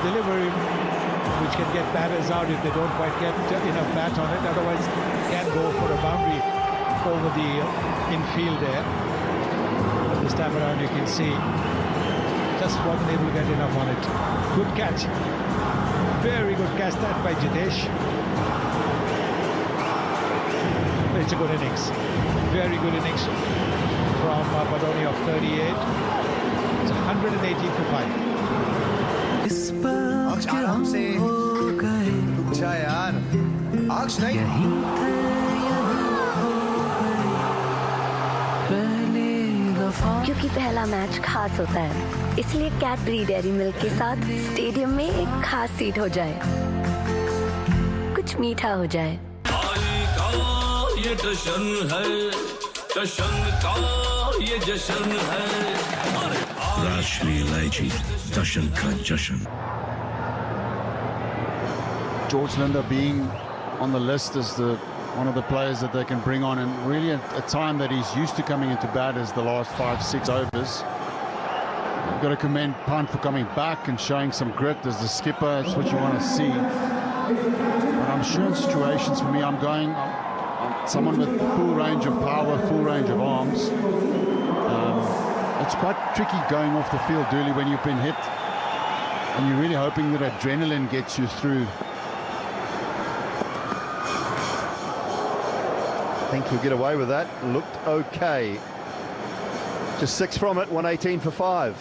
delivery which can get batters out if they don't quite get enough bat on it. Otherwise, can go for a boundary over the infield there. But this time around, you can see just wasn't able to get enough on it. Good catch. Very good catch that by Jinesh. It's a good innings. Very good innings from Badoni of 38. It's 118 for 5. आराम से अच्छा यार आक्ष नहीं क्योंकि पहला match खास होता है, इसलिए कैडबरी डेयरी मिल्क के साथ स्टेडियम में एक खास सीट हो जाए, कुछ मीठा हो जाए। ये जश्न है, जश्न का ये जश्न है, राष्ट्रीय इलायची जश्न का जश्न। George Linder being on the list as one of the players that they can bring on, and really a time that he's used to coming into bat is the last 5-6 overs. You've got to commend Pant for coming back and showing some grit as the skipper. That's what you want to see. But I'm sure in situations for me, I'm someone with full range of power, full range of arms. It's quite tricky going off the field, Dooley, when you've been hit and you're really hoping that adrenaline gets you through. I think he'll get away with that. Looked okay. Just 6 from it, 118 for 5.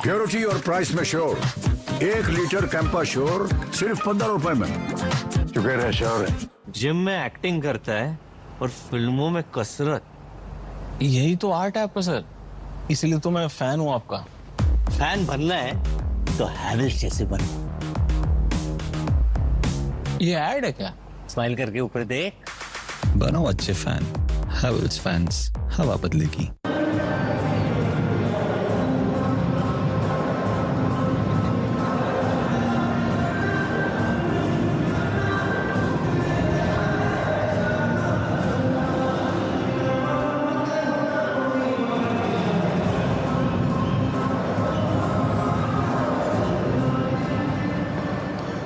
Purity और price में sure 1 litre Campa sure सिर्फ 15 रुपए में। शुक्र है sure है। Gym में acting करता है और फिल्मों में कसरत, यही तो आर्ट है आपका सर, इसलिए तो मैं फैन हूँ आपका। फैन बनना है तो हैविल्स जैसे बनो। ये ऐड है क्या? स्माइल करके ऊपर देख। बनो अच्छे फैन, हैविल्स फैंस, हवा बदलेगी।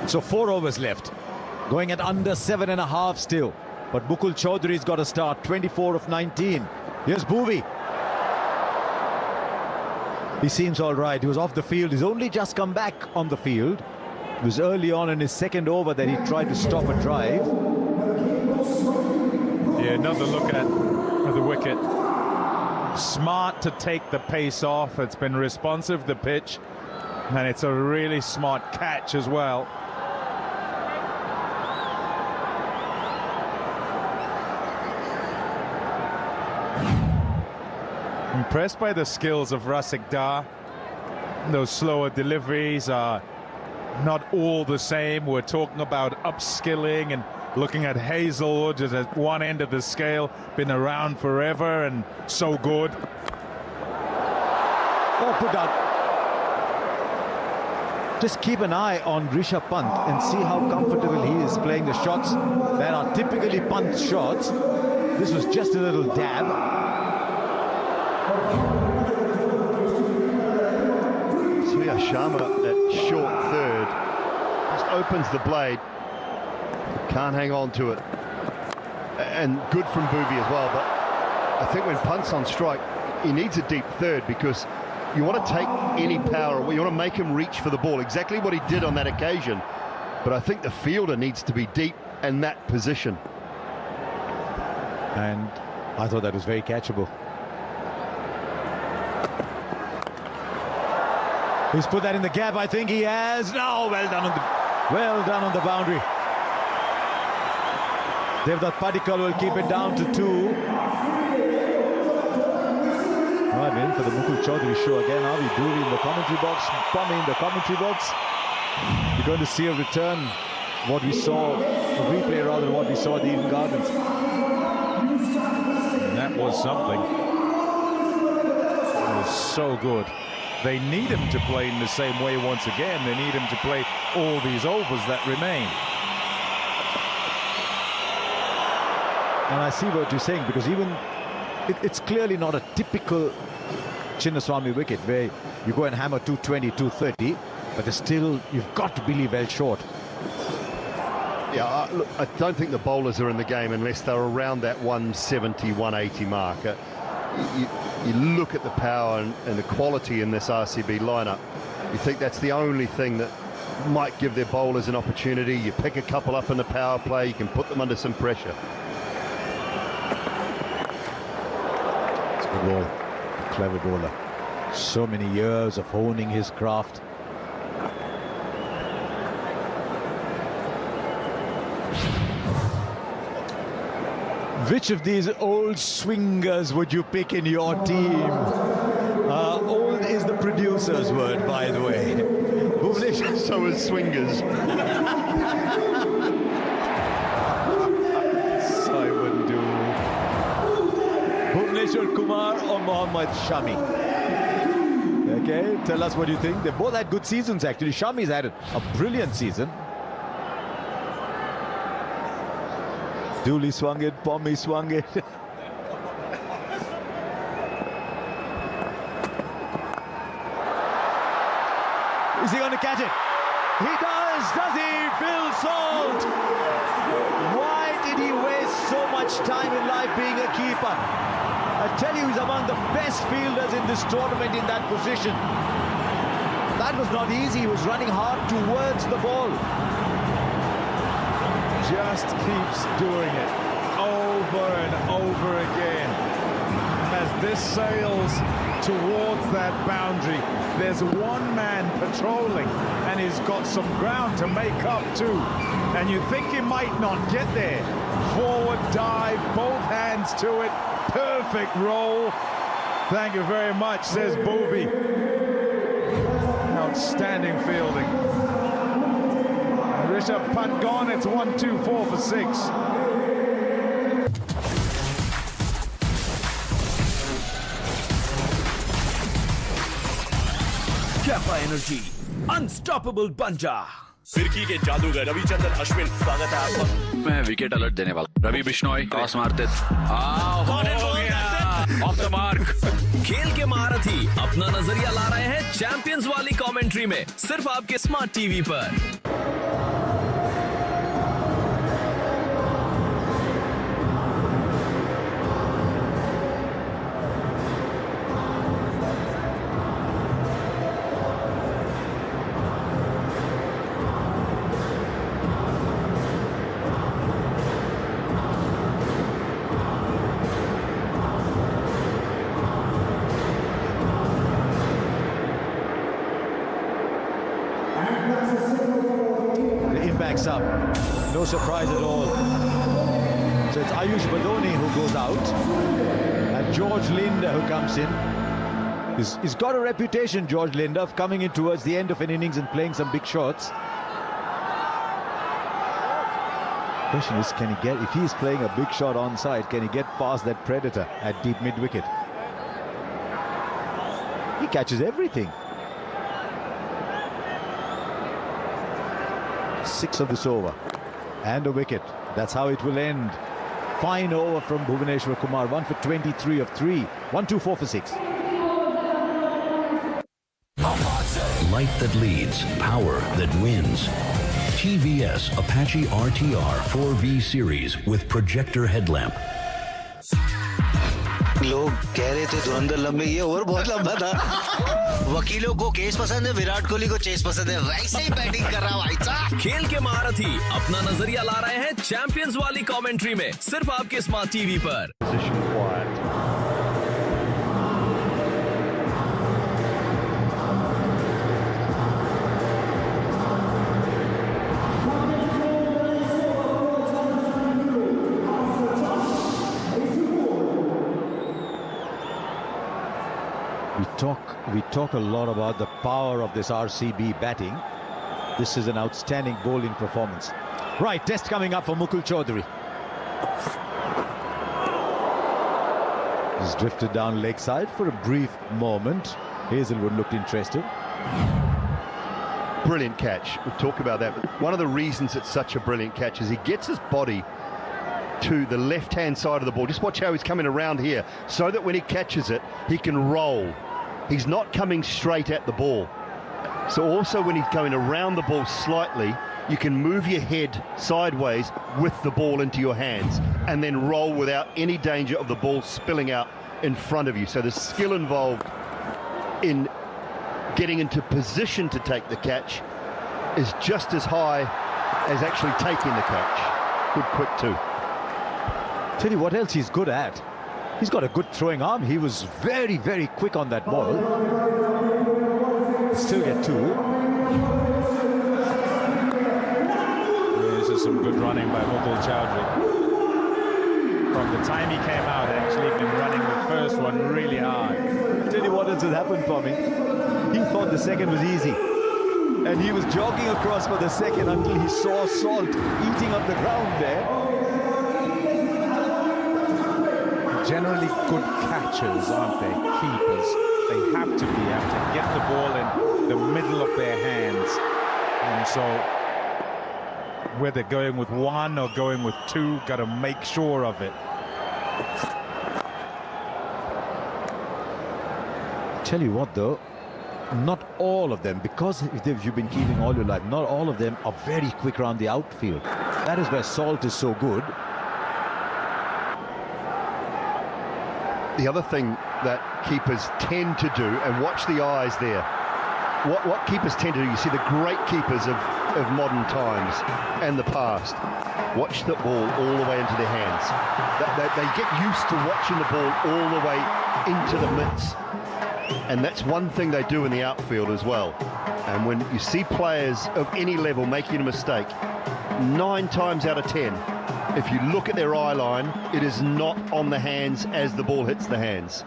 So 4 overs left. Going at under 7.5 still. But Mukul Chaudhary's got a start, 24 of 19. Here's Bhuvi. He seems all right. He was off the field. He's only just come back on the field. It was early on in his second over that he tried to stop a drive. Yeah, another look at the wicket. Smart to take the pace off. It's been responsive, the pitch. And it's a really smart catch as well. Impressed by the skills of Rasik Dar. Those slower deliveries are not all the same. We're talking about upskilling and looking at Hazelwood just at one end of the scale, been around forever and so good. Oh, put out. Just keep an eye on Rishabh Pant and see how comfortable he is playing the shots that are typically Pant shots. This was just a little dab. Surya Sharma at short third just opens the blade, can't hang on to it, and good from Bhuvi as well. But I think when Pant's on strike, he needs a deep third because you want to take any power away. You want to make him reach for the ball, exactly what he did on that occasion. But I think the fielder needs to be deep in that position. And I thought that was very catchable. He's put that in the gap, I think he has. No, well done on the boundary. Devdutt Padikkal will keep it down to 2. Right, in for the Mukul Chaudhary show again. Are we Dooley in the commentary box? Pommy in the commentary box. You're going to see a return, what we saw, a replay rather, what we saw at the Eden Gardens. And that was something. It was so good. They need him to play in the same way once again. They need him to play all these overs that remain. And I see what you're saying, because even it's clearly not a typical Chinnaswamy wicket, where you go and hammer 220, 230, but still you've got to believe well short. Yeah, look, I don't think the bowlers are in the game unless they're around that 170, 180 mark. You look at the power and the quality in this RCB lineup, you think that's the only thing that might give their bowlers an opportunity. You pick a couple up in the power play, you can put them under some pressure. It's a good ball, a clever bowler. So many years of honing his craft. Which of these old swingers would you pick in your team? Old is the producer's word, by the way. So is swingers. So I wouldn't do Bhuvneshwar Kumar or Mohammad Shami. Okay, tell us what you think. They both had good seasons, actually. Shami's had a brilliant season. Dooley swung it, Pommy swung it. Is he going to catch it? He does he, Phil Salt? Why did he waste so much time in life being a keeper? I tell you, he's among the best fielders in this tournament in that position. That was not easy. He was running hard towards the ball. Just keeps doing it over and over again. As this sails towards that boundary, there's one man patrolling and he's got some ground to make up to. And you think he might not get there. Forward dive, both hands to it, perfect roll. Thank you very much, says Bhuvi. Outstanding fielding. Rishabh Pant gone, it's 1, 2, 4 for 6. Kappa Energy, unstoppable banja. फिरकी के जादूगर रविचंद्रन अश्विन, स्वागत है आपका। मैं wicket alert देने वाला। Ravi Bishnoi cross मारते ऑफ द मार्क। खेल के महारथी अपना नजरिया ला रहे हैं चैंपियंस वाली कमेंट्री में, सिर्फ आपके स्मार्ट टीवी पर। Up. No surprise at all. So it's Ayush Badoni who goes out and George Linder who comes in. He's got a reputation, George Linder, of coming in towards the end of an innings and playing some big shots. Question is, can he get, if he's playing a big shot onside, can he get past that predator at deep mid-wicket? He catches everything. 6 of this over and a wicket. That's how it will end. Fine over from Bhuvneshwar Kumar. 1 for 23 of 3. 1, 2, 4 for 6. Light that leads, power that wins. TVS Apache RTR 4V series with projector headlamp. लोग कह रहे थे धुरंधर लंबे, ये और बहुत लंबा था। वकीलों को केस पसंद है, विराट कोहली को चेस पसंद है, वैसे ही बैटिंग कर रहा भाई साहब। खेल के महारथी अपना नजरिया ला रहे हैं चैंपियंस वाली कमेंट्री में, सिर्फ आपके स्मार्ट टीवी पर। We talk a lot about the power of this RCB batting. This is an outstanding bowling performance. Right, test coming up for Mukul Chaudhary. He's drifted down leg side for a brief moment. Hazelwood looked interested. Brilliant catch. We'll talk about that. But one of the reasons it's such a brilliant catch is he gets his body to the left-hand side of the ball. Just watch how he's coming around here, so that when he catches it, he can roll. he's not coming straight at the ball. So also when he's going around the ball slightly, you can move your head sideways with the ball into your hands and then roll without any danger of the ball spilling out in front of you. So the skill involved in getting into position to take the catch is just as high as actually taking the catch. Good quick too. Tell you what else he's good at. He's got a good throwing arm. He was very, very quick on that ball. Still get two. This is some good running by Mukul Chowdhury. From the time he came out, actually been running the first one really hard. Tell you what else has happened for me. He thought the second was easy. And he was jogging across for the second until he saw Salt eating up the ground there. Generally good catchers, aren't they? Keepers. They have to get the ball in the middle of their hands. And so whether going with one or going with two, got to make sure of it. Tell you what though, not all of them, because if you've been keeping all your life, not all of them are very quick around the outfield. That is where Salt is so good. The other thing that keepers tend to do, and watch the eyes there, what keepers tend to do, you see the great keepers of modern times and the past, watch the ball all the way into their hands. They get used to watching the ball all the way into the mitts. And that's one thing they do in the outfield as well. And when you see players of any level making a mistake, 9 times out of 10, if you look at their eye line, it is not on the hands as the ball hits the hands.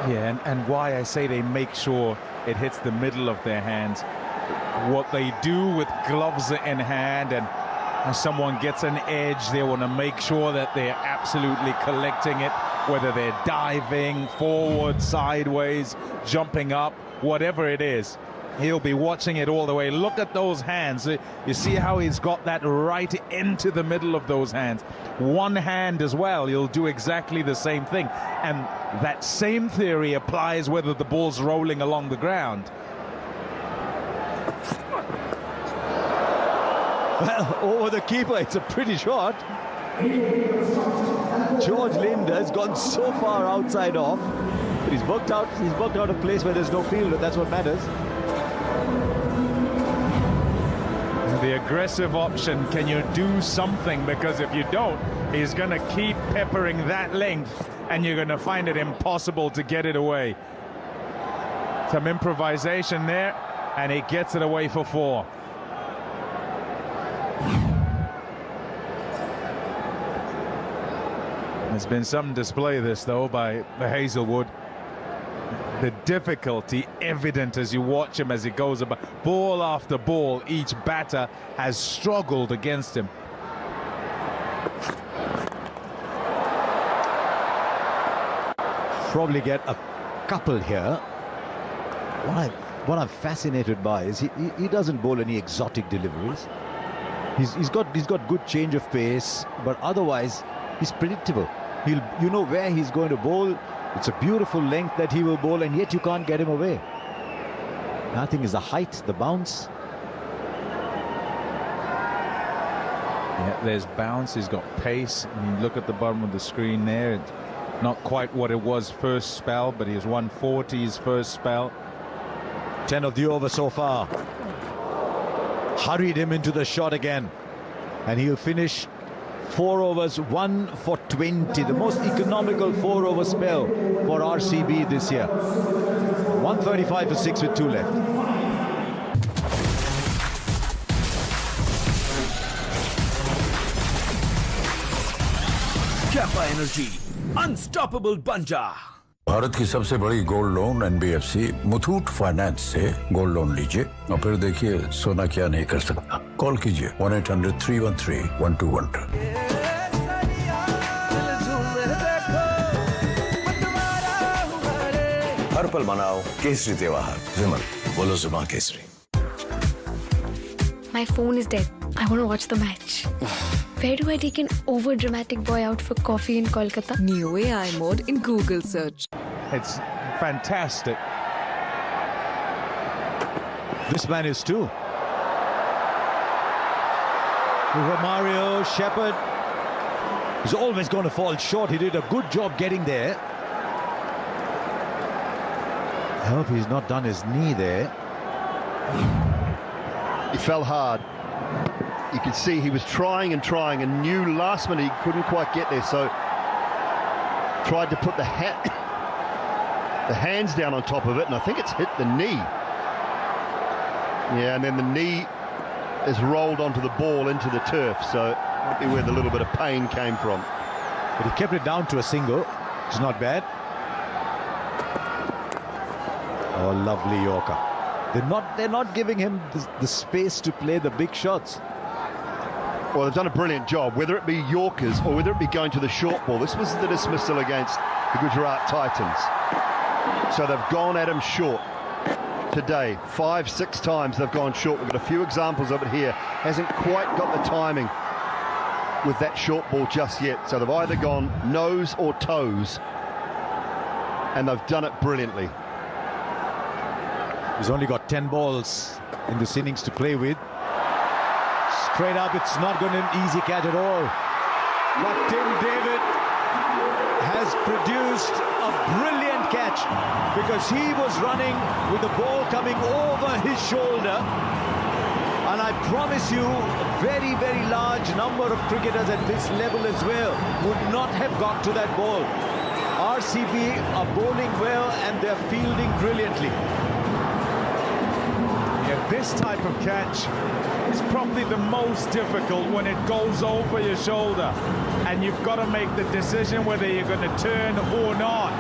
Yeah, and why I say they make sure it hits the middle of their hands. What they do with gloves in hand, and as someone gets an edge, they want to make sure that they're absolutely collecting it, whether they're diving, forward, sideways, jumping up, whatever it is. He'll be watching it all the way. Look at those hands. You see how he's got that right into the middle of those hands. One hand as well, he'll do exactly the same thing. And that same theory applies whether the ball's rolling along the ground. Well, over the keeper, it's a pretty shot. George Linder has gone so far outside off, but he's worked out a place where there's no field, and that's what matters. The aggressive option, can you do something? Because if you don't, he's going to keep peppering that length, and you're going to find it impossible to get it away. Some improvisation there, and he gets it away for 4. There's been some display this, though, by Hazelwood. The difficulty evident as you watch him as he goes about. Ball after ball, each batter has struggled against him. Probably get a couple here. What I'm fascinated by is he doesn't bowl any exotic deliveries. He's got good change of pace, but otherwise he's predictable. You know where he's going to bowl. It's a beautiful length that he will bowl, and yet you can't get him away. I think is the height, the bounce. Yeah, there's bounce, he's got pace. I mean, look at the bottom of the screen there. It's not quite what it was first spell, but he has 140 his first spell. 10 of the over so far. Hurried him into the shot again. And he'll finish 4 overs, 1 for 20. The most economical 4-over spell for RCB this year. 135 for 6 with 2 left. Kappa Energy, unstoppable banja. Bharat की सबसे बड़ी gold loan NBFC Muthoot finance से gold loan लीजिए और फिर देखिए सोना क्या नहीं कर सकता। कॉल कीजिए 1-800-313-1212। हर पल मनाओ केसरी त्योहार। विमल, बोलो जुमा Kesari. My phone is dead. I want to watch the match. Where do I take an over-dramatic boy out for coffee in Kolkata? New AI mode in Google search. It's fantastic. This man is too. Romario, Shepherd. He's always going to fall short. He did a good job getting there. I hope he's not done his knee there. He fell hard. You could see he was trying and knew last minute he couldn't quite get there, so tried to put the hands down on top of it, and I think it's hit the knee. Yeah, and then the knee is rolled onto the ball into the turf, so might be where the little bit of pain came from. But he kept it down to a single. It's not bad. Oh, lovely Yorker. They're not giving him the space to play the big shots. Well, they've done a brilliant job, whether it be Yorkers or whether it be going to the short ball. This was the dismissal against the Gujarat Titans. So they've gone at him short today. 5-6 times they've gone short. We've got a few examples of it here. Hasn't quite got the timing with that short ball just yet. So they've either gone nose or toes, and they've done it brilliantly. He's only got 10 balls in this innings to play with. Straight up, it's not going to be an easy catch at all. But Tim David has produced a brilliant catch because he was running with the ball coming over his shoulder. And I promise you, a very, very large number of cricketers at this level as well would not have got to that ball. RCB are bowling well and they're fielding brilliantly. Yeah, this type of catch is probably the most difficult when it goes over your shoulder and you've got to make the decision whether you're going to turn or not.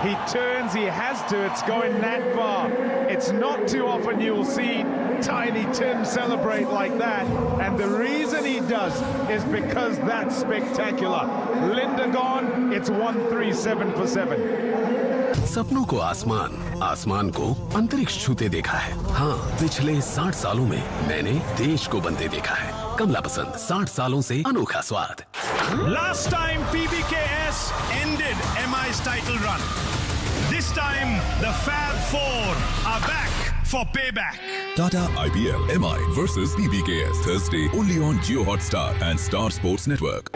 He turns, he has to, it's going that far. It's not too often you'll see Tiny Tim celebrate like that, and the reason he does is because that's spectacular. Linda gone, it's 137 for 7. सपनों को आसमान, आसमान को अंतरिक्ष छूते देखा है। हाँ, पिछले 60 सालों में मैंने देश को बनते देखा है। कमला पसंद, 60 सालों से अनोखा स्वाद। Last time PBKS ended MI's title run. This time the Fab Four are back for payback. Tata IPL MI versus PBKS Thursday only on Jio Hotstar and Star Sports Network.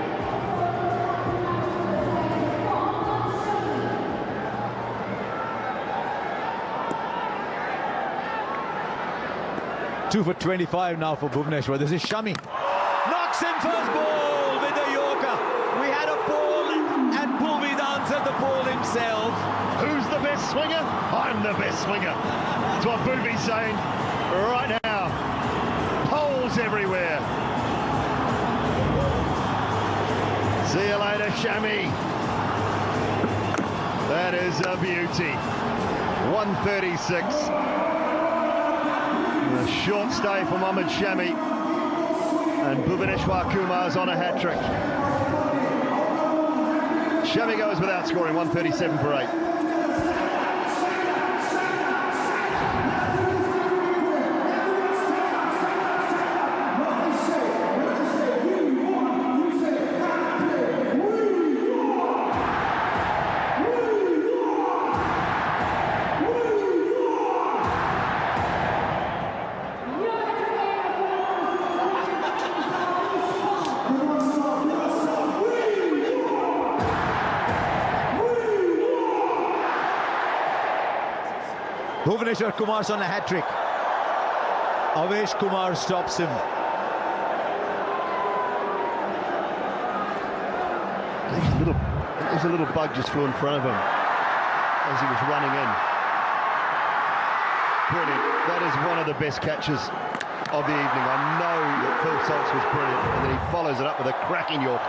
Two for 25 now for Bhubaneswar. This is Shami. Knocks in first ball with the Yorker. We had a ball and Bhuvid answered the ball himself. Who's the best swinger? I'm the best swinger. That's what Bhuvi's saying right now. Poles everywhere. See you later, Shami. That is a beauty. 136. A short stay for Mohammad Shami, and Bhubaneswar Kumar's on a hat-trick. Shami goes without scoring, 137 for 8. Bhubaneswar Kumar's on a hat-trick. Avesh Kumar stops him. There's a little bug just flew in front of him as he was running in. Brilliant. That is one of the best catches of the evening. I know that Phil Saltz was brilliant, and then he follows it up with a cracking York.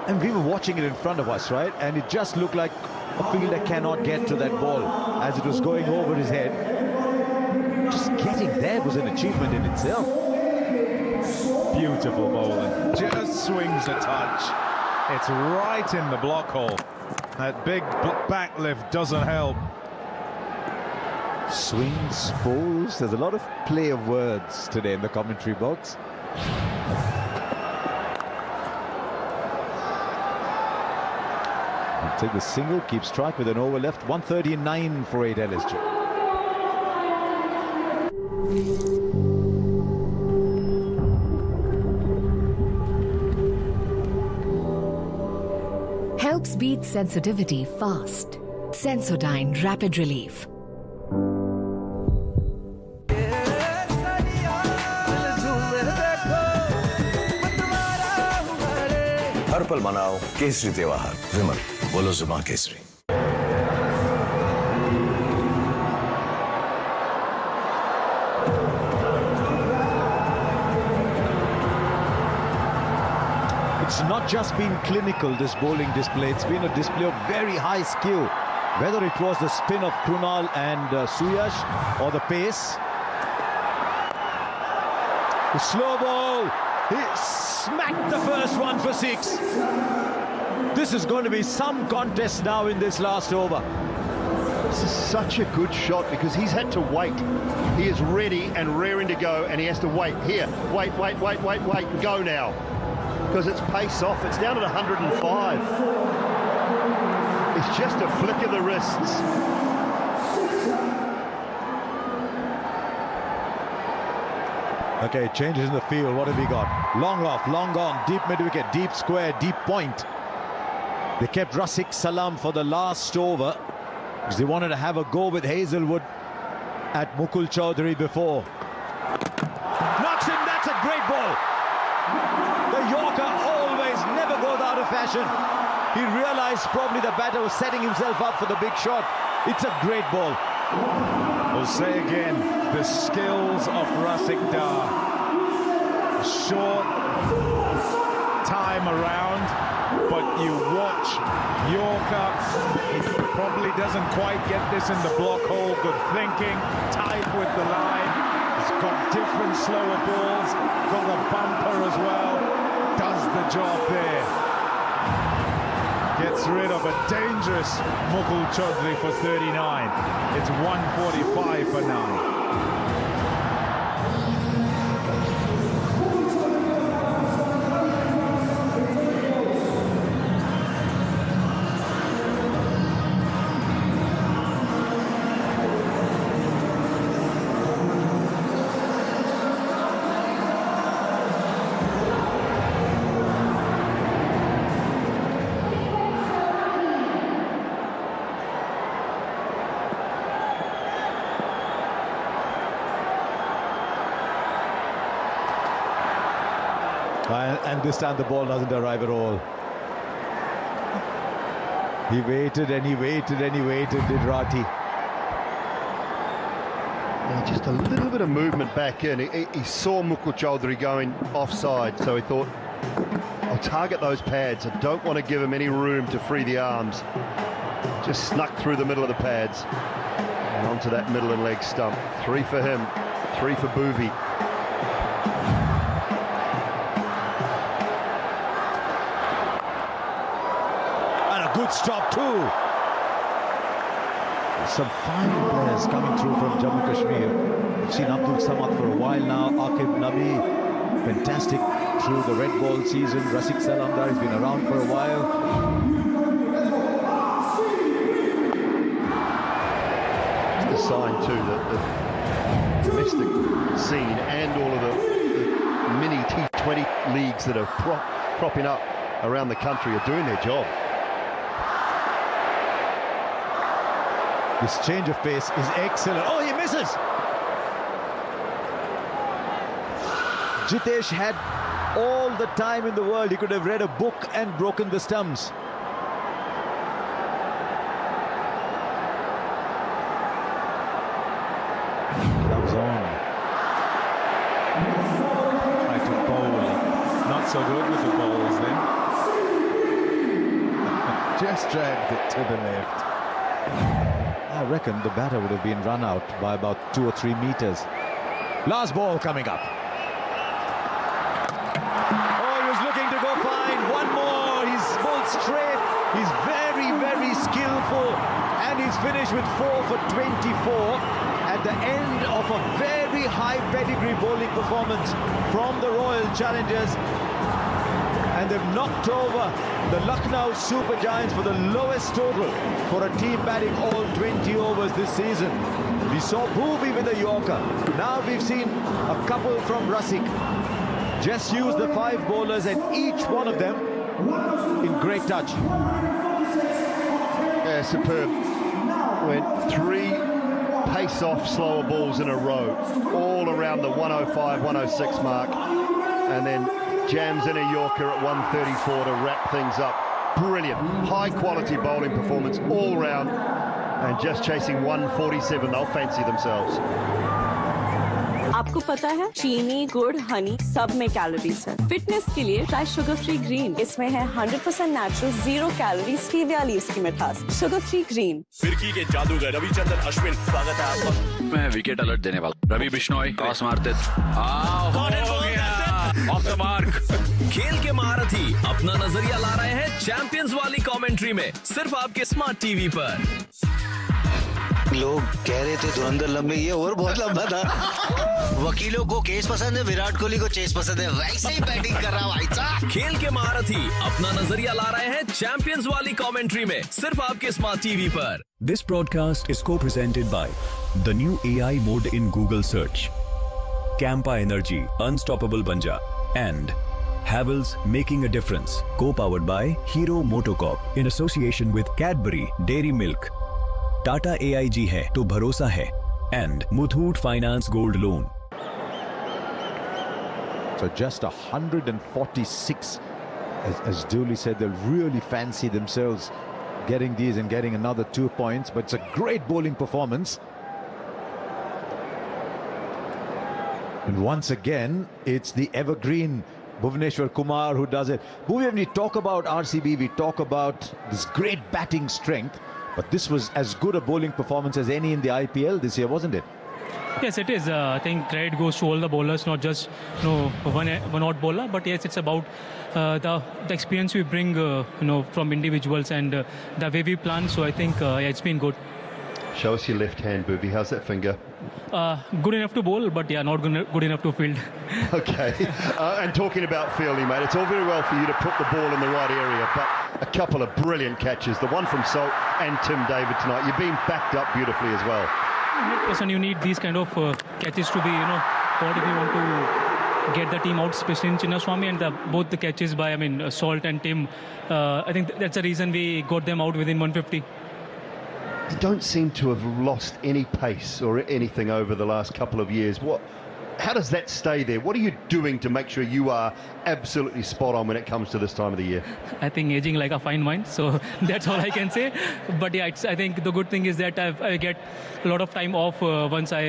And we were watching it in front of us, right? And it just looked like a fielder cannot get to that ball as it was going over his head. Just getting there was an achievement in itself. Beautiful bowling. Just swings a touch. It's right in the block hole. That big back lift doesn't help. Swings, pulls. There's a lot of play of words today in the commentary box. He'll take the single, keep strike with an over left. 139 for 8 LSG. Helps beat sensitivity fast. Sensodyne Rapid Relief. हर पल मनाओ केसरी त्योहार। विमल, बोलो जुमा Kesari. It's not just been clinical, this bowling display. It's been a display of very high skill. Whether it was the spin of Krunal and Suyash or the pace. The slow ball. He smacked the first one for 6. This is going to be some contest now in this last over. This is such a good shot because he's had to wait. He is ready and raring to go, and he has to wait. Here, wait, go now. Because it's pace off. It's down at 105. It's just a flick of the wrists. Okay, changes in the field. What have we got? Long off, long on, deep mid-wicket, deep square, deep point. They kept Rafiq Salam for the last over because they wanted to have a go with Hazelwood at Mukul Chaudhary before. Knocks him, that's a great ball. The Yorker always never goes out of fashion. He realized probably the batter was setting himself up for the big shot. It's a great ball. We'll say again, the skills of Rafiq Dar. A short time around, but you watch Yorker. He probably doesn't quite get this in the block hole. Good thinking, tight with the line. He's got different slower balls, got a bumper as well. Does the job there. Gets rid of a dangerous Mukul Chaudhary for 39. It's 145 for 9. And this time the ball doesn't arrive at all. He waited and he waited and he waited, did Rati. Yeah, just a little bit of movement back in. He saw Mukul Chaudhary going offside, so he thought, I'll target those pads. I don't want to give him any room to free the arms. Just snuck through the middle of the pads and onto that middle and leg stump. 3 for him, 3 for Bhuvi. Good stop too. Some fine players coming through from Jammu Kashmir. We've seen Abdul Samad for a while now. Aqib Nabi, fantastic through the red ball season. Rafiq Salam has been around for a while. It's the sign too that the domestic scene and all of the mini T20 leagues that are propping up around the country are doing their job. This change of pace is excellent. Oh, he misses! Jitesh had all the time in the world. He could have read a book and broken the stumps. Gloves on. Tried to bowl. Not so good with the bowls then. Just dragged it to the left. I reckon the batter would have been run out by about 2 or 3 meters. Last ball coming up. Oh, he was looking to go fine. One more. He's bowled straight. He's very, very skillful. And he's finished with 4 for 24. at the end of a very high pedigree bowling performance from the Royal Challengers. And they've knocked over the Lucknow Super Giants for the lowest total for a team batting all 20 overs this season. We saw Bhuvi with a Yorker. Now we've seen a couple from Rasik. Just use the 5 bowlers and each one of them in great touch. Yeah, superb. Went 3 pace-off slower balls in a row, all around the 105, 106 mark, and then jams in a Yorker at 134 to wrap things up. Brilliant, high-quality bowling performance all round, and just chasing 147, they'll fancy themselves. आपको पता है चीनी, गुड़, हनी सब में calories है। Fitness के लिए ट्राई शुगर फ्री ग्रीन। इसमें है 100% नेचुरल 0 कैलोरीज स्टीविया लीव्स की मिठास। Sugar free green. फिरकी के जादूगर रविचंद्रन अश्विन, स्वागत है आपका। मैं विकेट अलर्ट देने वाला रवि बिश्नोई क्रॉस मारते ऑफ द मार्क। खेल के महारथी अपना नजरिया ला रहे हैं चैंपियंस वाली कमेंट्री में, सिर्फ आपके स्मार्ट टीवी पर। लोग कह रहे थे धुरंधर लंबे, ये और बहुत लंबा था। वकीलों को केस पसंद है, विराट कोहली को चेस पसंद है, वैसे ही बैटिंग कर रहा भाई साहब। खेल के महारथी अपना नजरिया ला रहे हैं चैंपियंस वाली कमेंट्री में, सिर्फ आपके स्मार्ट टीवी पर। This broadcast is co-presented by the new AI mode in Google search, Campa Energy, Unstoppable Banja, and Havells, Making a Difference, co-powered by Hero Motocorp in association with Cadbury Dairy Milk. Tata AIG है तो भरोसा है, and Muthoot Finance Gold Loan. So just 146, as Dooley said, they'll really fancy themselves getting these and getting another 2 points, but it's a great bowling performance. And once again, it's the evergreen Bhuvneshwar Kumar who does it. When we talk about RCB, we talk about this great batting strength, but this was as good a bowling performance as any in the IPL this year, wasn't it? Yes, it is. I think credit goes to all the bowlers, not just one odd bowler, but yes, it's about the experience we bring, from individuals and the way we plan. So I think it's been good. Show us your left hand, Bhuvi. How's that finger? Good enough to bowl, but yeah, not good enough to field. Okay. And talking about fielding, mate, it's all very well for you to put the ball in the right area, but a couple of brilliant catches. The one from Salt and Tim David tonight. You've been backed up beautifully as well. 100% you need these kind of catches to be, caught if you want to get the team out, especially in Chinnaswamy, and both the catches by, Salt and Tim. I think that's the reason we got them out within 150. You don't seem to have lost any pace or anything over the last couple of years. How does that stay there? What are you doing to make sure you are absolutely spot on when it comes to this time of the year? I think aging like a fine wine, so that's all I can say. But yeah, I think the good thing is that I get a lot of time off once I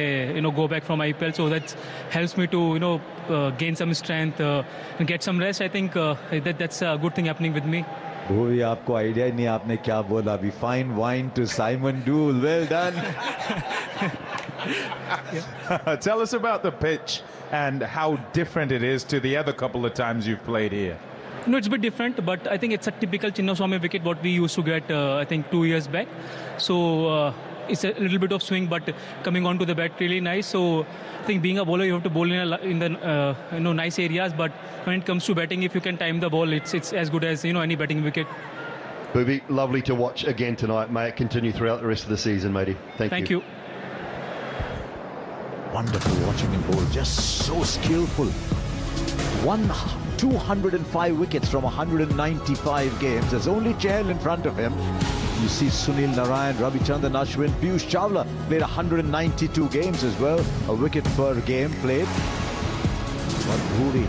go back from IPL, so that helps me to gain some strength and get some rest. I think that's a good thing happening with me. Bhuvi, आपको idea ही नहीं आपने क्या बोला अभी. Fine wine to Simon Dool. Well done. Tell us about the pitch and how different it is to the other couple of times you've played here. No, it's a bit different, but I think it's a typical Chinnaswamy wicket what we used to get, I think 2 years back. So it's a little bit of swing, but coming onto the bat really nice. So I think being a bowler, you have to bowl in the nice areas. But when it comes to batting, if you can time the ball, it's as good as any batting wicket. Bhuvi, lovely to watch again tonight. May it continue throughout the rest of the season, matey. Thank you. Wonderful watching him bowl. Just so skillful. 205 wickets from 195 games. There's only Chahal in front of him. You see Sunil Narayan, Ravichandran Ashwin, Piyush Chawla played 192 games as well. A wicket per game played. But Bhuvi,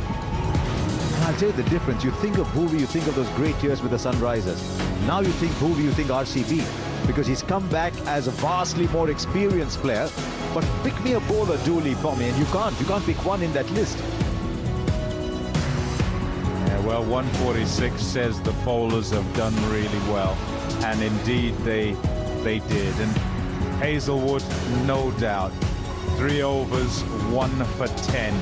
I'll tell you the difference. You think of Bhuvi, you think of those great years with the Sunrisers. Now you think Bhuvi, you think RCB. Because he's come back as a vastly more experienced player. But pick me a bowler, Dooley, for me, and you can't. You can't pick one in that list. Yeah, well, 146 says the bowlers have done really well. And indeed, they did. And Hazelwood, no doubt. 3 overs, 1 for 10.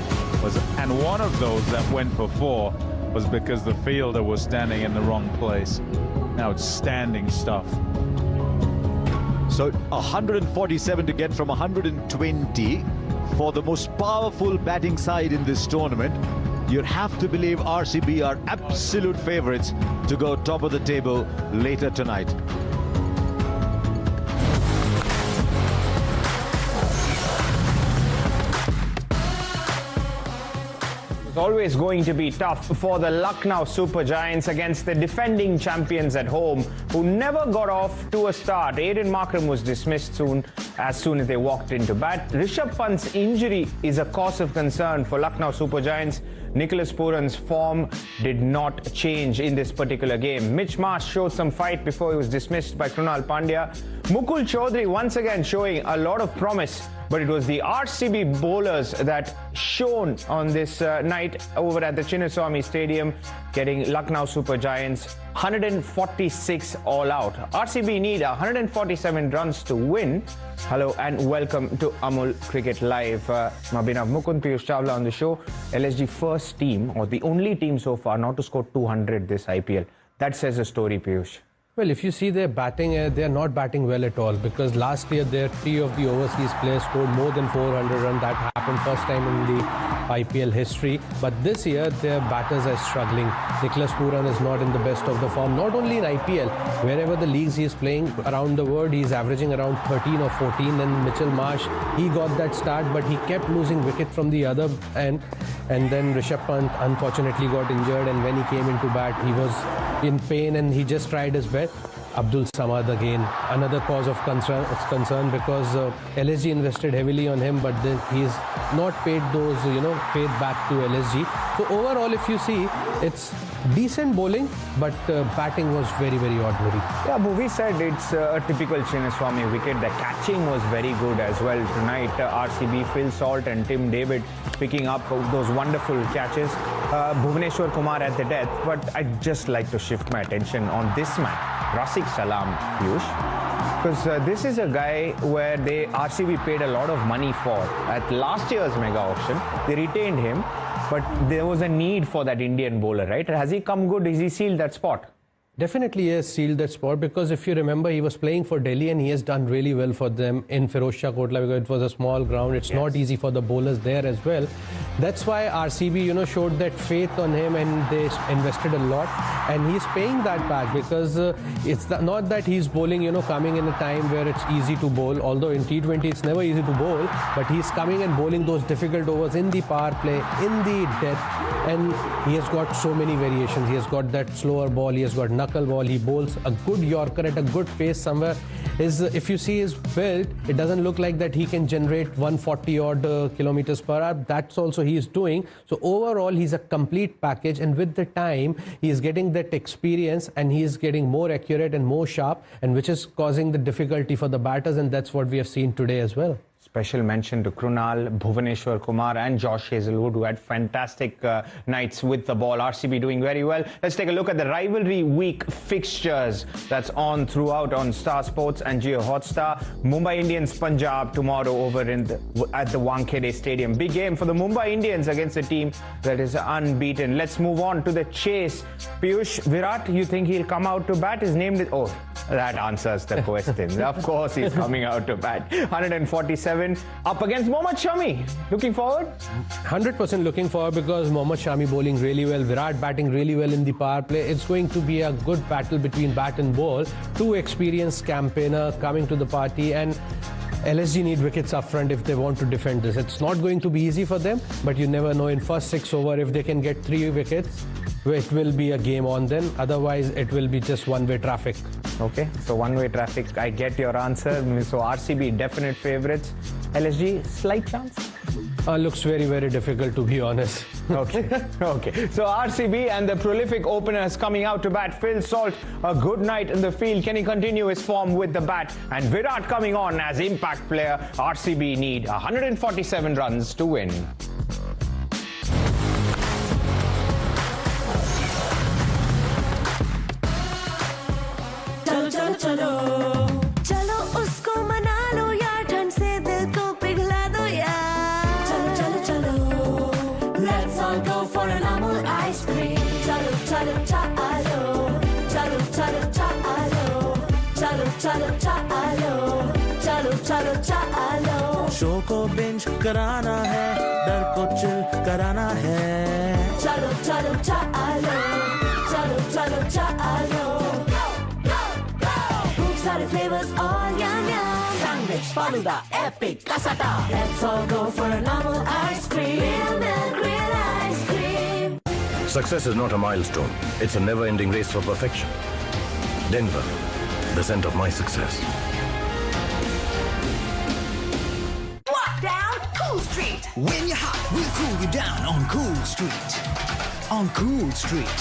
And one of those that went for 4 was because the fielder was standing in the wrong place. Outstanding stuff. So 147 to get from 120 for the most powerful batting side in this tournament. You'd have to believe RCB are absolute favourites to go top of the table later tonight. It's always going to be tough for the Lucknow Super Giants against the defending champions at home, who never got off to a start. Aiden Markram was dismissed as soon as they walked into bat. Rishabh Pant's injury is a cause of concern for Lucknow Super Giants. Nicholas Puran's form did not change in this particular game. Mitch Marsh showed some fight before he was dismissed by Krunal Pandya. Mukul Chaudhary once again showing a lot of promise, but it was the RCB bowlers that shone on this night over at the Chinnaswamy Stadium, getting Lucknow Super Giants 146 all out. RCB need 147 runs to win. Hello and welcome to Amul Cricket Live. Mabinav Mukund, Piyush Chawla on the show. LSG first team, or the only team so far not to score 200 this IPL. That says a story, Piyush. Well, if you see their batting, they're not batting well at all, because last year their three of the overseas players scored more than 400 runs. That happened first time in the IPL history. But this year their batters are struggling. Nicholas Puran is not in the best of the form. Not only in IPL, wherever the leagues he is playing around the world, he's averaging around 13 or 14. And Mitchell Marsh, he got that start, but he kept losing wicket from the other end. And then Rishabh Pant unfortunately got injured, and when he came into bat, he was in pain and he just tried his best. Abdul Samad again, another cause of concern because LSG invested heavily on him, but he's not paid those, paid back to LSG. So overall, if you see, it's decent bowling, but batting was very, very ordinary. Yeah, Bhuvi said it's a typical Chinnaswamy wicket. The catching was very good as well tonight. RCB, Phil Salt and Tim David picking up those wonderful catches. Bhuvaneshwar Kumar at the death, but I'd just like to shift my attention on this man, Rafiq Salam, Piyush, because this is a guy where RCB paid a lot of money for. At last year's mega auction, they retained him, but there was a need for that Indian bowler, right? Has he come good? Has he sealed that spot? Definitely he has sealed that spot, because if you remember, he was playing for Delhi and he has done really well for them in Firozshah Kotla, because it was a small ground. It's not easy for the bowlers there as well. That's why RCB, showed that faith on him and they invested a lot. And he's paying that back, because it's not that he's bowling, coming in a time where it's easy to bowl. Although in T20 it's never easy to bowl, but he's coming and bowling those difficult overs in the power play, in the death. And he has got so many variations. He has got that slower ball, he has got knuckle ball, he bowls a good Yorker at a good pace somewhere. If you see his build, it doesn't look like that he can generate 140 odd kilometers per hour. That's also he is doing. So overall, he's a complete package, and with the time, he is getting that experience and he is getting more accurate and more sharp, and which is causing the difficulty for the batters, and that's what we have seen today as well. Special mention to Krunal, Bhuvaneshwar Kumar and Josh Hazelwood, who had fantastic nights with the ball. RCB doing very well. Let's take a look at the rivalry week fixtures that's on throughout on Star Sports and Jio Hotstar. Mumbai Indians Punjab tomorrow over at the Wankhede Stadium. Big game for the Mumbai Indians against a team that is unbeaten. Let's move on to the chase. Piyush, Virat, you think he'll come out to bat? His name is... Oh, that answers the question. Of course he's coming out to bat. 147 up against Mohammad Shami. Looking forward? 100% looking forward, because Mohammad Shami bowling really well, Virat batting really well in the power play. It's going to be a good battle between bat and ball. Two experienced campaigner coming to the party, and LSG need wickets up front if they want to defend this. It's not going to be easy for them, but you never know. In first 6 overs, if they can get 3 wickets, it will be a game on them. Otherwise, it will be just one-way traffic. Okay, so one-way traffic. I get your answer. So RCB definite favourites. LSG slight chance? Looks very, very difficult, to be honest. Okay. Okay. So RCB and the prolific openers coming out to bat. Phil Salt, a good night in the field. Can he continue his form with the bat? And Virat coming on as impact player. RCB need 147 runs to win. चलो चलो उसको मना लो यार, ठंड से दिल को पिघला दो यार. चलो चलो चलो, let's all go for an Amul ice cream. चलो चलो चलो, चलो चलो चलो, चलो चलो चलो. चलो चलो शो को बिंज कराना है, डर को चिल कराना है। चलो चलो चलो चलो चलो चलो Hoops are the flavors all yum yum. Sandwich, Faluda, epic, casata. Let's all go for a normal ice cream. Real milk, real ice cream. Success is not a milestone. It's a never-ending race for perfection. Denver, the scent of my success. Walk down Cool Street. When you're hot, we'll cool you down on Cool Street. On Cool Street.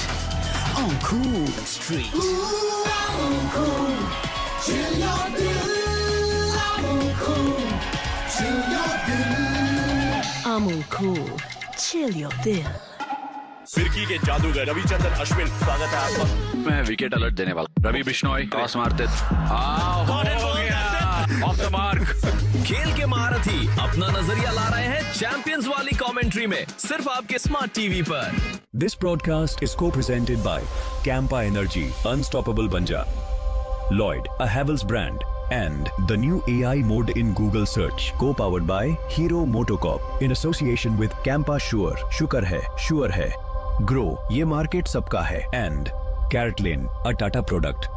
On Cool Street. Ooh, I'm cool. Chill your dill. I'm cool. Chill your dill. I'm cool. Chill your dill. फिरकी के जादूगर रविचंद्रन अश्विन, स्वागत है आपका। मैं wicket alert देने वाला Ravi Bishnoi toss मारते ऑफ द मार्क। खेल के महारथी अपना नजरिया ला रहे हैं चैंपियंस वाली कमेंट्री में, सिर्फ आपके स्मार्ट टीवी पर। This broadcast is co-presented by Campa Energy, Unstoppable Banja, Lloyd, a Havells brand, and the new AI mode in Google search, co-powered by Hero Motocorp in association with Campa Sure, Shukar hai, Grow, ye market sabka hai, and Caratlin, a Tata product.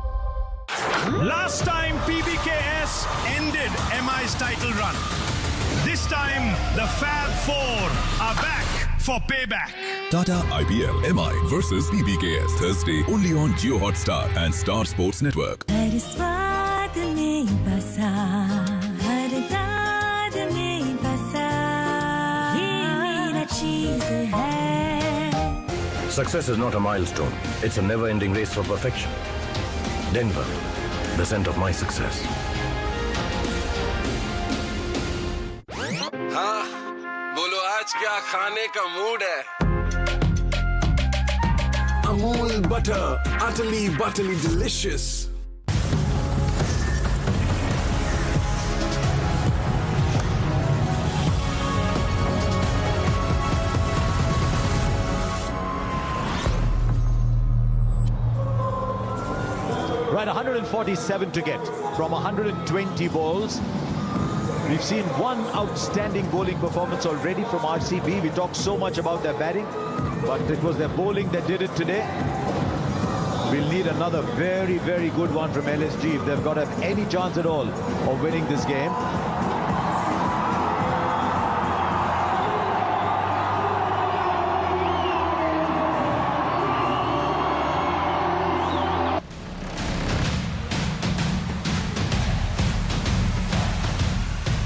Last time PBKS ended MI's title run. This time the Fab Four are back for payback. Tata IPL MI versus PBKS Thursday only on Jio Hotstar and Star Sports Network. हर स्वाद में बसा, हर दाद में बसा, ये मेरा चीज़ है। Success is not a milestone. It's a never-ending race for perfection. Denver, the scent of my success. हाँ, बोलो आज क्या खाने का मूड है? Amul butter, utterly butterly delicious. Right, 147 to get from 120 balls. We've seen one outstanding bowling performance already from RCB. We talked so much about their batting, but it was their bowling that did it today. We'll need another very, very good one from LSG if they've got to have any chance at all of winning this game.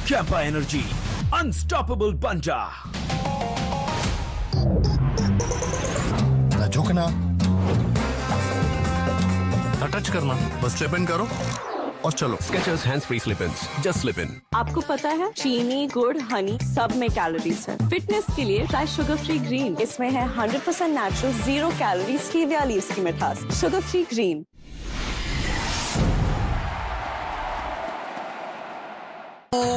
Campa Energy, Unstoppable Banja. ना झुकना, ना touch करना, बस slip in करो और चलो। Skechers hands-free slip-ins, just slip in. आपको पता है चीनी, गुड़, हनी सब में कैलोरीज है। फिटनेस के लिए ट्राई शुगर फ्री ग्रीन। इसमें है 100% नेचुरल 0 कैलोरीज की वाली इसकी मिठास। Sugar free green.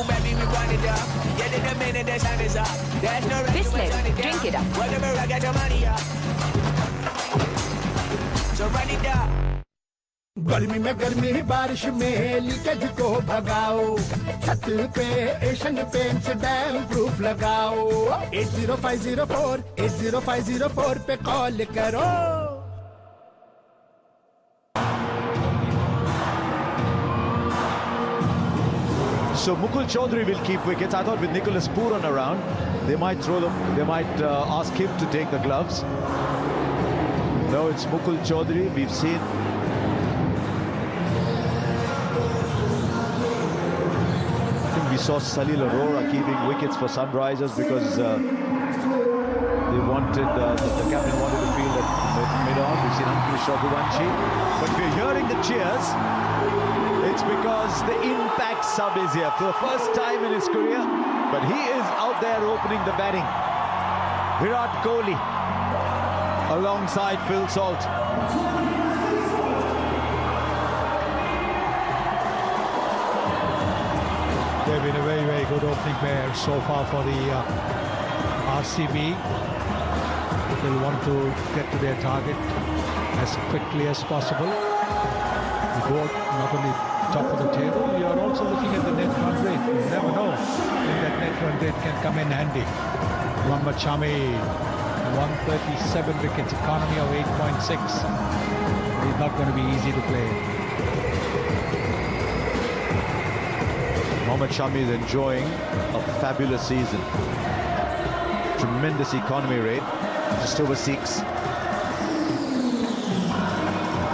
Baby, we run it up. Get in a minute, the sun is up. There's no Bislett, drink it up. Whatever, I got the money up. So run it up. गर्मी में गर्मी बारिश में leakage को भगाओ, छत पे Asian paints dam proof लगाओ। 80504 पे कॉल करो। So Mukul Chaudhary will keep wickets. I thought with Nicholas Pooran around, they might throw them. They might ask him to take the gloves. No, it's Mukul Chaudhary. We've seen. I think we saw Salil Arora keeping wickets for Sunrisers because they wanted the captain wanted to field at mid-on. We've seen Ankush Raghuvanshi, but we're hearing the cheers. It's because the impact sub is here for the first time in his career, but he is out there opening the batting. Virat Kohli alongside Phil Salt. They've been a very, very good opening pair so far for the RCB. They'll want to get to their target as quickly as possible. Both not only top of the table, you are also looking at the net run rate. You never know when that net run rate can come in handy. Mohammad Shami, 137 wickets, economy of 8.6. It's not going to be easy to play. Mohammad Shami is enjoying a fabulous season. Tremendous economy rate, just over 6.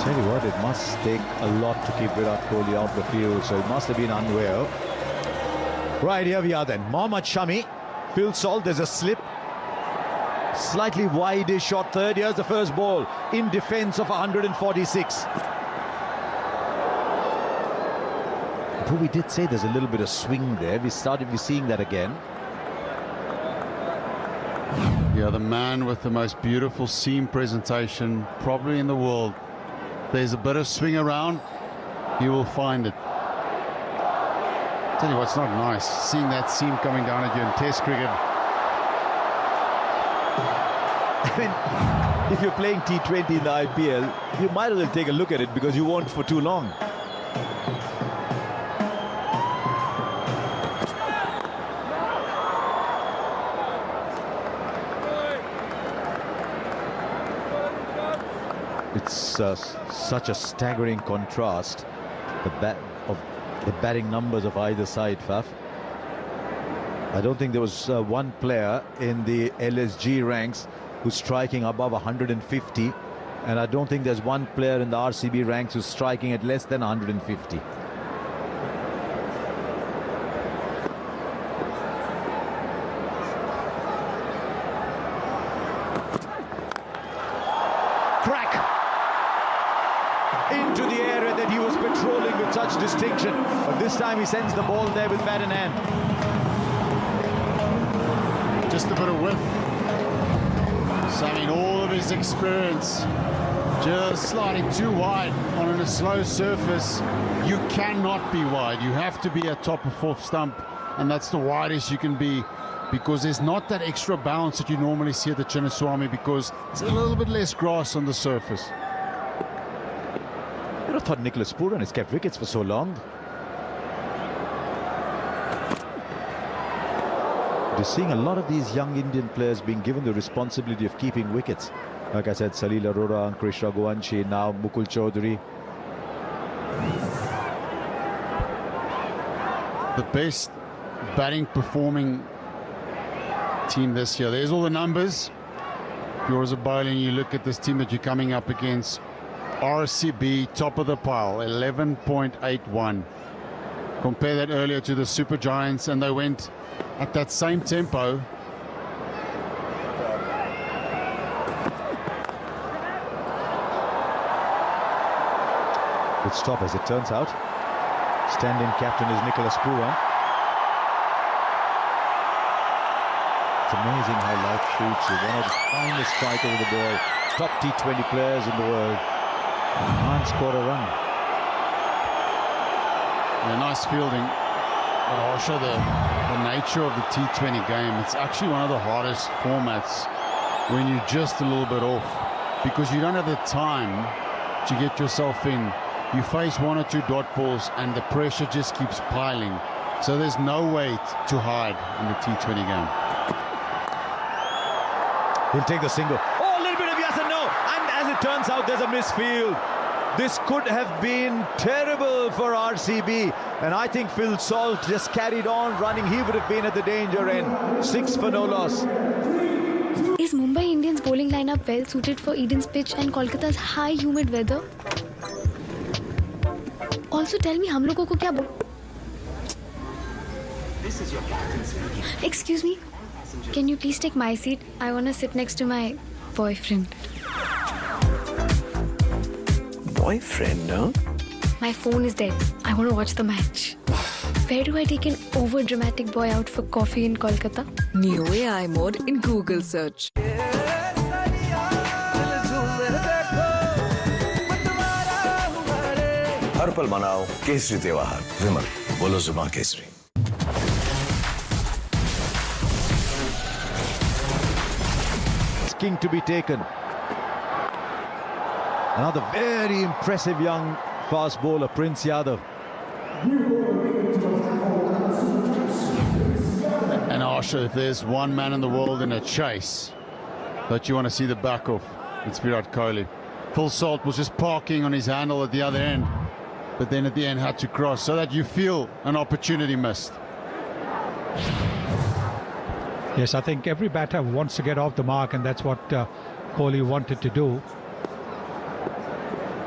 Tell you what, it must take a lot to keep Virat Kohli off the field, so it must have been unaware. Right, here we are then. Mohammad Shami, Phil Salt, there's a slip. Slightly wide-ish shot third. Here's the first ball in defence of 146. But we did say there's a little bit of swing there. We're seeing that again. Yeah, the man with the most beautiful seam presentation probably in the world. There's a bit of swing around, you will find it. Tell you what's not nice, seeing that seam coming down at you in Test cricket. I mean, if you're playing T20 in the IPL, you might as well take a look at it because you won't for too long. It's such a staggering contrast, the batting numbers of either side, Faf. I don't think there was one player in the LSG ranks who's striking above 150, and I don't think there's one player in the RCB ranks who's striking at less than 150. Crack into the area that he was patrolling with such distinction, but this time he sends the ball there with bat in hand. Just a bit of width. So, I mean, all of his experience, just sliding too wide on a slow surface. You cannot be wide. You have to be at top of fourth stump, and that's the widest you can be, because there's not that extra bounce that you normally see at the Chinnaswamy, because there's a little bit less grass on the surface. I would have thought Nicholas Pooran has kept wickets for so long. You're seeing a lot of these young Indian players being given the responsibility of keeping wickets. Like I said, Salil Arora, Ankush Raghuvanshi, now Mukul Chaudhary. The best batting performing team this year. There's all the numbers. If you're as a bowler and you look at this team that you're coming up against, RCB top of the pile, 11.81. Compare that earlier to the Super Giants, and they went at that same tempo. Good stop, as it turns out. Stand-in captain is Nicholas Pooran. It's amazing how life treats you. One of the finest strikers of the ball. Top T20 players in the world. Can't score a run. Yeah, nice fielding. But also the nature of the T20 game, it's actually one of the hardest formats when you're just a little bit off, because you don't have the time to get yourself in. You face one or two dot balls and the pressure just keeps piling. So there's no way to hide in the T20 game. He'll take the single. Oh, a little bit of yes and no. And as it turns out, there's a misfield. This could have been terrible for RCB. And I think Phil Salt just carried on running. He would have been at the danger end. 6 for no loss. Is Mumbai Indians bowling lineup well suited for Eden's pitch and Kolkata's high humid weather? Also tell me, हम लोगों को क्या Excuse me, can you please take my seat? I want to sit next to my boyfriend. Boyfriend, huh? My phone is dead. I want to watch the match. Where do I take an over-dramatic boy out for coffee in Kolkata? New AI mode in Google search. हर पल मनाओ केसरी त्योहार विमल बोलो जुबान Kesari King to be taken. Another very impressive young fast bowler, Prince Yadav. And Asha, if there's one man in the world in a chase that you want to see the back of, it's Virat Kohli. Phil Salt was just parking on his handle at the other end, but then at the end had to cross, so that you feel an opportunity missed. Yes, I think every batter wants to get off the mark, and that's what Kohli wanted to do.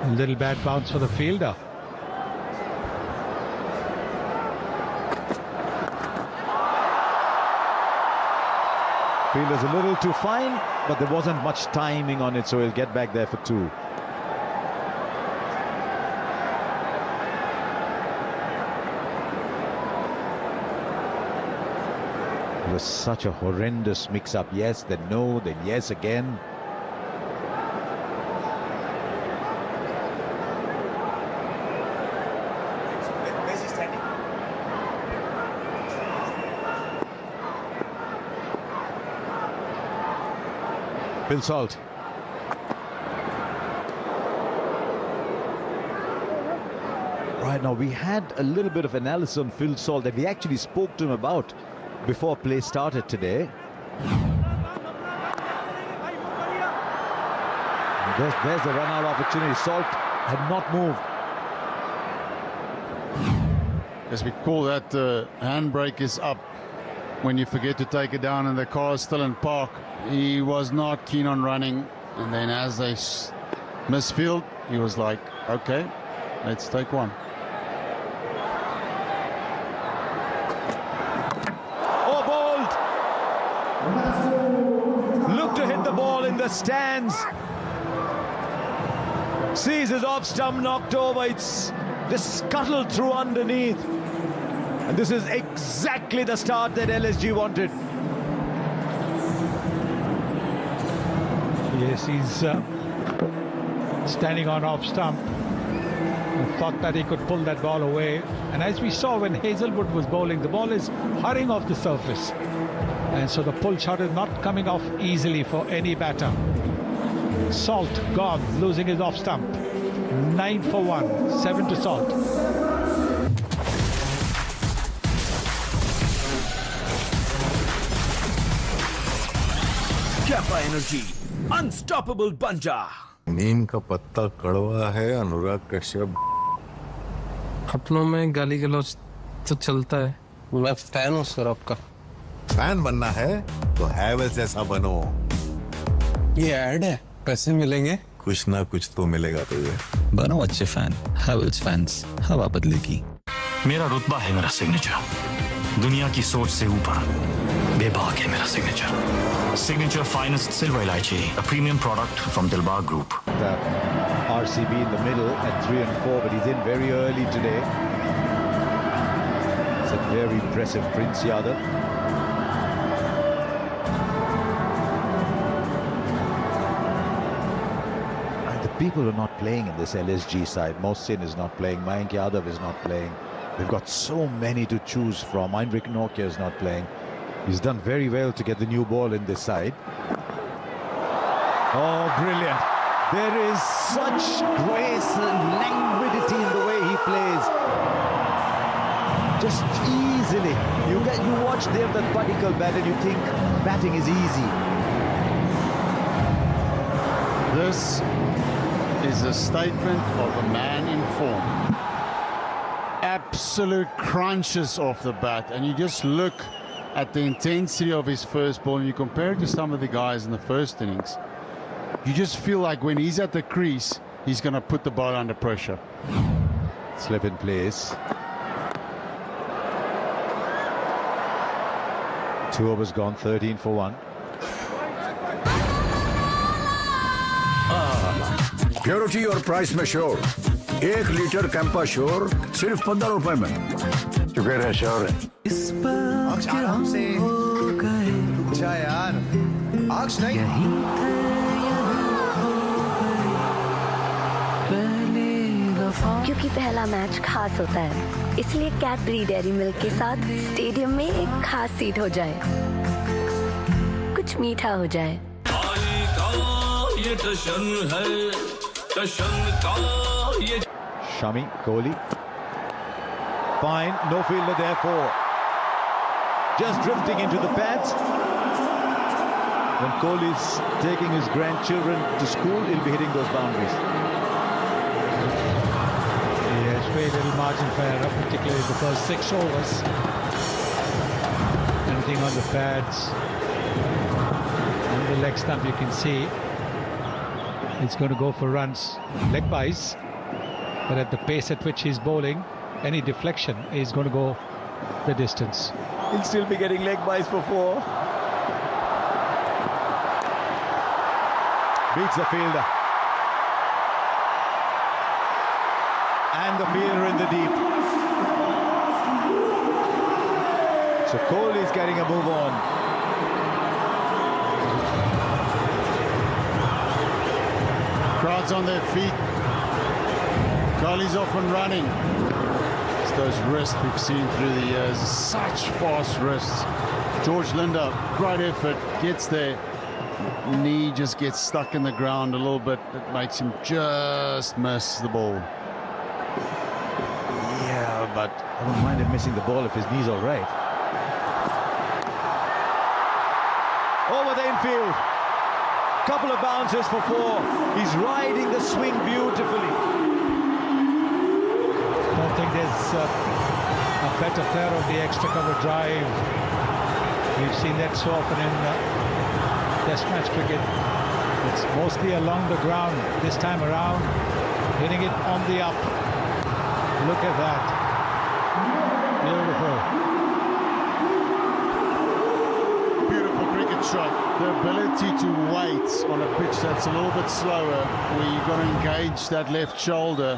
A little bad bounce for the fielder. Fielder's a little too fine, but there wasn't much timing on it, so he'll get back there for 2. It was such a horrendous mix-up. Yes, then no, then yes again. Phil Salt. Right, now we had a little bit of analysis on Phil Salt that we actually spoke to him about before play started today. There's the run-out opportunity. Salt had not moved. As we call that, handbrake is up when you forget to take it down and the car is still in park. He was not keen on running, and then as they misfield, he was like, okay, let's take one. Oh, bowled! Look to hit the ball in the stands. Sees his off stump knocked over. It's just scuttled through underneath. And this is exactly the start that LSG wanted. Yes, he's standing on off stump. Thought that he could pull that ball away. And as we saw when Hazelwood was bowling, the ball is hurrying off the surface. And so the pull shot is not coming off easily for any batter. Salt gone, losing his off stump. 9 for 1, 7 to Salt. Kappa Energy, unstoppable banja. नीम का पत्ता कड़वा है अनुराग कश्यप अपनों में गाली गलौज तो चलता है मैं फैन हूँ सर आपका फैन बनना है तो हैवेल्स जैसा बनो ये ऐड है पैसे मिलेंगे कुछ ना कुछ तो मिलेगा तुझे बनो अच्छे फैन हैवेल्स फैंस हवा बदलेगी मेरा रुतबा है मेरा सिग्नेचर दुनिया की सोच से ऊपर बेबाक है मेरा सिग्नेचर फाइनेस्ट सिल्वर इलायची a premium product from Dilbar Group. RCB in the middle at 3 and 4, but he's in very early today. It's a very impressive Prince Yadav. And the people are not playing in this LSG side. Mohsin is not playing. Mayank Yadav is not playing. They've got so many to choose from. Heinrich Nokia is not playing. He's done very well to get the new ball in this side. Oh, brilliant. There is such grace and languidity in the way he plays. Just easily. You watch there that particle bat and you think batting is easy. This is a statement of a man in form. Absolute crunches off the bat, and you just look at the intensity of his first ball and you compare it to some of the guys in the first innings, you just feel like when he's at the crease, he's going to put the ball under pressure. Slip in place. 2 overs gone, 13 for 1. Purity और price में sure 1 litre Campa sure सिर्फ 15 रुपए में sugar है sure आराम से अच्छा यार आक्ष नहीं क्योंकि पहला मैच खास होता है इसलिए कैडबरी डेयरी मिल्क के साथ स्टेडियम में एक खास सीट हो जाए कुछ मीठा हो जाए ये टशन है टशन का ये Shami, Kohli. Fine, no fielder therefore. Just drifting into the pads. When Kohli's taking his grandchildren to school, he'll be hitting those boundaries. Yes, very little margin for error, particularly the first 6 overs. Anything on the pads, on the leg stump, you can see it's going to go for runs, leg byes. But at the pace at which he's bowling, any deflection is going to go the distance. He'll still be getting leg byes for 4. Beats the fielder. And the fielder in the deep. So Kohli's getting a move on. Crowds on their feet. Kohli's off and running. It's those wrists we've seen through the years. Such fast wrists. George Linder, great effort, gets there. Knee just gets stuck in the ground a little bit. It makes him just miss the ball. Yeah, but I don't mind him missing the ball if his knee's all right. Over the infield. Couple of bounces for 4. He's riding the swing beautifully. I don't think there's a better player of the extra cover drive. We've seen that so often in Test match cricket. It's mostly along the ground. This time around, hitting it on the up. Look at that. Beautiful. Beautiful cricket shot. The ability to wait on a pitch that's a little bit slower, where you've got to engage that left shoulder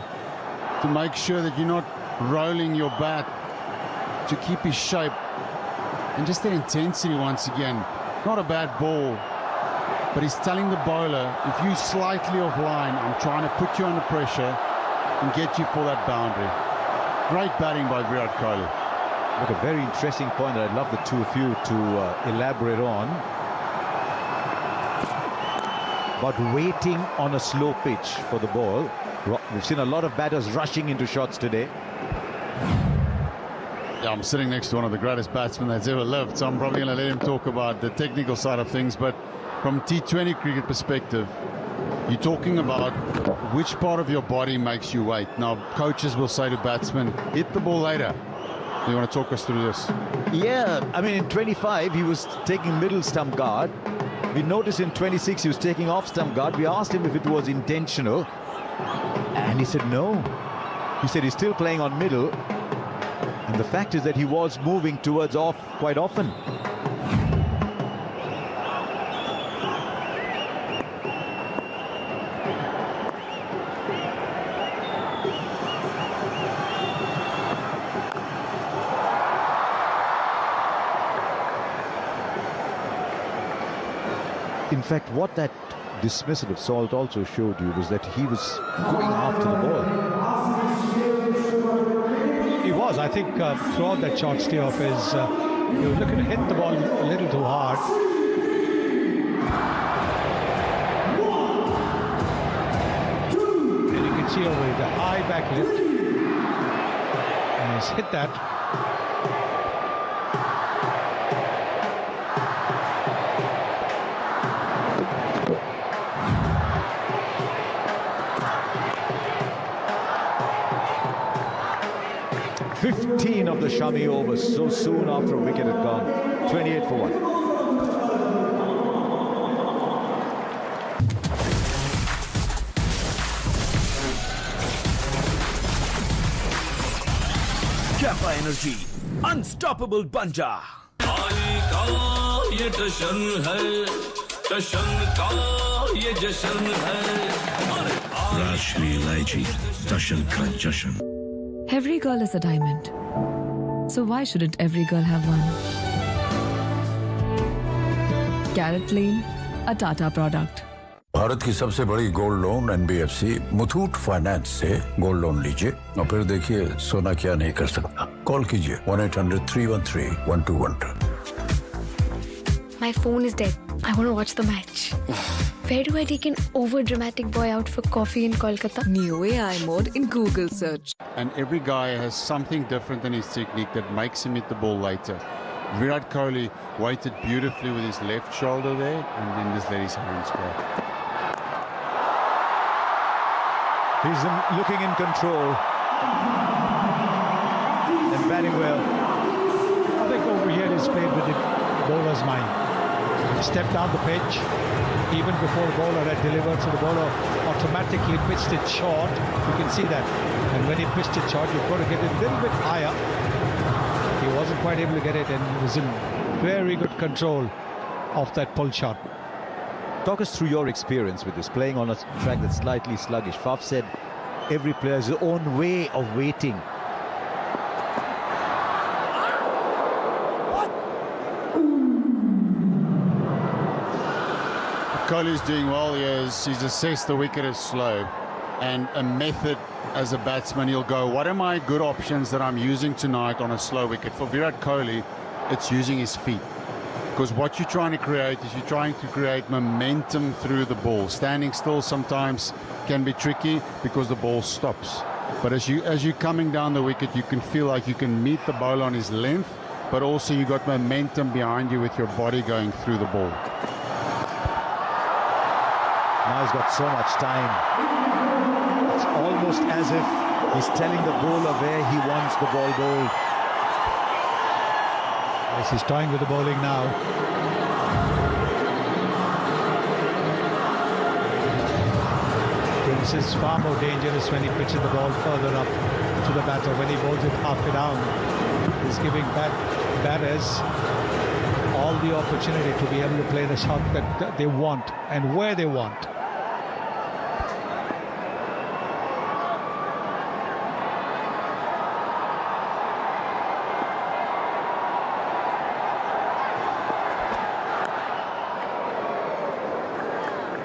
to make sure that you're not rolling your bat, to keep his shape. And just that intensity once again. Not a bad ball. But he's telling the bowler, if you slightly offline, I'm trying to put you under pressure and get you for that boundary. Great batting by Virat Kohli. Look, a very interesting point that I'd love the two of you to elaborate on. About waiting on a slow pitch for the ball. We've seen a lot of batters rushing into shots today. Yeah, I'm sitting next to one of the greatest batsmen that's ever lived, so I'm probably going to let him talk about the technical side of things, but from T20 cricket perspective, you're talking about which part of your body makes you wait. Now, coaches will say to batsmen, hit the ball later. You want to talk us through this? Yeah, I mean, in 25, he was taking middle stump guard. We noticed in 26, he was taking off stump guard. We asked him if it was intentional, and he said no. He said he's still playing on middle, and the fact is that he was moving towards off quite often. In fact, what that dismissal of Salt also showed you was that he was going after the ball. He was, I think, throughout that short stay of his, he was looking to hit the ball a little too hard. And you can see over the high back lift. And he's hit that. Of the Shami overs so soon after a wicket had gone. 28 for 1. Kappa Energy, unstoppable banja. Rashmi Ilaichi, Dashan ka Jashan. Every girl is a diamond. So why shouldn't every girl have one? Carrot Lane, a Tata product. Bharat की सबसे बड़ी gold loan NBFC Muthoot finance से gold loan लीजिए और फिर देखिए सोना क्या नहीं कर सकता। कॉल कीजिए 1-800-313-1212। My phone is dead. I want to watch the match. Where do I take an over-dramatic boy out for coffee in Kolkata? New AI mode in Google search. And every guy has something different in his technique that makes him hit the ball later. Virat Kohli waited beautifully with his left shoulder there and then just let his hands go. He's looking in control and batting well. I think over here he's played with the bowler's mind. Step down the pitch even before the bowler had delivered, so the bowler automatically pitched it short. You can see that. And when he pitched it short, you've got to get it a little bit higher. He wasn't quite able to get it, and he was in very good control of that pull shot. Talk us through your experience with this, playing on a track that's slightly sluggish. Faf said every player has his own way of waiting. Kohli's doing well here. He's assessed the wicket as slow, and a method as a batsman, he'll go, what are my good options that I'm using tonight on a slow wicket? For Virat Kohli, it's using his feet. Because what you're trying to create is you're trying to create momentum through the ball. Standing still sometimes can be tricky because the ball stops. But as you're coming down the wicket, you can feel like you can meet the bowler on his length, but also you got momentum behind you with your body going through the ball. Now he's got so much time. It's almost as if he's telling the bowler where he wants the ball bowled. Yes, he's toying with the bowling now. Prince is far more dangerous when he pitches the ball further up to the batter. When he bowls it halfway down, he's giving batters all the opportunity to be able to play the shot that they want and where they want.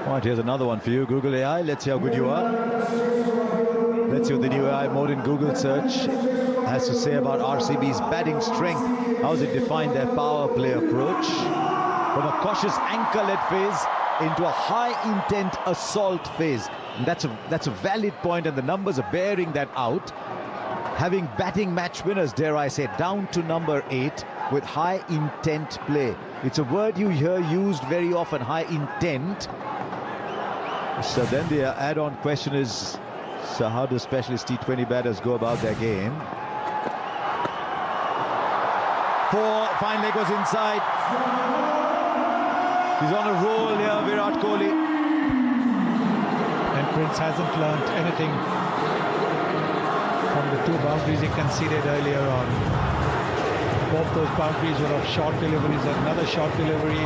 Right, here's another one for you, Google AI. Let's see how good you are. Let's see what the new AI mode in Google search has to say about RCB's batting strength. How does it define their power play approach? From a cautious anchor-led phase into a high-intent assault phase. And that's a valid point, and the numbers are bearing that out. Having batting match winners, dare I say, down to number 8 with high-intent play. It's a word you hear used very often, high-intent. So then the add-on question is, so how do specialist T20 batters go about their game? Fine leg was inside. He's on a roll here, Virat Kohli. And Prince hasn't learnt anything from the 2 boundaries he conceded earlier on. Both those boundaries were of short deliveries, another short delivery,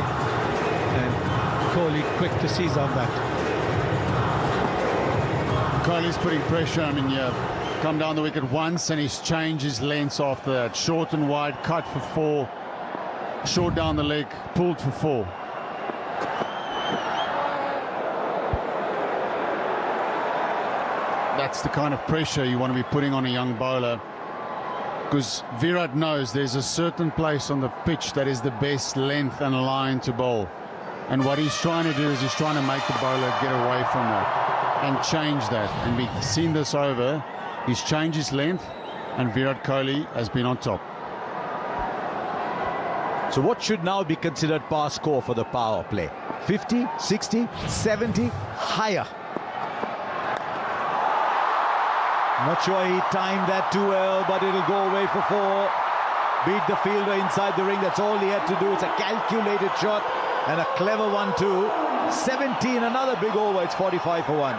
and Kohli quick to seize on that. Kohli's putting pressure. I mean, yeah, come down the wicket once and he's changed his lengths after that. Short and wide, cut for 4. Short down the leg, pulled for 4. That's the kind of pressure you want to be putting on a young bowler, because Virat knows there's a certain place on the pitch that is the best length and line to bowl. And what he's trying to do is he's trying to make the bowler get away from that and change that. And we've seen this over. He's changed his length, and Virat Kohli has been on top. So what should now be considered par score for the power play? 50, 60, 70, higher. Not sure he timed that too well, but it'll go away for 4. Beat the fielder inside the ring. That's all he had to do. It's a calculated shot and a clever one too. 17, another big over. It's 45 for 1.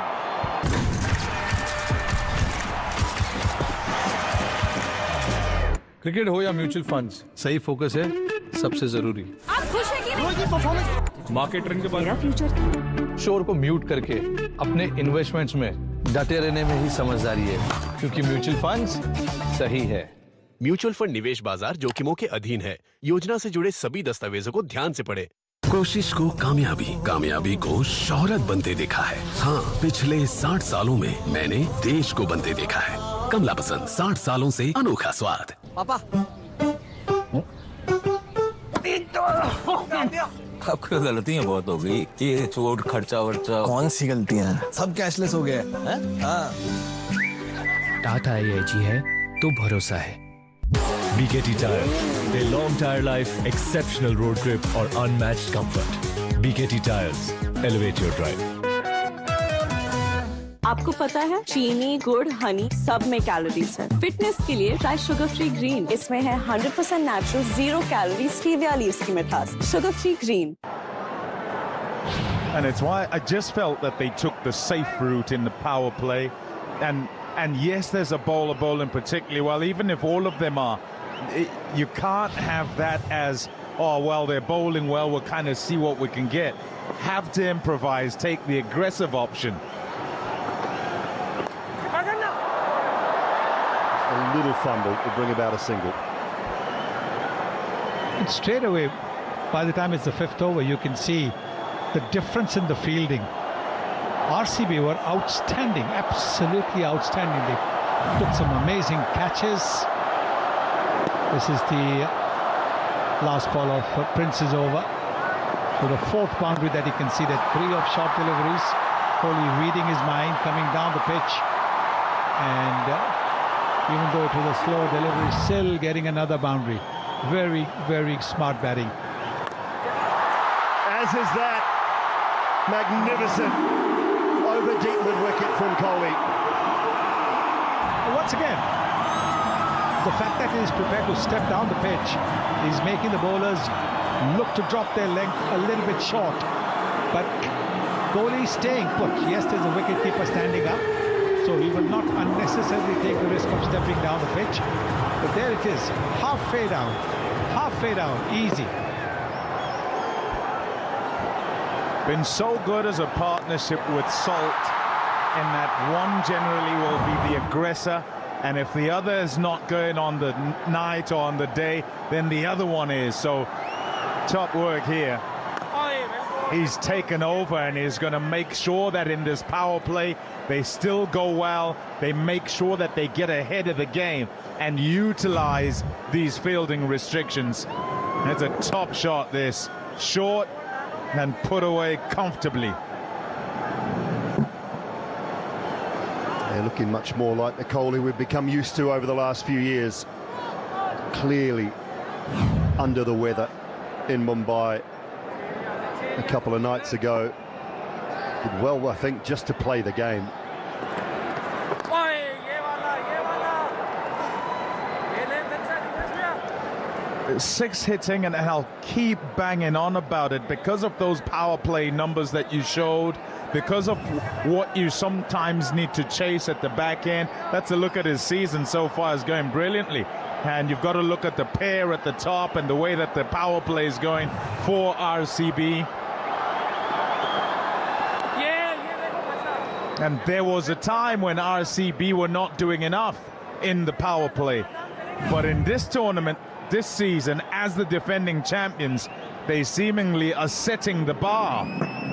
Cricket हो या mutual funds, सही focus है सबसे जरूरी। आप खुश हैं कि नहीं? मार्केट ट्रेंड के बाद शोर को म्यूट करके अपने इन्वेस्टमेंट्स में डटे रहने में ही समझदारी है, क्योंकि म्यूचुअल फंड्स सही है। म्यूचुअल फंड निवेश बाजार जोखिमों के अधीन है। योजना से जुड़े सभी दस्तावेजों को ध्यान से पढ़ें। कोशिश को कामयाबी को शोहरत बनते देखा है। हाँ, पिछले 60 सालों में मैंने देश को बनते देखा है। कमला पसंद, 60 सालों से अनोखा स्वाद। पापा आपको गलतियां बहुत हो गई, ये चोट खर्चा वर्चा। कौन सी गलतियां? सब कैशलेस हो गया है? हाँ। टाटा AIG है तो भरोसा है। BKT tyre, their long tire life, exceptional road grip और unmatched comfort. BKT tyres, elevate your drive. आपको पता है चीनी, गुड़, हनी सब में कैलोरीज है। फिटनेस के लिए ट्राई शुगर फ्री ग्रीन। इसमें है 100% नेचुरल 0 कैलोरीज स्टेविया लीव्स की मिठास। Sugar free green. And it's why I just felt that they took the safe route in the power play. And yes, there's a bowler in particularly well, even if all of them are, you can't have that as, oh, well, they're bowling well, we'll kind of see what we can get. Have to improvise, take the aggressive option. A little fumble to bring about a single. And straight away, by the time it's the fifth over, you can see the difference in the fielding. RCB were outstanding, absolutely outstanding. They took some amazing catches. This is the last ball of Prince's over. To the fourth boundary that you can see, that 3 of short deliveries. Kohli reading his mind, coming down the pitch. And even though it was a slow delivery, still getting another boundary. Very, very smart batting. As is that magnificent over deep mid-wicket from Kohli. Once again, the fact that he is prepared to step down the pitch is making the bowlers look to drop their length a little bit short. But Kohli is staying put. Yes, there's a wicketkeeper standing up, so he will not unnecessarily take the risk of stepping down the pitch. But there it is, half fade out, easy. Been so good as a partnership with Salt, in that one generally will be the aggressor, and if the other is not going on the night or on the day, then the other one is. So top work here. He's taken over and he's going to make sure that in this power play they still go well. They make sure that they get ahead of the game and utilize these fielding restrictions. That's a top shot, this. Short and put away comfortably. They're looking much more like the Kohli we've become used to over the last few years. Clearly under the weather in Mumbai a couple of nights ago. Did well, I think, just to play the game. Six hitting, and I'll keep banging on about it because of those power play numbers that you showed, because of what you sometimes need to chase at the back end. That's a look at his season so far. Is going brilliantly, and you've got to look at the pair at the top and the way that the power play is going for RCB. And there was a time when RCB were not doing enough in the power play, but in this tournament this season, as the defending champions, they seemingly are setting the bar.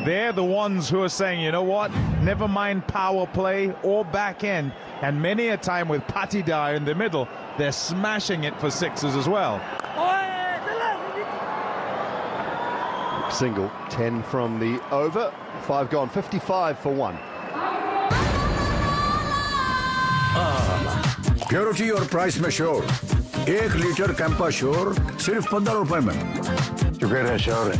They're the ones who are saying, you know what, never mind power play or back end, and many a time with Patidar in the middle, they're smashing it for sixes as well. Single, 10 from the over, 5 gone, 55 for 1. Purity और price में sure 1 litre Campa sure सिर्फ 15 रुपए में शुक्र है sure है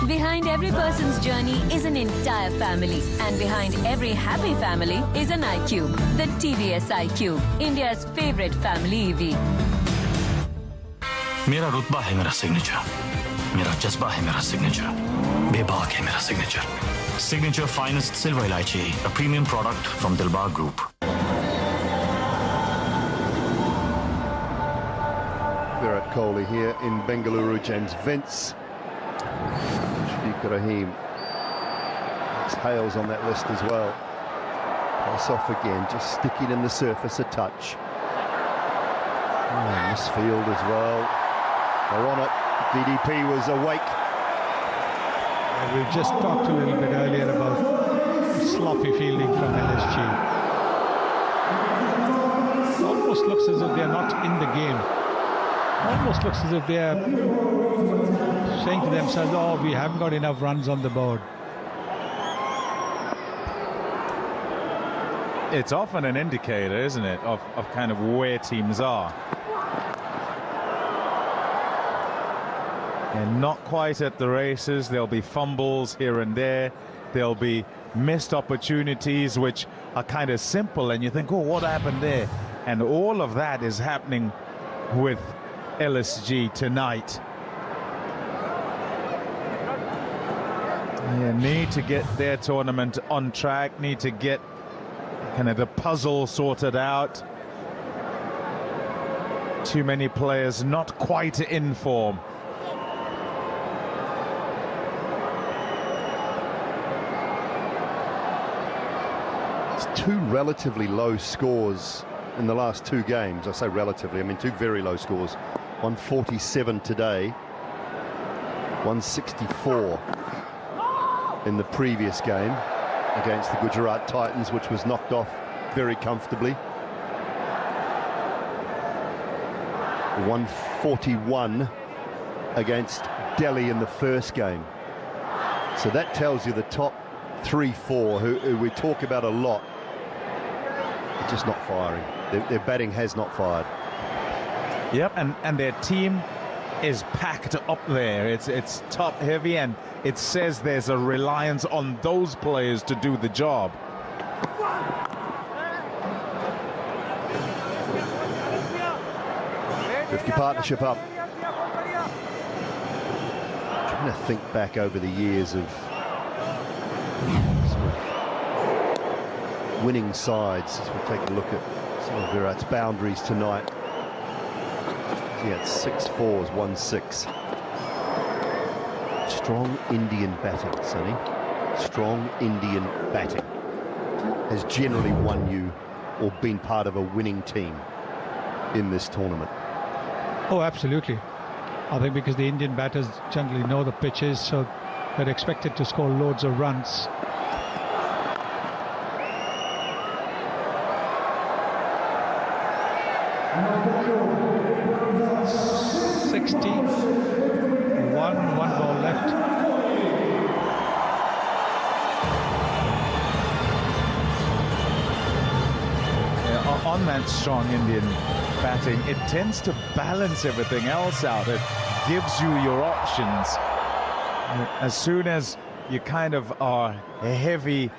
Behind every person's journey is an entire family, and behind every happy family is an iQube, the TVS iQube, India's favorite family EV. मेरा रुतबा है मेरा सिग्नेचर, मेरा जज्बा है मेरा सिग्नेचर, बेबाक है मेरा signature. Signature finest silver elaichi, a premium product from Dilbar Group. Virat Kohli here in Bengaluru. James Vince, Shafiq Rahim, Hales on that list as well. Pass off again, just sticking in the surface a touch. Misfield as well. They're on it. DDP was awake. We've just talked a little bit earlier about sloppy fielding from LSG. almost looks as if they're not in the game. Almost looks as if they're saying to themselves, oh, we haven't got enough runs on the board. It's often an indicator, isn't it, of kind of where teams are. And not quite at the races. There'll be fumbles here and there. There'll be missed opportunities which are kind of simple, and you think, oh, what happened there? And all of that is happening with LSG tonight. Yeah, need to get their tournament on track, need to get kind of the puzzle sorted out. Too many players not quite in form. Two relatively low scores in the last two games. I say relatively, I mean two very low scores. 147 today, 164 in the previous game against the Gujarat Titans, which was knocked off very comfortably. 141 against Delhi in the first game. So that tells you the top 3-4 who we talk about a lot, just not firing. Their batting has not fired. Yep, and their team is packed up there. It's top heavy, and it says there's a reliance on those players to do the job. Fifty partnership up. Trying to think back over the years of winning sides as we take a look at some of Virat's boundaries tonight. He had 6 fours, 1 6. Strong Indian batting, Sonny. Strong Indian batting has generally won you or been part of a winning team in this tournament. Oh, absolutely. I think because the Indian batters generally know the pitches, so they're expected to score loads of runs. One ball left. Yeah, on that strong Indian batting, it tends to balance everything else out. It gives you your options. As soon as you kind of are heavy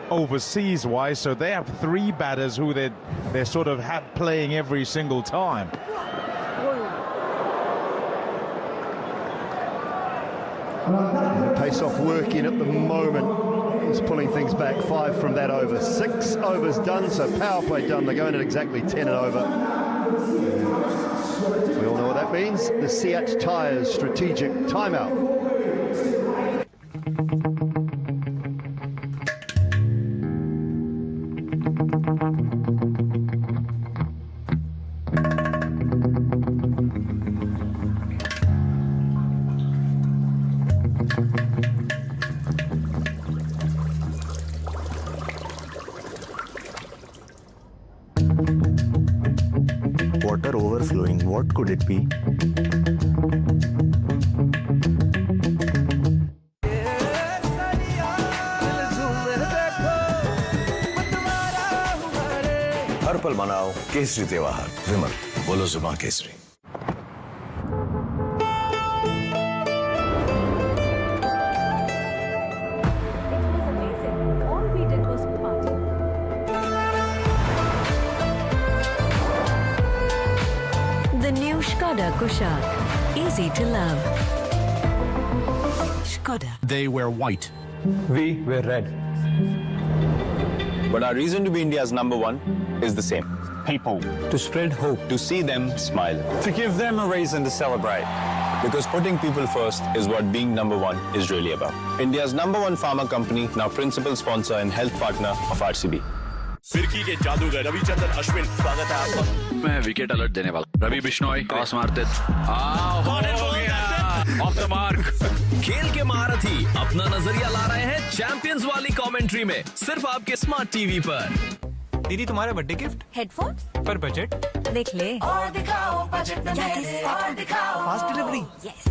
overseas wise, so they have 3 batters who they're sort of playing every single time. Pace off working at the moment. He's pulling things back. 5 from that over. 6 overs done, so power play done. They're going at exactly 10 and over. We all know what that means. The Seat Tyres strategic timeout. Water overflowing. What could it be? हर पल मनाओ केसरी त्योहार। विमल, बोलो जुबान Kesari. The new Skoda Kushaq. Easy to love. Skoda. They were white. We were red. But our reason to be India's #1 is the same. People. To spread hope. To see them smile. To give them a reason to celebrate. Because putting people first is what being #1 is really about. India's #1 pharma company, now principal sponsor and health partner of RCB. फिरकी के जादूगर रविचंद्रन अश्विन, स्वागत है आपका। मैं wicket alert देने वाला। Ravi Bishnoi cross मारते। Of the mark. खेल के महारथी अपना नजरिया ला रहे हैं चैंपियंस वाली कमेंट्री में, सिर्फ आपके स्मार्ट टीवी पर। दीदी तुम्हारा बर्थडे गिफ्ट हेडफोन पर बजट देख ले। और दिखाओ बजट में मेरे, और दिखाओ फास्ट डिलीवरी। यस।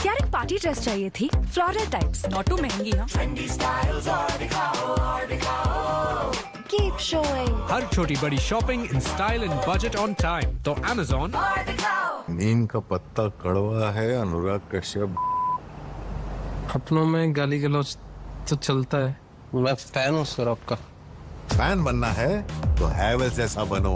यार एक पार्टी ड्रेस चाहिए थी, फ्लोरल टाइप्स, नॉट टू महंगी। हाँ, ट्रेंडी स्टाइल्स और दिखाओ, और दिखाओ। Keep showing. हर छोटी बड़ी shopping in style and budget on time तो Amazon। और दिखाओ। नीम का पत्ता कड़वा है, अनुराग कश्यप। अपनों में गाली गलौज तो चलता है। मैं फैन हूँ सर आपका। फैन बनना है तो हैवेल्स जैसा बनो।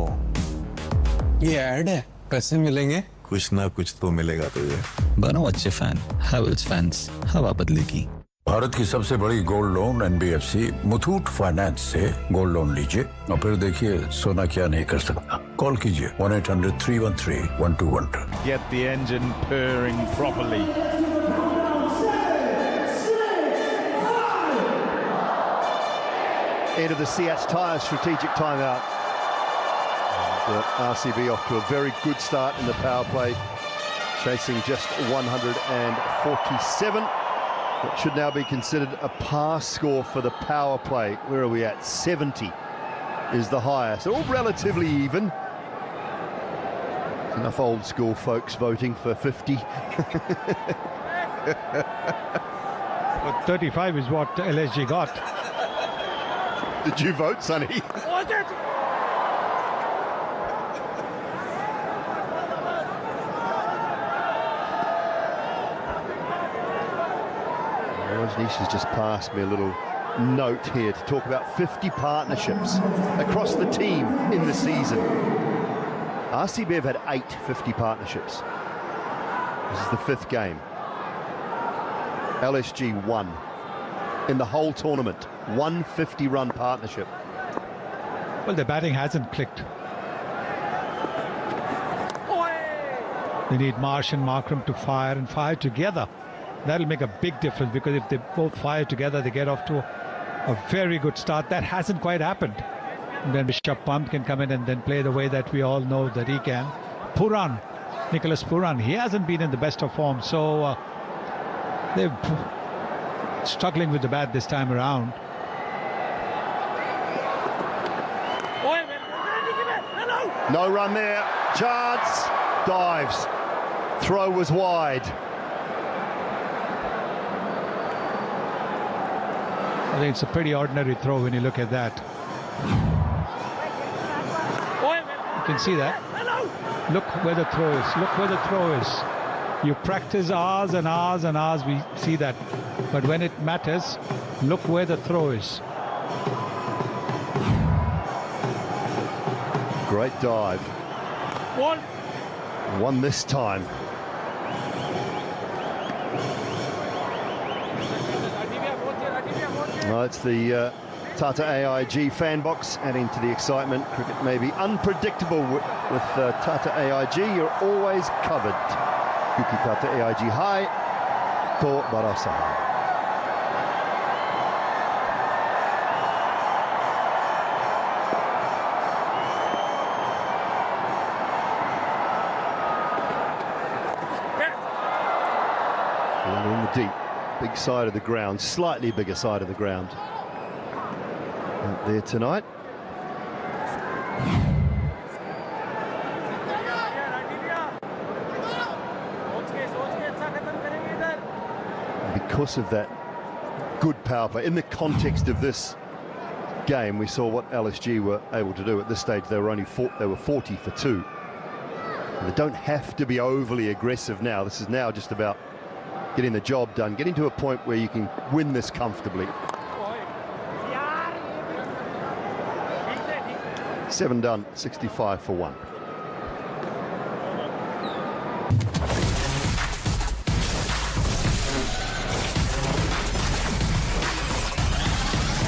ये ऐड है, पैसे मिलेंगे। कुछ ना कुछ तो मिलेगा तुझे। बनो अच्छे फैन। हैवेल्स फैंस, हवा बदलेगी। भारत की सबसे बड़ी gold loan NBFC Muthoot finance से गोल्ड लोन लीजिए और फिर देखिए सोना क्या नहीं कर सकता। कॉल कीजिए 1-800-313-1212। Get the engine purring properly. End of the Seats Tyres strategic timeout. And, RCB off to a very good start in the power play, chasing just 147. What should now be considered a pass score for the power play. Where are we at? 70 is the highest. All relatively even. Enough old school folks voting for 50. But 35 is what LSG got. Did you vote, Sonny? Rajneesh has just passed me a little note here to talk about 50 partnerships across the team in the season. RCB have had 8 50 partnerships. This is the 5th game. LSG 1 in the whole tournament. 150-run partnership. Well, the batting hasn't clicked. They need Marsh and Markram to fire and fire together. That'll make a big difference, because if they both fire together, they get off to a very good start. That hasn't quite happened. And then Bishop Pant can come in and then play the way that we all know that he can. Puran, Nicholas Puran, he hasn't been in the best of form, so they're struggling with the bat this time around. No run there. Chance dives. Throw was wide. I think it's a pretty ordinary throw when you look at that. You can see that. Look where the throw is. Look where the throw is. You practice hours and hours and hours, we see that. But when it matters, look where the throw is. Great dive. One this time. Well, it's the Tata AIG fan box adding to the excitement. Cricket may be unpredictable with Tata AIG. You're always covered. Kyunki Tata AIG hai to bharosa hai. And in the deep, big side of the ground, slightly bigger side of the ground out there tonight. Because of that good power play, in the context of this game, we saw what LSG were able to do. At this stage, they were 40 for 2. And they don't have to be overly aggressive now. This is now just about getting the job done, getting to a point where you can win this comfortably. 7 done, 65 for 1.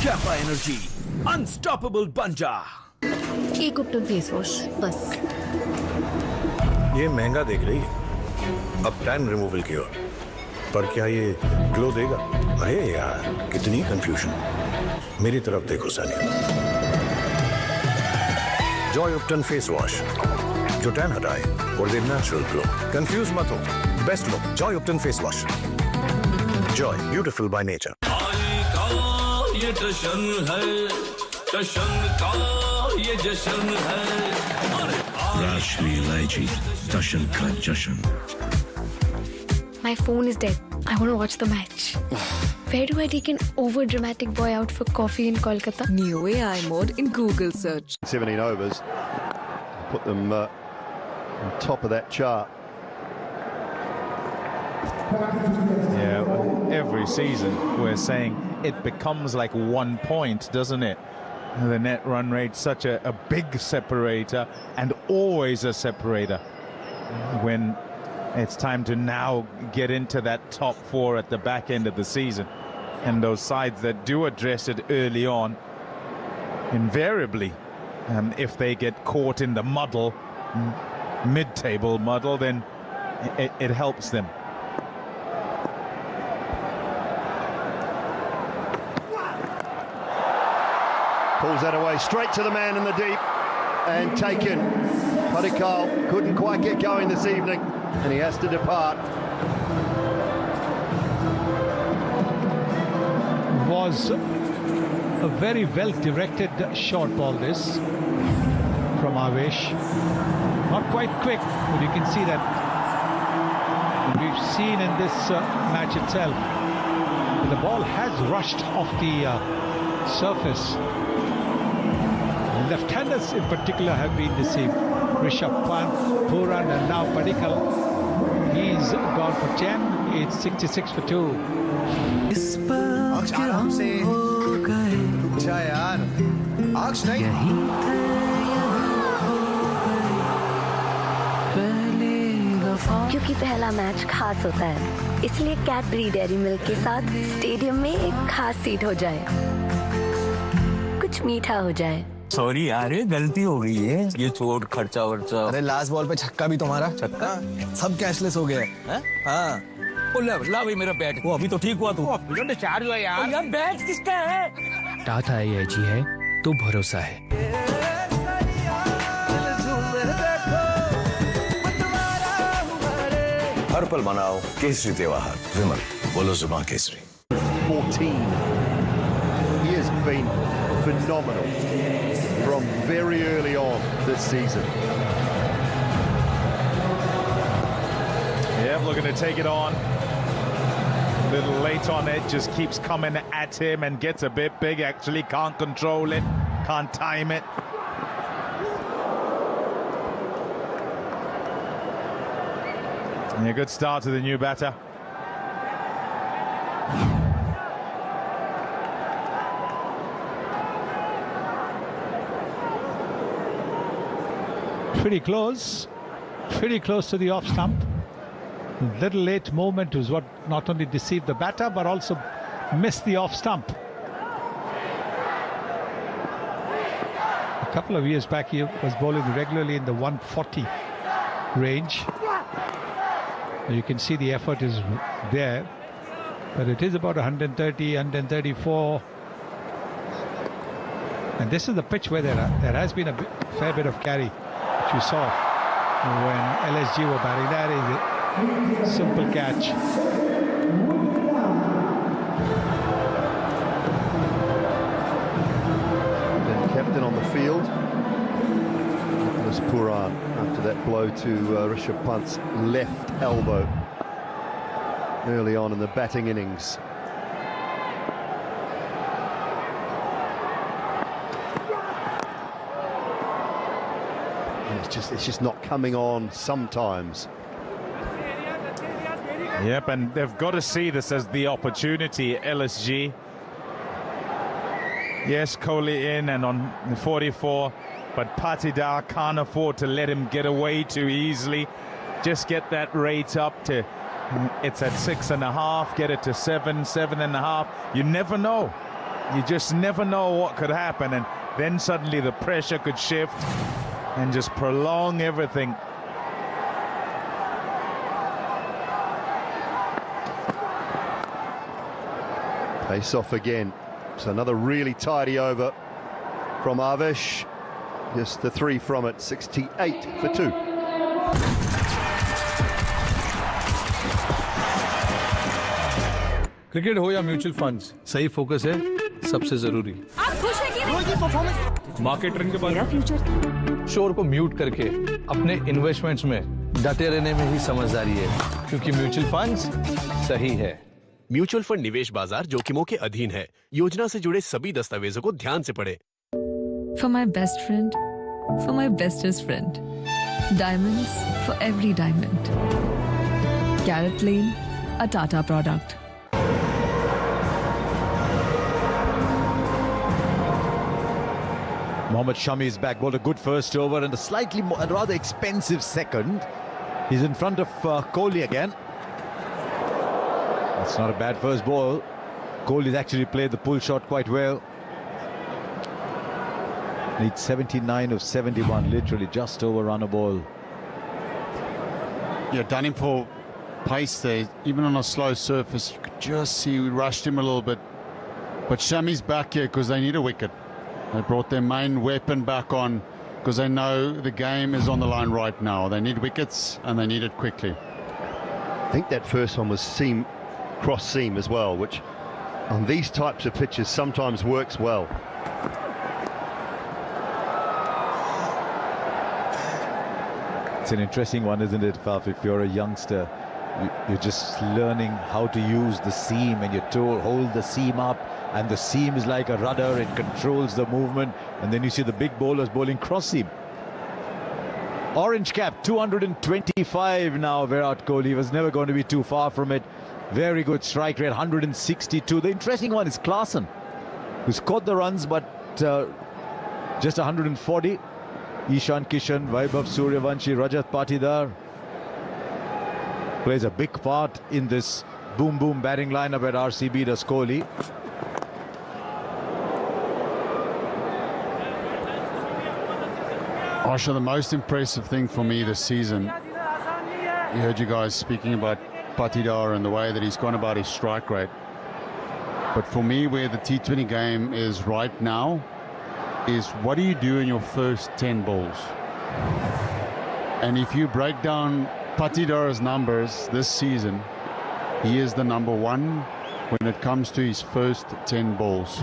Kappa Energy, unstoppable banja. एक उपटन face wash बस। ये महंगा देख रही है, अब tan removal की ओर, पर क्या ये ग्लो देगा? अरे यार, कितनी कंफ्यूजन। मेरी तरफ देखो Sania. Joy ubtan face wash, जो टैन हटाए और दे नेचुरल ग्लो। कंफ्यूज मत हो, best look Joy ubtan face wash. Joy, beautiful by nature. ये टशन है, टशन का ये जश्न है। Rashmi Ilaichi, Dashan ka Jashan. My phone is dead. I want to watch the match. Where do I take an over-dramatic boy out for coffee in Kolkata? New AI mode in Google search. 17 overs. Put them on top of that chart. Yeah, every season we're saying it becomes like 1 point, doesn't it? The net run rate, such a big separator, and always a separator when it's time to now get into that top 4 at the back end of the season. And those sides that do address it early on, invariably, if they get caught in the muddle, mid-table muddle, then it helps them. Pulls that away straight to the man in the deep and taken. Padikkal couldn't quite get going this evening and he has to depart. Was a very well directed short ball this from Avesh. Not quite quick, but you can see that we've seen in this match itself. The ball has rushed off the surface. Left-handers in particular have been deceived. Rishabh Pant, Pooran, and now Padikkal. He's gone for 10. It's 66 for 2. आराम से अच्छा यार आक्ष नहीं क्योंकि पहला match खास होता है इसलिए कैडबरी डेयरी मिल्क के साथ स्टेडियम में एक खास सीट हो जाए कुछ मीठा हो जाए सॉरी यार गलती हो गई है ये चोट खर्चा वर्चा। अरे लास्ट बॉल पे छक्का भी तुम्हारा छक्का सब कैशलेस हो गए हैं हाँ ला भाई मेरा बैट वो अभी तो ठीक हुआ तू चार्ज हुआ यार बैट किसका है टाटा AIG है तो भरोसा है हर पल मनाओ केसरी त्योहार विमल बोलो जुबां Kesari 14. He has been phenomenal from very early on this season. Yeah, looking to take it on. A little late on it, just keeps coming at him and gets a bit big, actually. Can't control it, can't time it. Yeah, good start to the new batter. Pretty close to the off stump. Little late movement was what not only deceived the batter but also missed the off stump. A couple of years back he was bowling regularly in the 140 range. You can see the effort is there, but it is about 130, 134. And this is the pitch where there has been a fair bit of carry, which you saw when LSG were batting. That is a simple catch. Then captain on the field, Nicholas Pooran, after that blow to Rishabh Pant's left elbow early on in the batting innings. And it's just not coming on sometimes. Yep, and they've got to see this as the opportunity, LSG. Yes, Kohli in and on 44, but Patidar can't afford to let him get away too easily. Just get that rate up to, it's at 6.5, get it to 7, 7.5. You never know. You just never know what could happen, and then suddenly the pressure could shift and just prolong everything. Pace off again. So another really tidy over from Avesh. Just the 3 from it, 68 for 2. Cricket हो या mutual funds, सही focus है सबसे जरूरी। आप खुश हैं कि नहीं? मार्केट ट्रेंड के बाद मेरा फ्यूचर शोर को म्यूट करके अपने इन्वेस्टमेंट्स में डटे रहने में ही समझदारी है, क्योंकि म्यूचुअल फंड्स सही है। म्यूचुअल फंड निवेश बाजार जोखिमों के अधीन है। योजना से जुड़े सभी दस्तावेजों को ध्यान से पढ़ें। For my best friend, for my bestest friend. Diamonds for every diamond. Carrot Lane, a Tata product. Mohammad Shami is back, bowled a good first over and a slightly more, and rather expensive second. He's in front of Kohli again. That's not a bad first ball. Kohli's actually played the pull shot quite well. Needs 79 of 71, literally just overrun a ball. Yeah, done him for pace there. Even on a slow surface, you could just see we rushed him a little bit. But Shami's back here because they need a wicket. They brought their main weapon back on because they know the game is on the line right now. They need wickets and they need it quickly. I think that first one was seam, cross seam as well, which on these types of pitches sometimes works well. It's an interesting one, isn't it, Faf? If you're a youngster, you're just learning how to use the seam, and you're told hold the seam up, and the seam is like a rudder, it controls the movement, and then you see the big bowlers bowling cross seam. Orange cap, 225 now, Virat Kohli. He was never going to be too far from it. Very good strike rate, 162. The interesting one is Klaasen, who's caught the runs, but just 140. Ishan Kishan, Vaibhav Suryavanshi, Rajat Patidar plays a big part in this boom batting lineup at RCB, does Kohli. Asha, the most impressive thing for me this season, you heard you guys speaking about Patidar and the way that he's gone about his strike rate. But for me, where the T20 game is right now, is what do you do in your first 10 balls? And if you break down Patidar's numbers this season, he is the number one when it comes to his first 10 balls.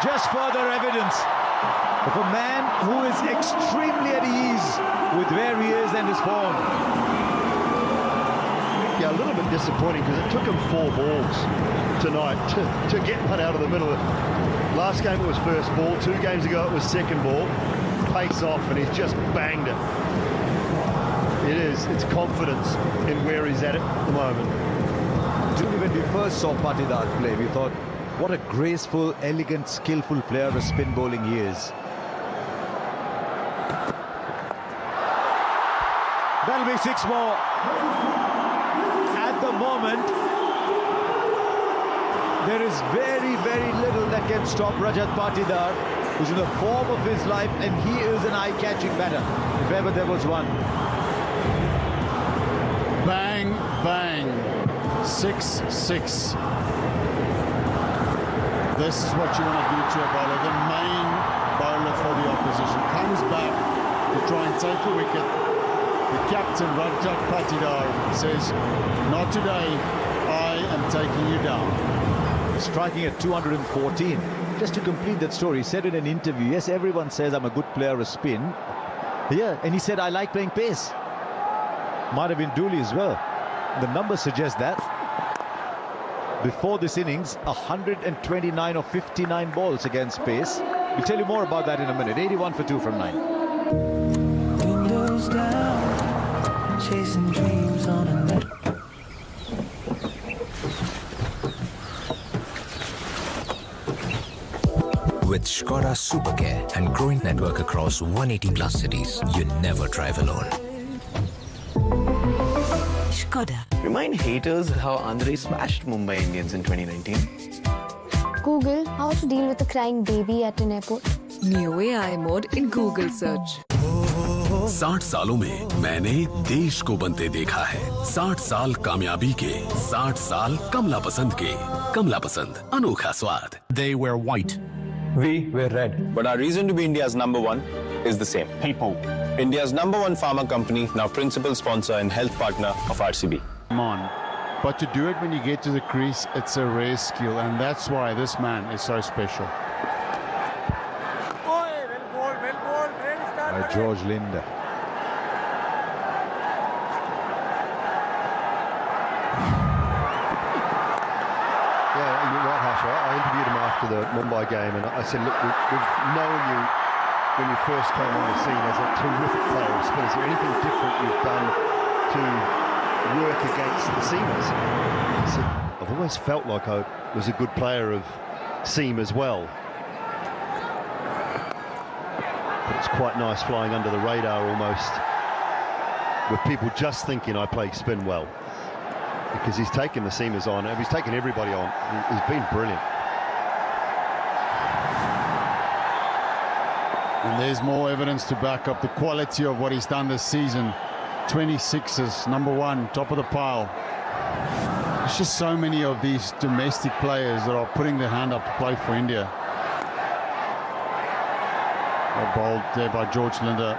Just further evidence of a man who is extremely at ease with where he is and his form. Yeah, a little bit disappointing because it took him 4 balls tonight to get one out of the middle. Last game it was first ball, 2 games ago it was second ball. Pace off and he's just banged it. It's confidence in where he's at the moment. When we first saw Patidar play, we thought, what a graceful, elegant, skillful player of spin bowling he is. That'll be 6 more. At the moment, there is very, very little that can stop Rajat Patidar, who's in the form of his life, and he is an eye-catching batter, if ever there was one. Bang, bang. 6-6. This is what you want to do to a bowler. The main bowler for the opposition comes back to try and take a wicket. The captain, Rajat Patidar, says, not today, I am taking you down. Striking at 214. Just to complete that story, he said in an interview, yes, everyone says I'm a good player of spin. Yeah, and he said, I like playing pace. Might have been Dooley as well. The numbers suggest that. Before this innings, 129 or 59 balls against pace. We'll tell you more about that in a minute. 81 for 2 from 9. Windows down, chasing dreams on a net. With Skoda Supercare and growing network across 180 plus cities, you never drive alone. Skoda. Remind haters how Andre smashed Mumbai Indians in 2019. Google how to deal with a crying baby at an airport. New AI mode in Google search. 60 सालों में मैंने देश को बनते देखा है। 60 साल कामयाबी के, 60 साल कमला पसंद के। कमला पसंद, अनोखा स्वाद। They were white. We were red. But our reason to be India's #1 is the same. People. India's #1 pharma company, now principal sponsor and health partner of RCB. Come on. But to do it when you get to the crease, it's a rare skill, and that's why this man is so special. By George Linder. Yeah, you're right, Harsha. I interviewed him after the Mumbai game, and I said, look, we've known you when you first came on the scene as a terrific player of spin. Is there anything different you've done to work against the seamers? He said, I've always felt like I was a good player of seam as well. But it's quite nice flying under the radar almost, with people just thinking I play spin well. Because he's taken the seamers on, and he's taken everybody on. He's been brilliant. And there's more evidence to back up the quality of what he's done this season. 26s, number one, top of the pile. There's just so many of these domestic players that are putting their hand up to play for India. A bowled there by George Linder.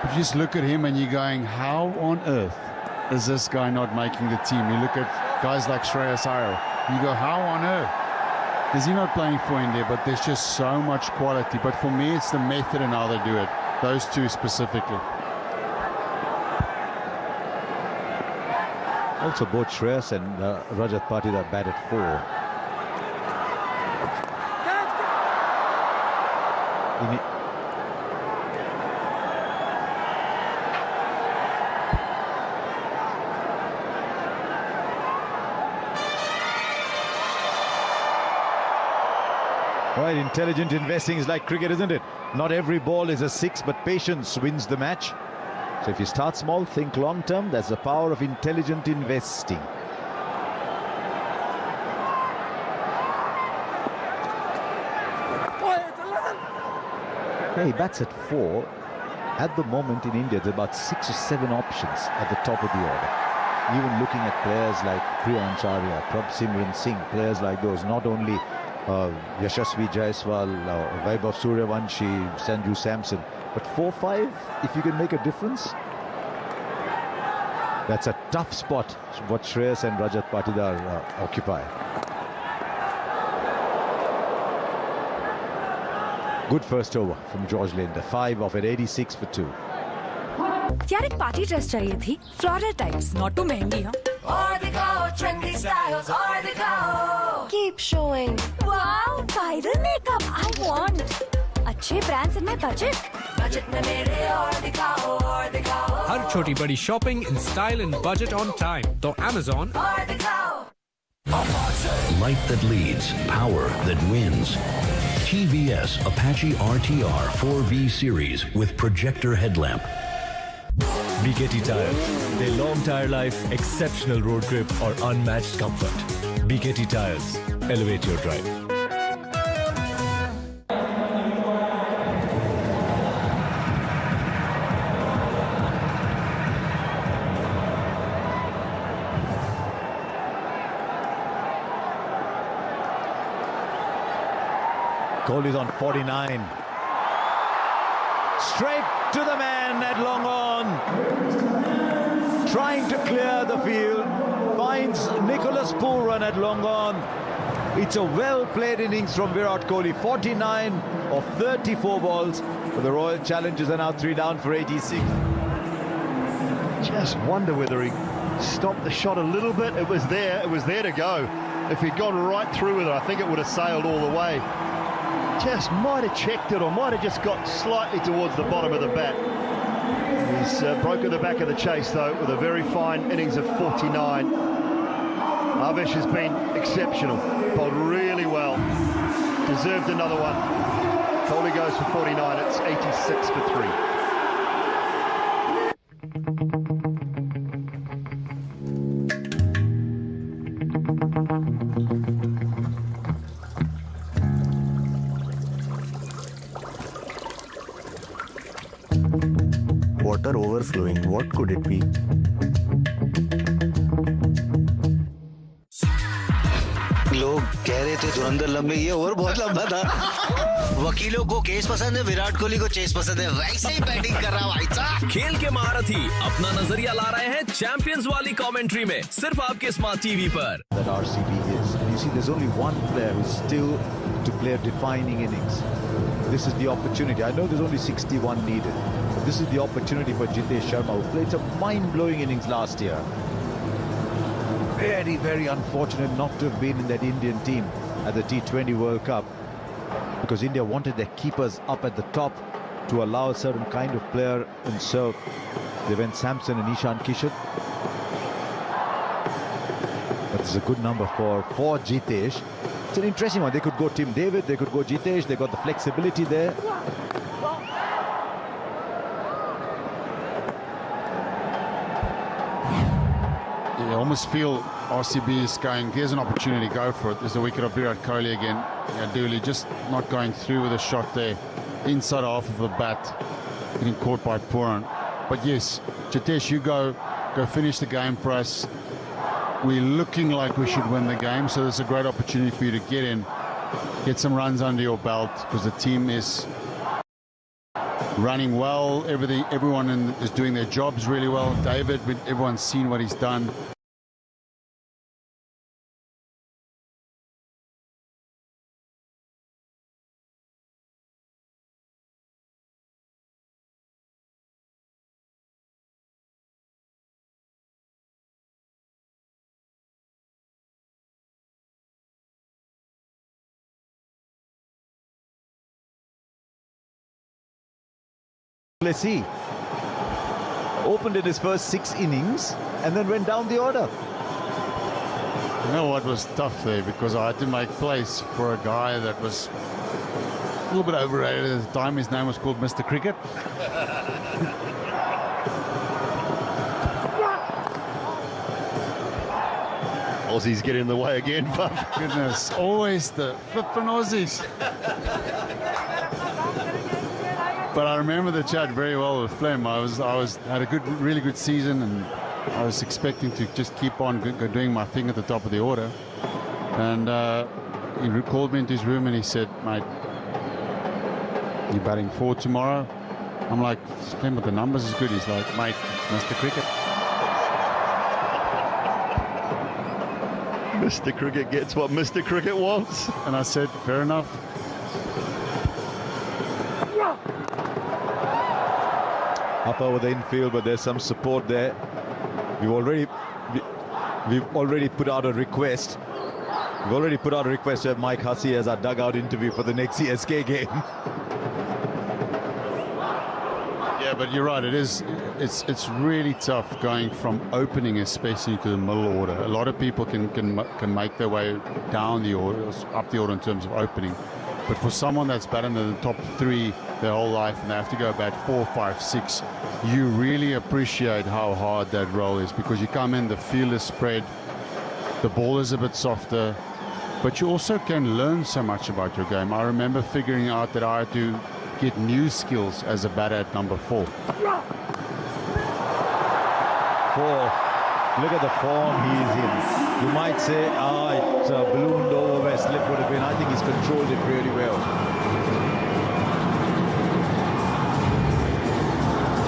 But you just look at him and you're going, how on earth is this guy not making the team? You look at guys like Shreyas Iyer, you go, how on earth is he not playing for India? But there's just so much quality. But for me, it's the method and how they do it, those two specifically. Also, both Shreyas and Rajat Patidar batted 4. Right, intelligent investing is like cricket, isn't it? Not every ball is a 6, but patience wins the match. So if you start small, think long term. That's the power of intelligent investing. Yeah, he bats at 4. At the moment in India, there's about 6 or 7 options at the top of the order. Even looking at players like Priya Acharya, Prabh Simran Singh, players like those, not only Yashasvi Jaiswal, Vaibhav Suryavanshi, Sanju Samson, but 4-5, if you can make a difference, that's a tough spot what Shreyas and Rajat Patidar occupy. Good first over from George Linder, 5 off at 86 for 2. यार एक party dress चाहिए थी, floral types, not to महंगी हाँ। और दिखाओ trendy styles, और दिखाओ. Keep showing. Wow, viral makeup, I want. अच्छे brands in my budget. Budget में मेरे और दिखाओ, और दिखाओ. हर छोटी बड़ी shopping in style and budget on time. तो Amazon. और दिखाओ. Light that leads, power that wins. TVS Apache RTR 4V series with projector headlamp. BKT Tires. Their long tire life, exceptional road grip or unmatched comfort. BKT Tires. Elevate your drive. Kohli's on 49. Straight to the man at long on. Trying to clear the field. Finds Nicholas Pooran at long on. It's a well-played innings from Virat Kohli. 49 of 34 balls. But the Royal Challengers are now 3 down for 86. Just wonder whether he stopped the shot a little bit. It was there to go. If he'd gone right through with it, I think it would have sailed all the way. Just might have checked it, or might have just got slightly towards the bottom of the bat. He's broken the back of the chase, though, with a very fine innings of 49. Avesh has been exceptional, bowled really well, deserved another one. Kohli goes for 49, it's 86 for 3. Water overflowing, what could it be? लोग कह रहे रहे थे धुरंधर लंबे, ये और बहुत लंबा था। वकीलों को केस पसंद है, विराट कोहली को चेस पसंद है, वैसे ही बैटिंग कर रहा भाई साहब। खेल के महारथी अपना नजरिया ला रहे हैं चैंपियंस वाली कमेंट्री में, सिर्फ आपके स्मार्ट टीवी पर। That RCB is. And you see, there's only one player who's still to play a defining innings. This is the opportunity. I know there's only 61 needed, but this is the opportunity for Jitesh Sharma, who played some mind-blowing innings last year. Very, very unfortunate not to have been in that Indian team at the T20 World Cup, because India wanted their keepers up at the top to allow a certain kind of player, and so they went Samson and Ishan Kishan. But it's a good number for Jitesh. It's an interesting one. They could go Tim David, they could go Jitesh, they got the flexibility there. You almost feel RCB is going, here's an opportunity, go for it. There's the wicket of Virat Kohli again. Dooley just not going through with a shot there. Inside half of the bat, getting caught by Puran. But yes, Jitesh, you go finish the game for us. We're looking like we should win the game, so there's a great opportunity for you to get in, get some runs under your belt, because the team is running well. Everyone is doing their jobs really well. David, everyone's seen what he's done. Let's see. Opened in his first 6 innings and then went down the order. You know what was tough there, because I had to make place for a guy that was a little bit overrated at the time. His name was called Mr. Cricket. Aussies get in the way again, but goodness, always the flippin' Aussies. But I remember the chat very well with Flem. I had a really good season, and I was expecting to just keep on doing my thing at the top of the order. And he called me into his room and he said, "Mate, you're batting 4 tomorrow." I'm like, "Flem, but the numbers is good." He's like, "Mate, Mr. Cricket." Mr. Cricket gets what Mr. Cricket wants. And I said, "Fair enough." Up over the infield, but there's some support there. We've already put out a request. We've already put out a request to have Mike Hussey as our dugout interview for the next CSK game. Yeah, but you're right. It's really tough going from opening, especially to the middle order. A lot of people can make their way down the order, up the order in terms of opening. But for someone that's batting in the top 3 their whole life and they have to go bat 4, 5, 6, you really appreciate how hard that role is, because you come in, the field is spread, the ball is a bit softer, but you also can learn so much about your game. I remember figuring out that I had to get new skills as a batter at number 4. 4. Look at the form he's in. You might say, it's ballooned over where slip would have been. I think he's controlled it really well.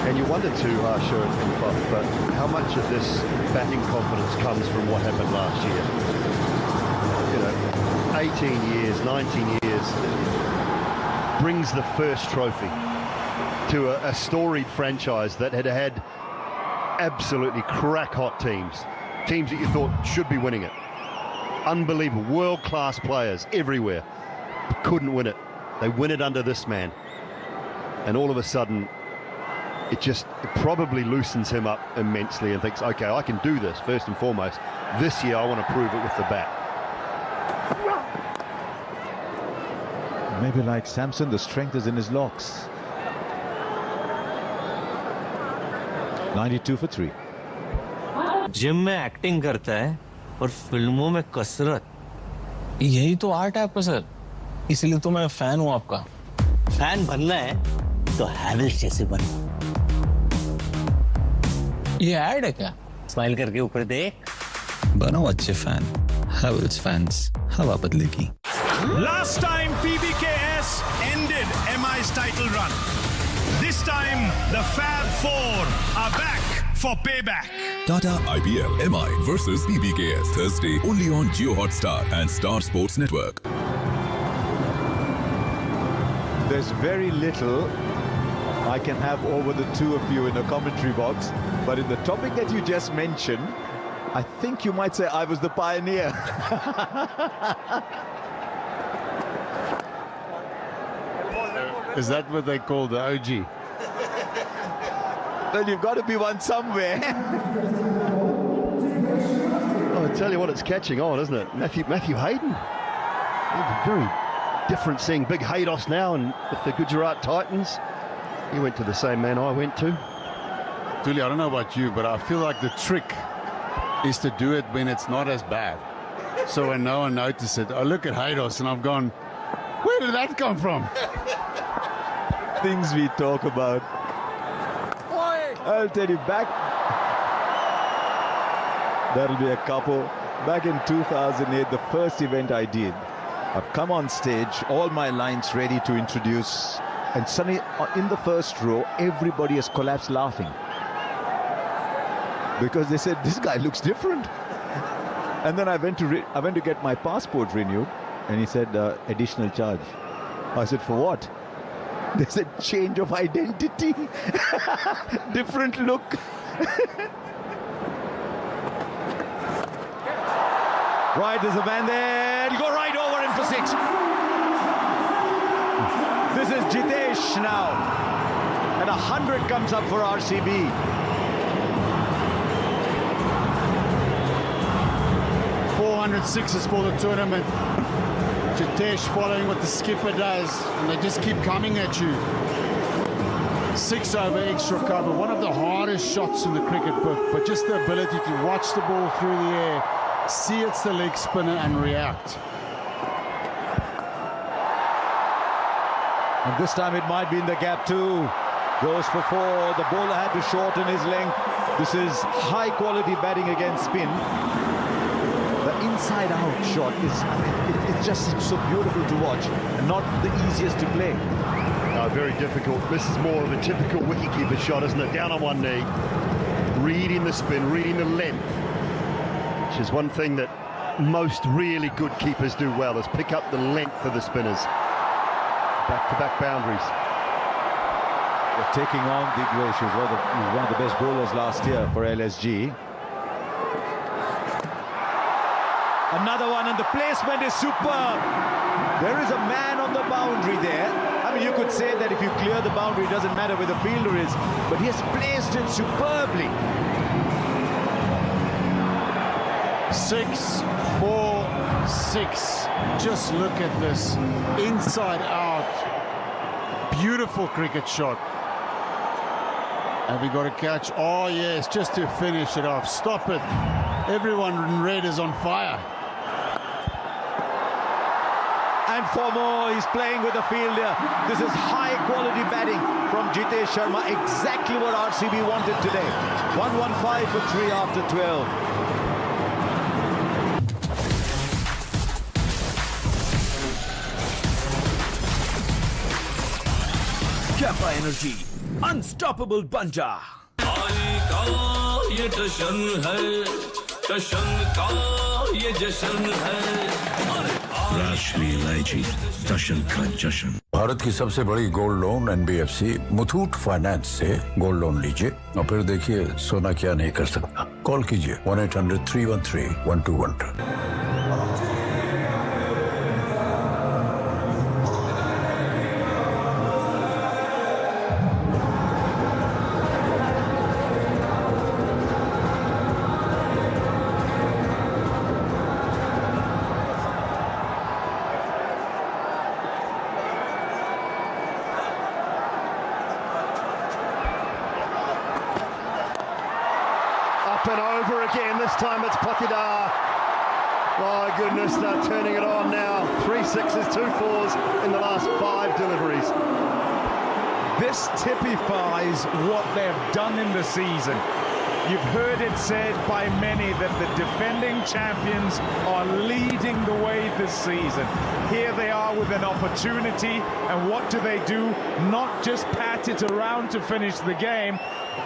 And you wonder too, Harsha and Buff, but how much of this batting confidence comes from what happened last year? You know, 18 years, 19 years, brings the first trophy to a storied franchise that had absolutely crack-hot teams that you thought should be winning it. Unbelievable, world-class players everywhere, but couldn't win it. They win it under this man, and all of a sudden it probably loosens him up immensely and thinks, okay, I can do this. First and foremost, this year I want to prove it with the bat. Maybe like Samson, the strength is in his locks. 92 for 3. Gym में acting करता है और फिल्मों में कसरत, यही तो art है आपका सर, इसलिए तो मैं फैन हूँ आपका। फैन बनना है तो हैवेल्स जैसे बनना। ये ऐड है क्या? स्माइल करके ऊपर देख। बनो अच्छे फैन। हैवेल्स फैंस हवा बदलेगी। Last time PBKS ended MI's title run. This time the Fab Four are back for payback. Tata IPL MI versus PBKS Thursday only on Jio Hotstar and Star Sports Network. There's very little I can have over the two of you in the commentary box, but in the topic that you just mentioned, I think you might say I was the pioneer. Is that what they call the OG? Well, you've got to be one somewhere. Oh, I tell you what, it's catching on, isn't it? Matthew Hayden. Very different seeing big Haydos now and with the Gujarat Titans. He went to the same man I went to. Tuli, I don't know about you, but I feel like the trick is to do it when it's not as bad. So when no one notices it, I look at Haydos and I've gone, where did that come from? Things we talk about. I'll tell you, that'll be a couple. Back in 2008, the first event I did, I've come on stage, all my lines ready to introduce, and suddenly in the first row, everybody has collapsed laughing. Because they said, this guy looks different. And then I went to get my passport renewed, and he said, additional charge. I said, for what? They said, change of identity. Different look. Right, there's a man there. He'll go right over him for 6. This is Jitesh now. And 100 comes up for RCB. .406 for the tournament. Jitesh following what the skipper does, and they just keep coming at you. 6 over extra cover, one of the hardest shots in the cricket book, but just the ability to watch the ball through the air, see it's the leg spinner and react. And this time it might be in the gap too. Goes for 4. The bowler had to shorten his length. This is high quality batting against spin. The inside out shot is, it's just so beautiful to watch and not the easiest to play. No, very difficult. This is more of a typical wicketkeeper shot, isn't it? Down on one knee, reading the spin, reading the length, which is one thing that most really good keepers do well, is pick up the length of the spinners. Back-to-back boundaries. They're taking on Digwesh, who's one of the best bowlers last year for LSG. Another one, and the placement is superb. There is a man on the boundary there. I mean, you could say that if you clear the boundary, it doesn't matter where the fielder is, but he has placed it superbly. 6, 4, 6. Just look at this. Inside out. Beautiful cricket shot. Have we got a catch? Oh, yes, just to finish it off. Stop it. Everyone in red is on fire. And for more, he's playing with the fielder. This is high-quality batting from Jitesh Sharma. Exactly what RCB wanted today. 115 for 3 after 12. Kappa Energy, unstoppable banja. ये जश्न है, जश्न का ये जश्न है। राष्ट्रीय इलायची जश्न का जश्न। भारत की सबसे बड़ी gold loan NBFC Muthoot finance से गोल्ड लोन लीजिए और फिर देखिए सोना क्या नहीं कर सकता। कॉल कीजिए 1-800-313-1212। And over again. This time it's Patidar. My goodness, they're turning it on now. 3 sixes, 2 fours in the last 5 deliveries. This typifies what they've done in the season. You've heard it said by many that the defending champions are leading the way this season. Here they are with an opportunity, and what do? Not just pat it around to finish the game.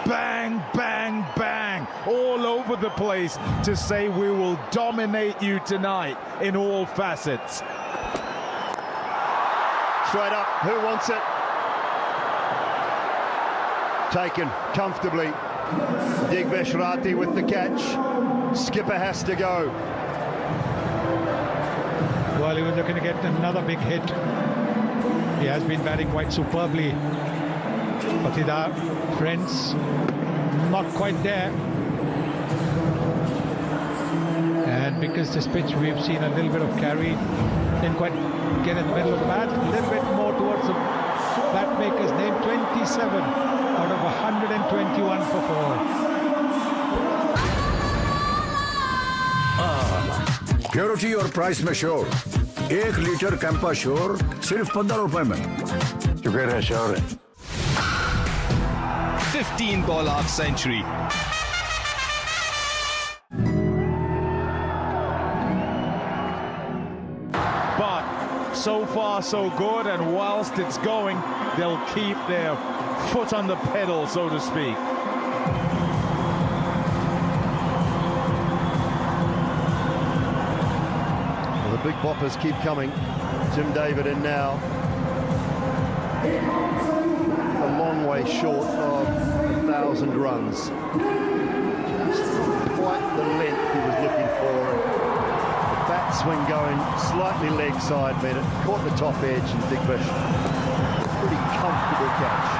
Bang, bang, bang, all over the place to say we will dominate you tonight in all facets. Straight up, who wants it? Taken comfortably. Digvesh Rati with the catch. Skipper has to go. Well, he was looking to get another big hit. He has been batting quite superbly. Patidar, friends, not quite there. And because this pitch, we've seen a little bit of carry. Didn't quite get in the middle of the bat. A little bit more towards the bat maker's name. 27 out of 121 for 4. Purity और price में sure 1 litre Campa sure सिर्फ 15 रुपए में चुके रहे sure है 15 ball half century. But so far so good, and whilst it's going, they'll keep their foot on the pedal, so to speak. Well, the big boppers keep coming. Tim David in now. A long way short of 1,000 runs. Just quite the length he was looking for. The bat swing going slightly leg side, made it caught the top edge, and Digvesh, pretty comfortable catch.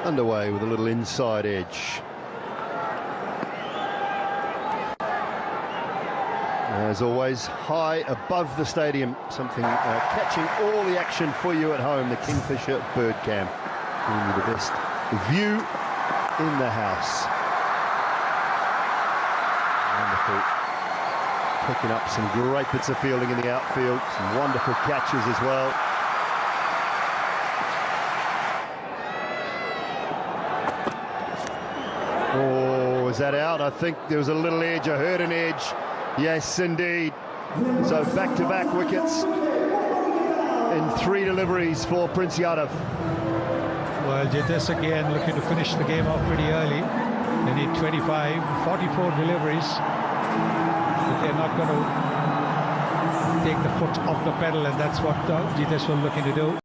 Underway with a little inside edge. As always, high above the stadium, something catching all the action for you at home, the Kingfisher Bird Cam. Giving you the best view in the house. Wonderful. Picking up some great bits of fielding in the outfield, some wonderful catches as well. Oh, is that out? I think there was a little edge. I heard an edge. Yes, indeed. So back-to-back wickets in 3 deliveries for Prince Yadav. Well, Jitesh again looking to finish the game off pretty early. They need 25, 44 deliveries. But they're not going to take the foot off the pedal, and that's what Jitesh was looking to do.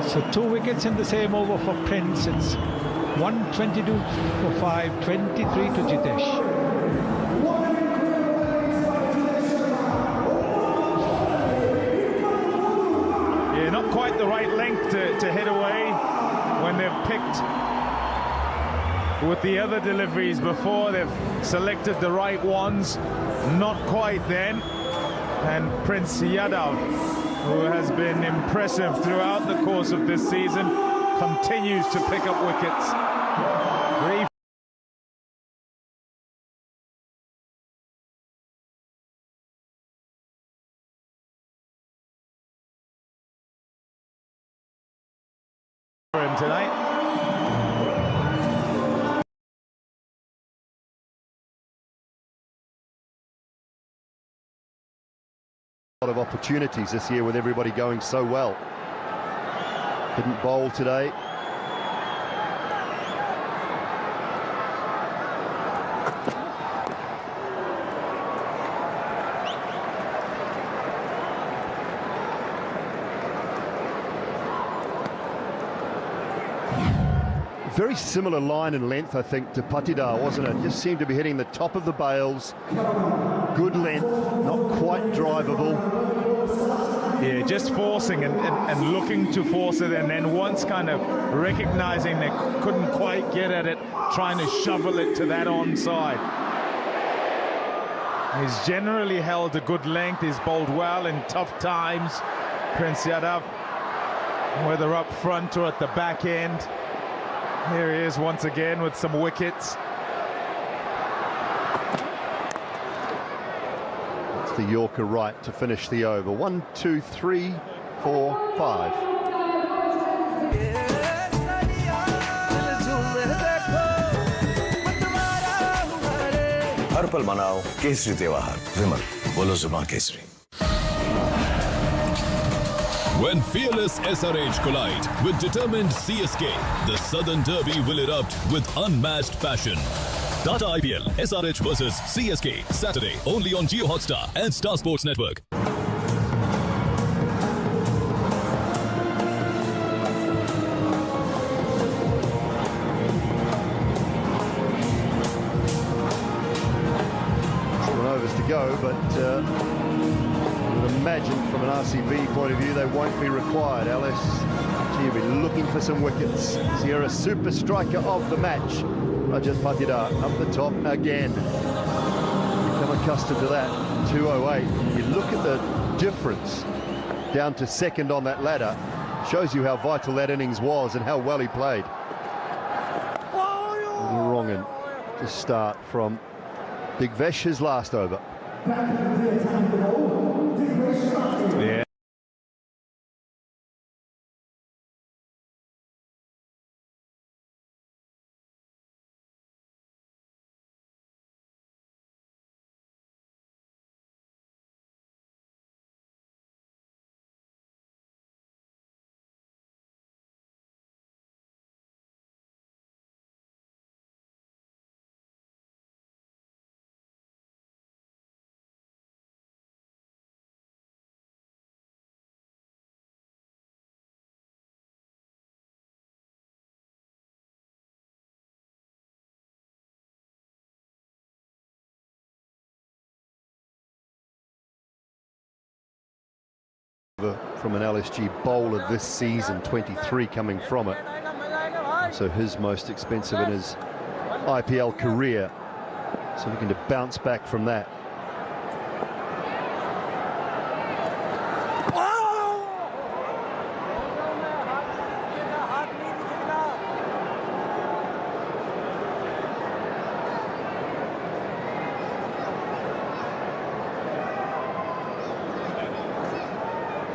So 2 wickets in the same over for Prince. It's 122 for 5, 23 to Jitesh. Yeah, not quite the right length to hit away when they've picked with the other deliveries before. They've selected the right ones. Not quite then. And Prince Yadav, who has been impressive throughout the course of this season, continues to pick up wickets. For him tonight. A lot of opportunities this year with everybody going so well. Didn't bowl today. Very similar line and length, I think, to Patidar, wasn't it? Just seemed to be hitting the top of the bails. Good length, not quite drivable. Yeah, just forcing and looking to force it, and then once kind of recognizing they couldn't quite get at it, trying to shovel it to that onside. He's generally held a good length. He's bowled well in tough times, Prince Yadav, whether up front or at the back end. Here he is once again with some wickets. It's the Yorker right to finish the over. 1, 2, 3, 4, 5. हर पल मनाओ केसरी त्योहार विमल बोलो जुबान Kesari. When fearless SRH collide with determined CSK, the Southern Derby will erupt with unmatched passion. Tata IPL SRH versus CSK, Saturday only on Jio Hotstar and Star Sports Network. Overs to go, but I would imagine from an RCB point of view they won't be required. LSG will be looking for some wickets. Sierra super striker of the match. Rajat Patidar up the top again. Become accustomed to that. 208. You look at the difference down to second on that ladder. Shows you how vital that innings was and how well he played. Wrong and to start from Big Vesh's last over. Yeah. From an LSG bowler this season, 23 coming from it. So his most expensive in his IPL career. So looking to bounce back from that.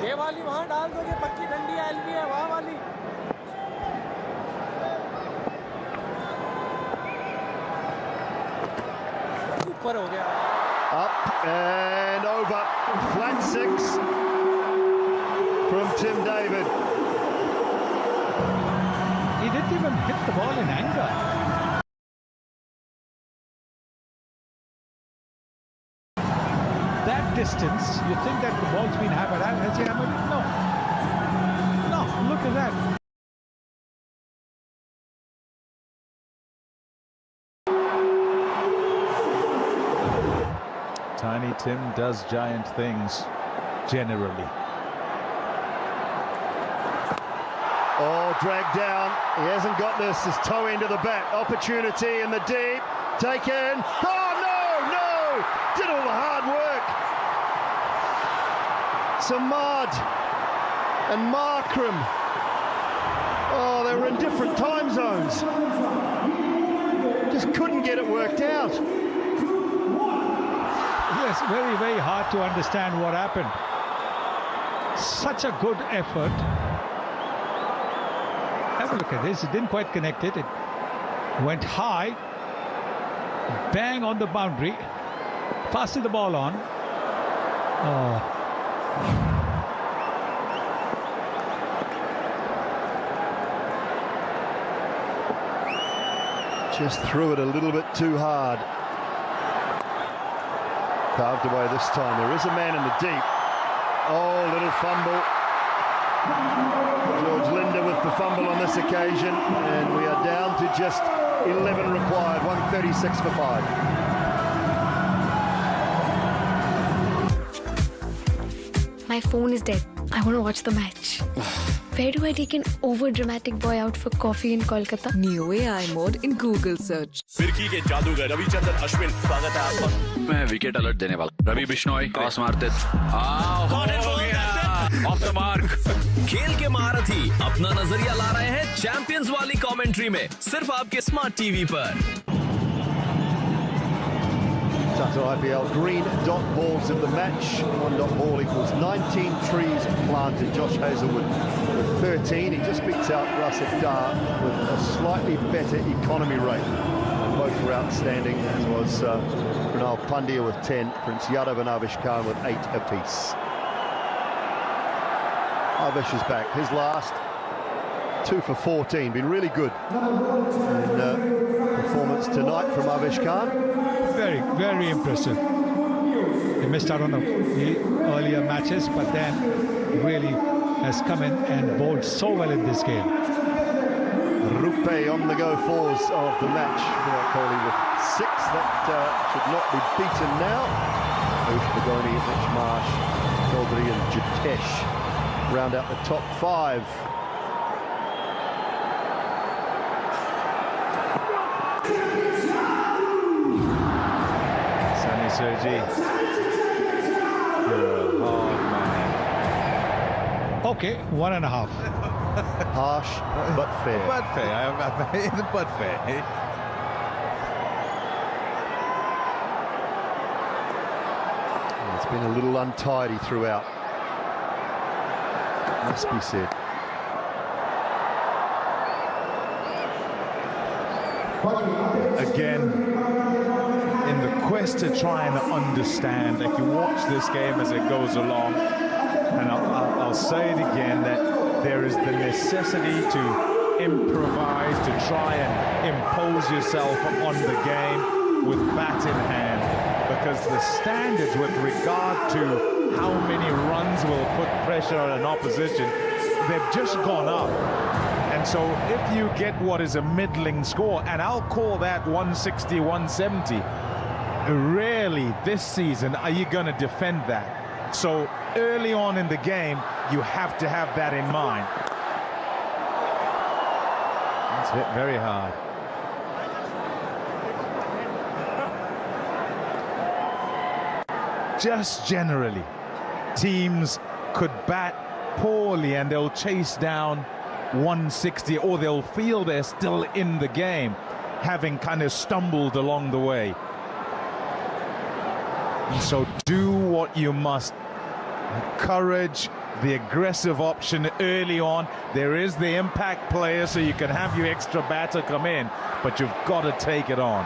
ये वाली वहां डाल दोगे, पक्की डंडी LB है वहां वाली. ऊपर हो गया. Up and over. Flat 6 from Tim David. He didn't even hit the ball in anger. That distance, you think that the ball's been hammered out? Has he hammered it? No. No, look at that. Tiny Tim does giant things, generally. Oh, dragged down. He hasn't got this. His toe into the bat. Opportunity in the deep. Taken. Oh, no! Did all the hard work. Samad and Markram. Oh, they were in different time zones. Just couldn't get it worked out. Yes, very, very hard to understand what happened. Such a good effort. Have a look at this. It didn't quite connect it. It went high. Bang on the boundary. Passed the ball on. Oh. Just threw it a little bit too hard. Carved away this time. There is a man in the deep. Oh, little fumble. George Linder with the fumble on this occasion. And we are down to just 11 required. 136 for 5. My phone is dead. I want to watch the match. Where do I take an over-dramatic boy out for coffee in Kolkata? New AI mode in Google search. फिरकी के जादूगर रविचंद्रन अश्विन, स्वागत है आपका. मैं wicket alert देने वाला. Ravi Bishnoi cross मारते. Of the mark. खेल के महारथी अपना नजरिया ला रहे हैं चैंपियंस वाली कमेंट्री में, सिर्फ आपके स्मार्ट टीवी पर। Tata IPL green dot balls of the match. 1 dot ball equals 19 trees planted. Josh Hazlewood with 13. He just beats out Rasid Dar with a slightly better economy rate. Both were outstanding, as was Pranal Pandya with 10, Prince Yadav and Avish Khan with 8 apiece. Avish is back. His last 2 for 14. Been really good in performance tonight from Avish Khan. Very, very impressive. He missed out on the earlier matches, but then really has come in and bowled so well in this game. Rupe on the go fours of the match. Virat Kohli with 6. That should not be beaten now. Ush Bagoni, Mitch Marsh, Chaudhary and Jitesh round out the top 5. Sunny Sergi. You're a hard man. Okay, 1.5. Harsh, but fair. But fair. But fair. It's been a little untidy throughout, must be said. Again, in the quest to try and understand, if you watch this game as it goes along, and I'll say it again, that there is the necessity to improvise, to try and impose yourself on the game with bat in hand, because the standards with regard to how many runs will put pressure on an opposition, they've just gone up. And so if you get what is a middling score, and I'll call that 160, 170, rarely this season are you going to defend that. So early on in the game, you have to have that in mind. It's hit very hard. Just generally, teams could bat poorly and they'll chase down 160, or they'll feel they're still in the game, having kind of stumbled along the way. And so do what you must. Courage, the aggressive option early on. There is the impact player, so you can have your extra batter come in, but you've got to take it on.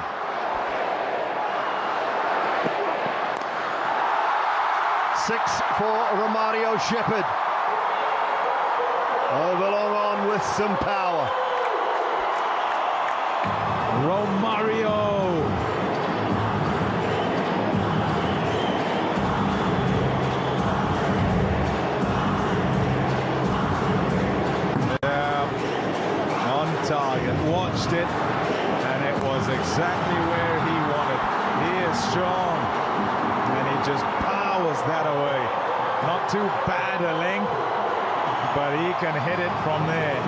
Six for Romario Shepherd. Overlong on with some power. Romario. Target, watched it, and it was exactly where he wanted. He is strong, and he just powers that away. Not too bad a length, but he can hit it from there.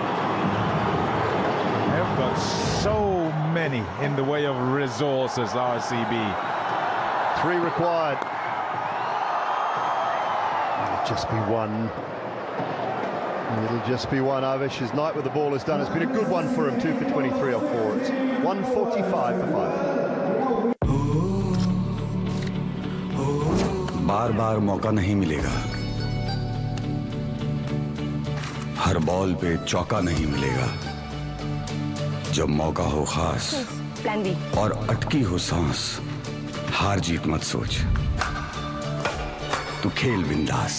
They've got so many in the way of resources, RCB. 3 required. It'll just be 1. It'll just be 1. Avish's night with the ball is done. It's been a good one for him. 2 for 23 off 4. It's 145 for 5. बार बार मौका नहीं मिलेगा, हर ball पे चौका नहीं मिलेगा। जब मौका हो खास प्लान बी और अटकी हो सांस, हार जीत मत सोच, तू खेल बिंदास।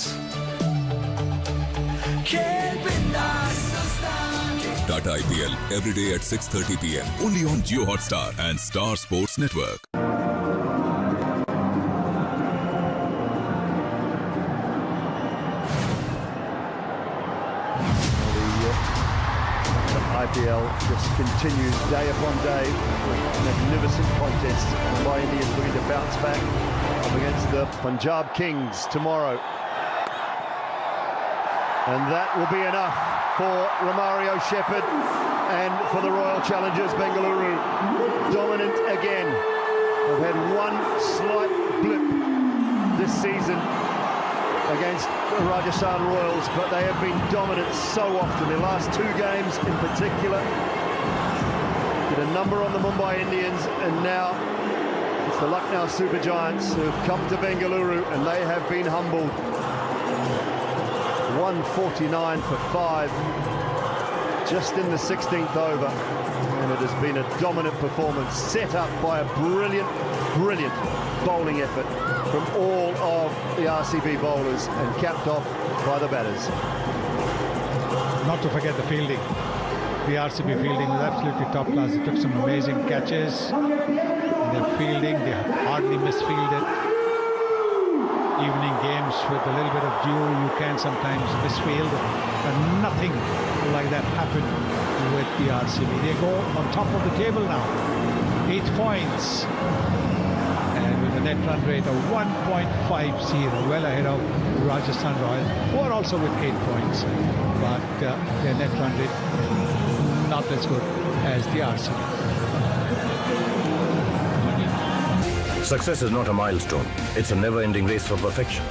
Tata IPL every day at 6:30 p.m. only on Jio Hotstar and Star Sports Network. IPL just continues day upon day with magnificent contests. Mumbai Indians looking to bounce back up against the Punjab Kings tomorrow. And that will be enough for Romario Shepherd and for the Royal Challengers Bengaluru. Dominant again. They've had one slight blip this season. against the Rajasthan Royals, but they have been dominant so often. Their last two games in particular, did a number on the Mumbai Indians, and now it's the Lucknow Super Giants who have come to Bengaluru, and they have been humbled. 149 for 5, just in the 16th over, and it has been a dominant performance, set up by a brilliant bowling effort from all of the RCB bowlers and capped off by the batters. Not to forget the fielding. The RCB fielding was absolutely top class. They took some amazing catches. Their fielding, they hardly misfielded. Evening games with a little bit of dew, you can sometimes misfield, and nothing like that happened with the RCB. They go on top of the table now, 8 points, and with a net run rate of 1.50, well ahead of Rajasthan Royals, who are also with 8 points, but their net run rate not as good as the RCB. Success is not a milestone. It's a never-ending race for perfection.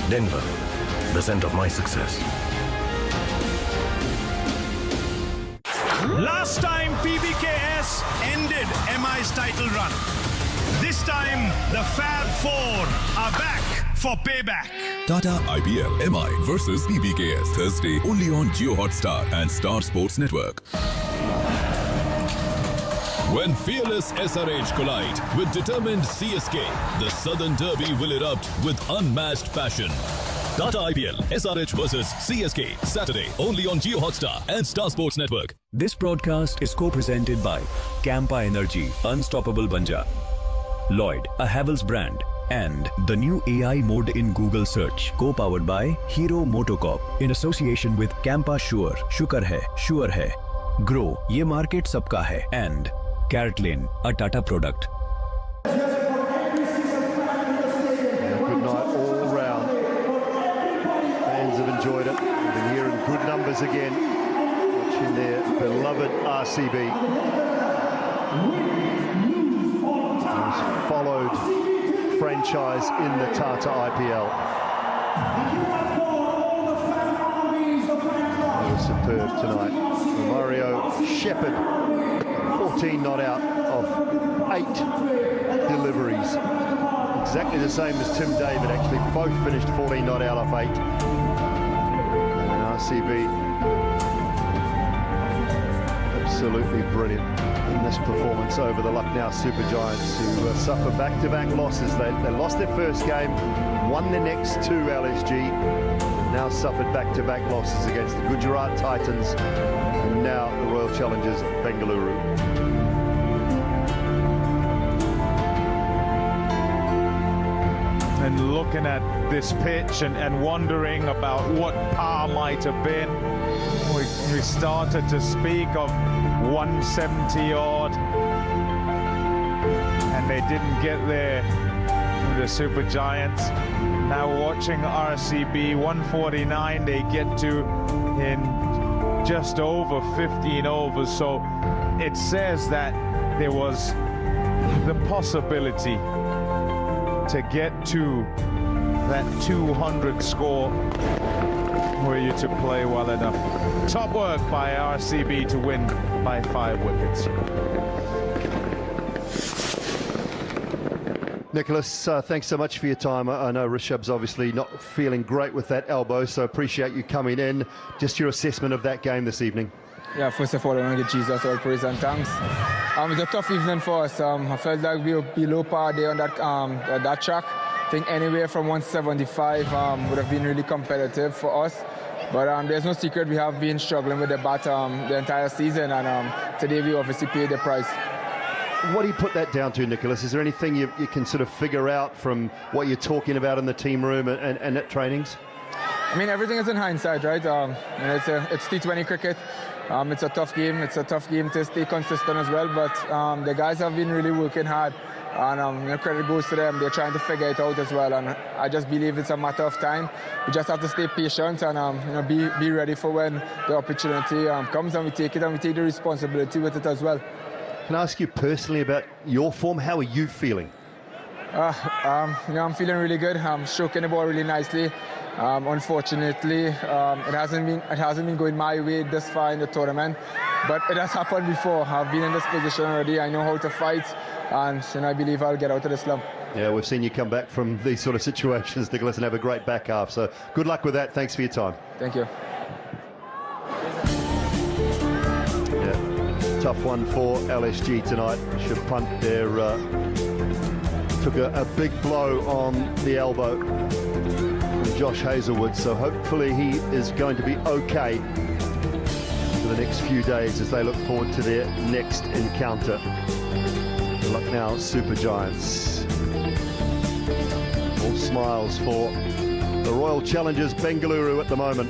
Denver, the scent of my success. Last time PBKS ended MI's title run. This time the Fab Four are back for payback. Tata IPL MI versus PBKS Thursday only on Jio Hotstar and Star Sports Network. When fearless SRH collide with determined CSK, the Southern Derby will erupt with unmatched passion. Tata IPL SRH versus CSK, Saturday only on Jio Hotstar and Star Sports Network. This broadcast is co-presented by Campa Energy, Unstoppable Banja, Lloyd, a Havells brand, and the new AI mode in Google search, co-powered by Hero Motocorp in association with Campa Sure, Shukar hai, Grow, ye market sabka hai, and Carrot Lane, a Tata product. Good night all round. Fans have enjoyed it. We've been hearing good numbers again, watching their beloved RCB. Most followed franchise in the Tata IPL. They were superb tonight. Mario Shepherd, 14 not out of 8 deliveries. Exactly the same as Tim David, actually. Both finished 14 not out of 8. And RCB, absolutely brilliant in this performance over the Lucknow Super Giants, who suffer back-to-back losses. They lost their first game, won the next 2 LSG, now suffered back-to-back losses against the Gujarat Titans and now the Royal Challengers Bengaluru. And looking at this pitch and wondering about what par might have been, we started to speak of 170 odd, and they didn't get there, the Super Giants. Now watching RCB, 149 they get to in just over 15 overs, so it says that there was the possibility to get to that 200 score were you to play well enough. Top work by RCB to win by 5 wickets. Nicholas, thanks so much for your time. I know Rishabh's obviously not feeling great with that elbow, so appreciate you coming in. Just your assessment of that game this evening. Yeah, first of all, I want to give Jesus all praise and thanks. It was a tough evening for us. I felt like we were below par there on that track. I think anywhere from 175 would have been really competitive for us. But there's no secret, we have been struggling with the bat the entire season, and today we obviously paid the price. What do you put that down to, Nicholas? Is there anything you can sort of figure out from what you're talking about in the team room and at trainings? I mean, everything is in hindsight, right? It's T20 cricket. It's a tough game. It's a tough game to stay consistent as well. But the guys have been really working hard, and credit goes to them. They're trying to figure it out as well. And I just believe it's a matter of time. We just have to stay patient and be ready for when the opportunity comes, and we take it and we take the responsibility with it as well. Can I ask you personally about your form? How are you feeling? I'm feeling really good. I'm stroking the ball really nicely. Unfortunately, it hasn't been going my way this far in the tournament, but it has happened before. I've been in this position already. I know how to fight, and I believe I'll get out of the slump. Yeah, we've seen you come back from these sort of situations, Nicholas, and have a great back half. So good luck with that. Thanks for your time. Thank you. Yeah, tough one for LSG tonight. Should punt their took a big blow on the elbow from Josh Hazelwood, so hopefully he is going to be okay for the next few days as they look forward to their next encounter. The Lucknow Super Giants. All smiles for the Royal Challengers Bengaluru at the moment.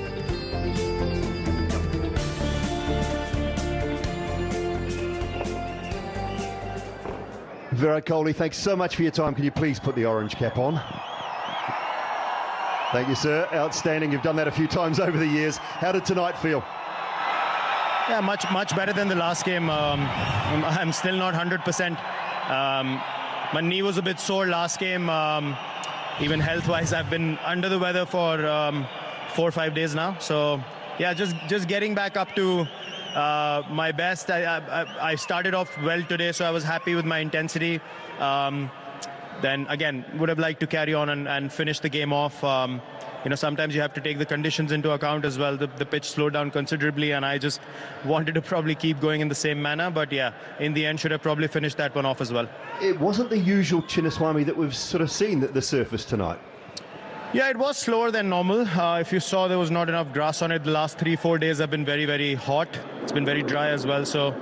Virat Kohli, thanks so much for your time. Can you please put the orange cap on? Thank you, sir. Outstanding. You've done that a few times over the years. How did tonight feel? Yeah, much better than the last game. I'm still not 100%. My knee was a bit sore last game. Even health-wise, I've been under the weather for 4 or 5 days now. So, yeah, just getting back up to my best. I started off well today, so I was happy with my intensity. Then again, would have liked to carry on and finish the game off. Sometimes you have to take the conditions into account as well. The pitch slowed down considerably, and I just wanted to probably keep going in the same manner. But yeah, in the end, should have probably finished that one off as well. It wasn't the usual Chinnaswamy that we've sort of seen at the surface tonight. Yeah, it was slower than normal. If you saw, there was not enough grass on it. The last 3-4 days have been very, very hot. It's been very dry as well. So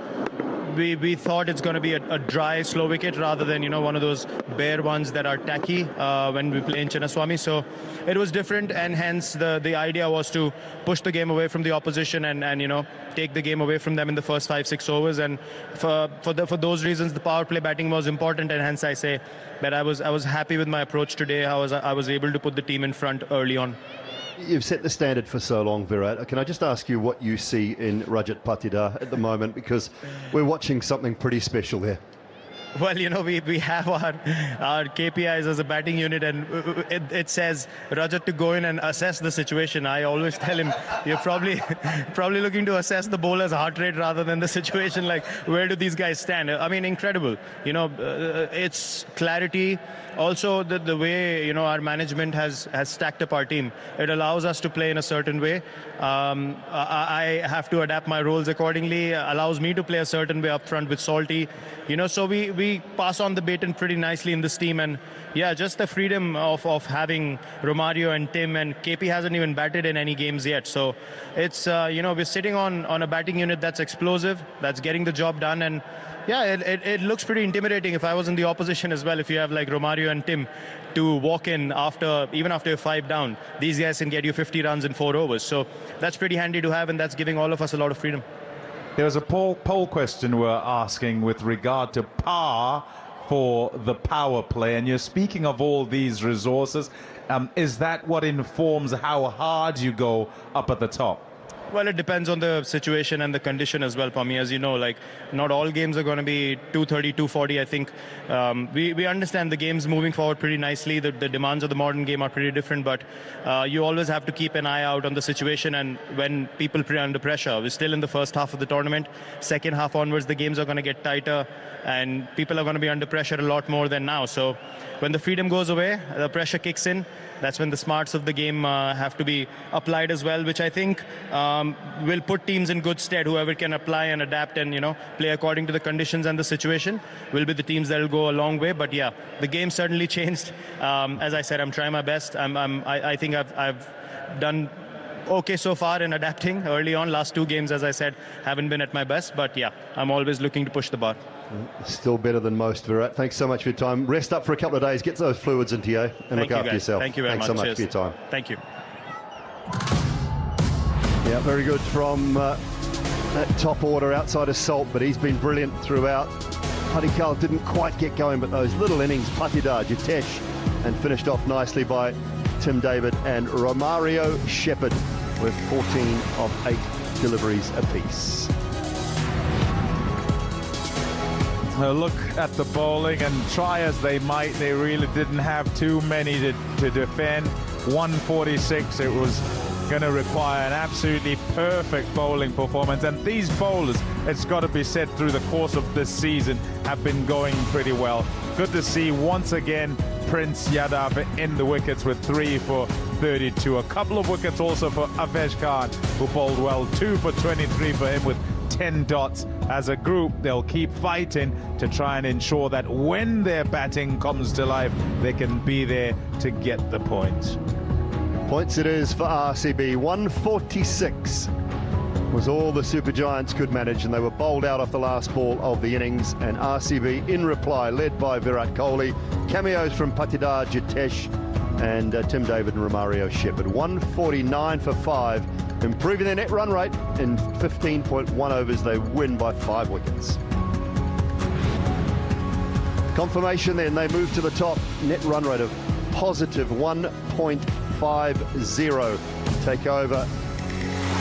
we thought it's going to be a dry, slow wicket rather than, one of those bare ones that are tacky when we play in Chinnaswamy. So it was different, and hence the idea was to push the game away from the opposition and take the game away from them in the first 5-6 overs. And for those reasons, the power play batting was important, and hence I say that I was happy with my approach today. I was able to put the team in front early on. You've set the standard for so long, Virat. Can I just ask you what you see in Rajat Patidar at the moment? Because we're watching something pretty special there. Well, we have our KPIs as a batting unit, and it says Rajat to go in and assess the situation. I always tell him, you're probably looking to assess the bowler's heart rate rather than the situation, like where do these guys stand? I mean, incredible. It's clarity. Also, the way, our management has stacked up our team, it allows us to play in a certain way. I have to adapt my roles accordingly, allows me to play a certain way up front with Salty. So we pass on the baton pretty nicely in this team. And yeah, just the freedom of having Romario and Tim, and KP hasn't even batted in any games yet. So it's, we're sitting on a batting unit that's explosive, that's getting the job done. And yeah, it looks pretty intimidating if I was in the opposition as well. If you have like Romario and Tim to walk in even after you're 5 down, these guys can get you 50 runs in 4 overs. So that's pretty handy to have, and that's giving all of us a lot of freedom. There was a poll question we're asking with regard to par for the power play, and you're speaking of all these resources. Is that what informs how hard you go up at the top? Well, it depends on the situation and the condition as well, Pami. As you know, like, not all games are going to be 230, 240. I think we understand the game's moving forward pretty nicely. The demands of the modern game are pretty different, but you always have to keep an eye out on the situation and when people are under pressure. We're still in the first half of the tournament. Second half onwards, the games are going to get tighter and people are going to be under pressure a lot more than now. So when the freedom goes away, the pressure kicks in. That's when the smarts of the game have to be applied as well, which I think will put teams in good stead. Whoever can apply and adapt and, play according to the conditions and the situation will be the teams that will go a long way. But yeah, the game certainly changed. As I said, I'm trying my best. I think I've done okay so far in adapting early on. Last 2 games, as I said, haven't been at my best. But yeah, I'm always looking to push the bar. Still better than most, Virat. Thanks so much for your time. Rest up for a couple of days, get those fluids into you, and look after yourself. Thank you very much. Thanks so much for your time. Thank you. Yeah, very good from that top order outside of Salt, but he's been brilliant throughout. Padikkal didn't quite get going, but those little innings, Patidar, Jitesh, and finished off nicely by Tim David and Romario Shepherd with 14 of 8 deliveries apiece. Look at the bowling, and try as they might, they really didn't have too many to defend. 146, it was going to require an absolutely perfect bowling performance. And these bowlers, it's got to be said, through the course of this season, have been going pretty well. Good to see once again Prince Yadav in the wickets with 3 for 32. A couple of wickets also for Avesh Khan, who bowled well. 2 for 23 for him with 10 dots. As a group, they'll keep fighting to try and ensure that when their batting comes to life, they can be there to get the points. Points it is for RCB. 146 was all the Super Giants could manage, and they were bowled out off the last ball of the innings. And RCB in reply, led by Virat Kohli. Cameos from Patidar Jitesh and Tim David and Romario Shepherd. 149 for 5, improving their net run rate. In 15.1 overs, they win by 5 wickets. Confirmation then, they move to the top. Net run rate of positive 1.50. Take over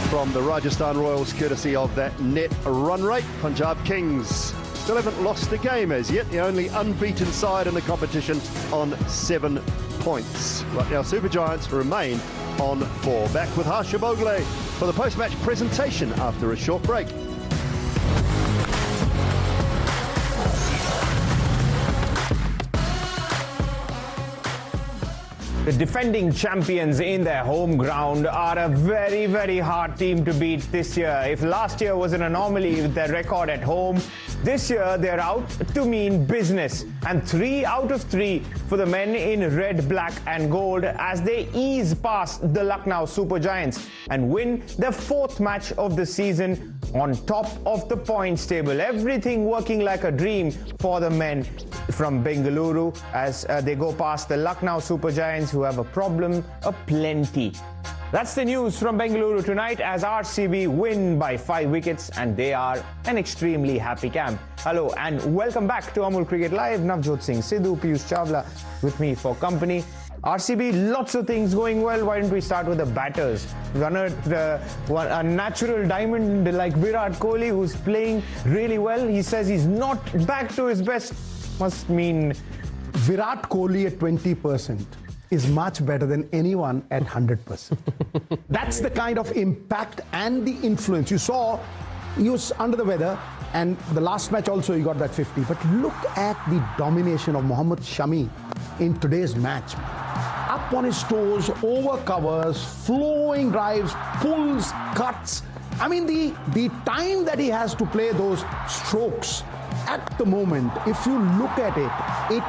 from the Rajasthan Royals, courtesy of that net run rate. Punjab Kings still haven't lost a game as yet. The only unbeaten side in the competition on 7 points. Right now, Super Giants remain on 4. Back with Harsha Bogle for the post-match presentation after a short break. The defending champions in their home ground are a very, very hard team to beat this year. If last year was an anomaly with their record at home, this year they're out to mean business. And 3 out of 3 for the men in red, black and gold as they ease past the Lucknow Super Giants and win their 4th match of the season on top of the points table. Everything working like a dream for the men from Bengaluru as they go past the Lucknow Super Giants, who have a problem aplenty. That's the news from Bengaluru tonight as RCB win by 5 wickets and they are an extremely happy camp. Hello and welcome back to Amul Cricket Live. Navjot Singh Sidhu, Piyush Chawla with me for company. RCB, lots of things going well. Why don't we start with the batters? We've unearthed a natural diamond like Virat Kohli, who's playing really well. He says he's not back to his best. Must mean Virat Kohli at 20% is much better than anyone at 100%. That's the kind of impact and the influence. You saw he was under the weather, and the last match also he got that 50. But look at the domination of Mohammad Shami in today's match. Up on his toes, over covers, flowing drives, pulls, cuts. I mean, the time that he has to play those strokes at the moment, if you look at it,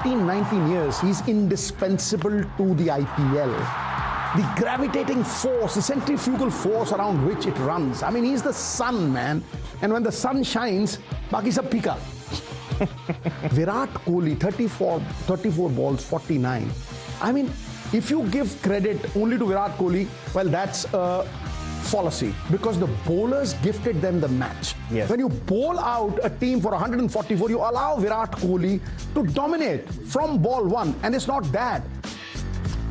18, 19 years, he's indispensable to the IPL. The gravitating force, the centrifugal force around which it runs. I mean, he's the sun, man. And when the sun shines, baki sab pika. Virat Kohli, 34 balls, 49. I mean, if you give credit only to Virat Kohli, well, that's a fallacy, because the bowlers gifted them the match. Yes. When you bowl out a team for 144, you allow Virat Kohli to dominate from ball 1, and it's not that.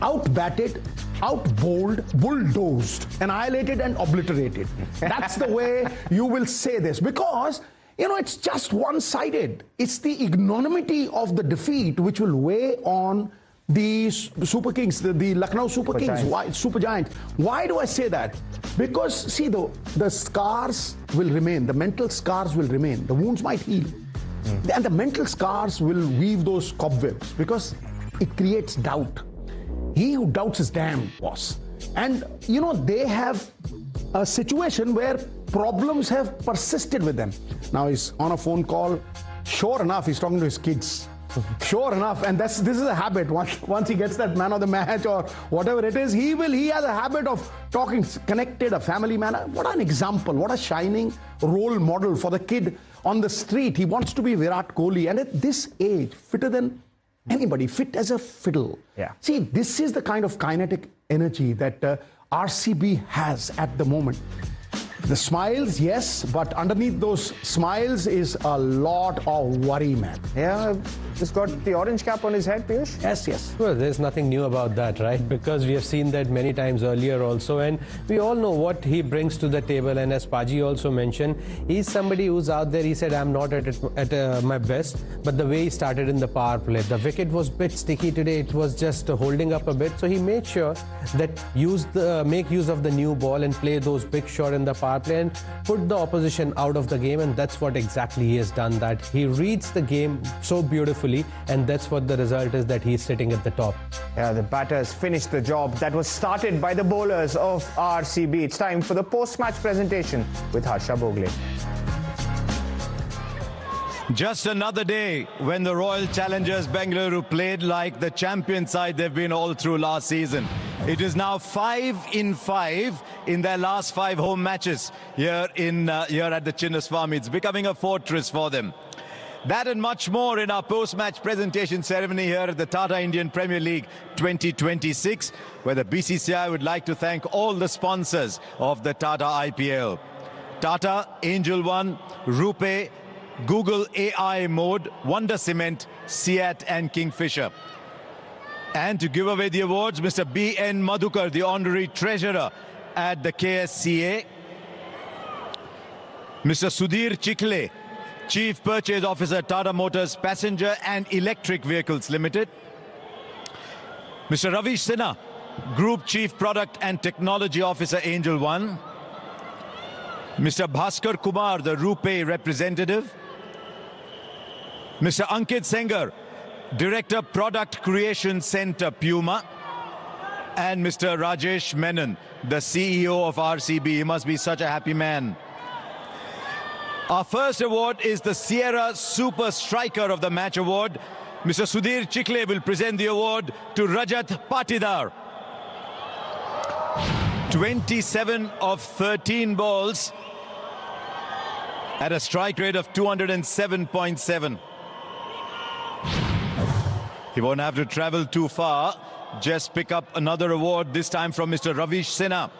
Out-batted, out-bowled, bulldozed, annihilated and obliterated. That's the way you will say this, because you know, it's just one-sided. It's the ignominy of the defeat which will weigh on the Super Kings, the Lucknow Super Kings, Super Giants. Why do I say that? Because, see, the scars will remain. The mental scars will remain. The wounds might heal. And the mental scars will weave those cobwebs because it creates doubt. He who doubts is damned, boss. And, you know, they have a situation where problems have persisted with them. Now he's on a phone call. Sure enough, he's talking to his kids. Sure enough, and this is a habit. Once he gets that man of the match or whatever it is, he has a habit of talking connected, a family man. What an example, what a shining role model for the kid on the street. He wants to be Virat Kohli, and at this age, fitter than anybody, fit as a fiddle. Yeah. See, this is the kind of kinetic energy that RCB has at the moment. The smiles, yes, but underneath those smiles is a lot of worry, man. Yeah, just got the orange cap on his head, Piyush? Yes, yes. Well, there's nothing new about that, right? Because we have seen that many times earlier also, and we all know what he brings to the table. And as Paji also mentioned, he's somebody who's out there. He said, I'm not at my best, but the way he started in the power play, the wicket was a bit sticky today. It was just holding up a bit. So he made sure that make use of the new ball and play those big shots in the power play and put the opposition out of the game. And that's what exactly he has done. That he reads the game so beautifully, and that's what the result is, that he's sitting at the top. Yeah, the batters finished the job that was started by the bowlers of RCB. It's time for the post-match presentation with Harsha Bogle. Just another day when the Royal Challengers Bengaluru played like the champion side they've been all through last season. It is now 5 in 5 in their last 5 home matches here at the Chinnaswamy. It's becoming a fortress for them. That and much more in our post-match presentation ceremony here at the Tata Indian Premier League 2026, where the BCCI would like to thank all the sponsors of the Tata IPL. Tata, Angel One, Rupee, Google AI Mode, Wonder Cement, Seat and Kingfisher. And to give away the awards, Mr. B.N. Madhukar, the honorary treasurer at the KSCA. Mr. Sudhir Chikle, Chief Purchase Officer, Tata Motors Passenger and Electric Vehicles Limited. Mr. Ravi Sinha, Group Chief Product and Technology Officer, Angel One. Mr. Bhaskar Kumar, the Rupee representative. Mr. Ankit Sengar, Director Product Creation Center, Puma. And Mr. Rajesh Menon, the CEO of RCB. He must be such a happy man. Our first award is the Sierra Super Striker of the Match Award. Mr. Sudhir Chikle will present the award to Rajat Patidar. 27 of 13 balls at a strike rate of 207.7. He won't have to travel too far. Just pick up another award, this time from Mr. Ravish Sinha.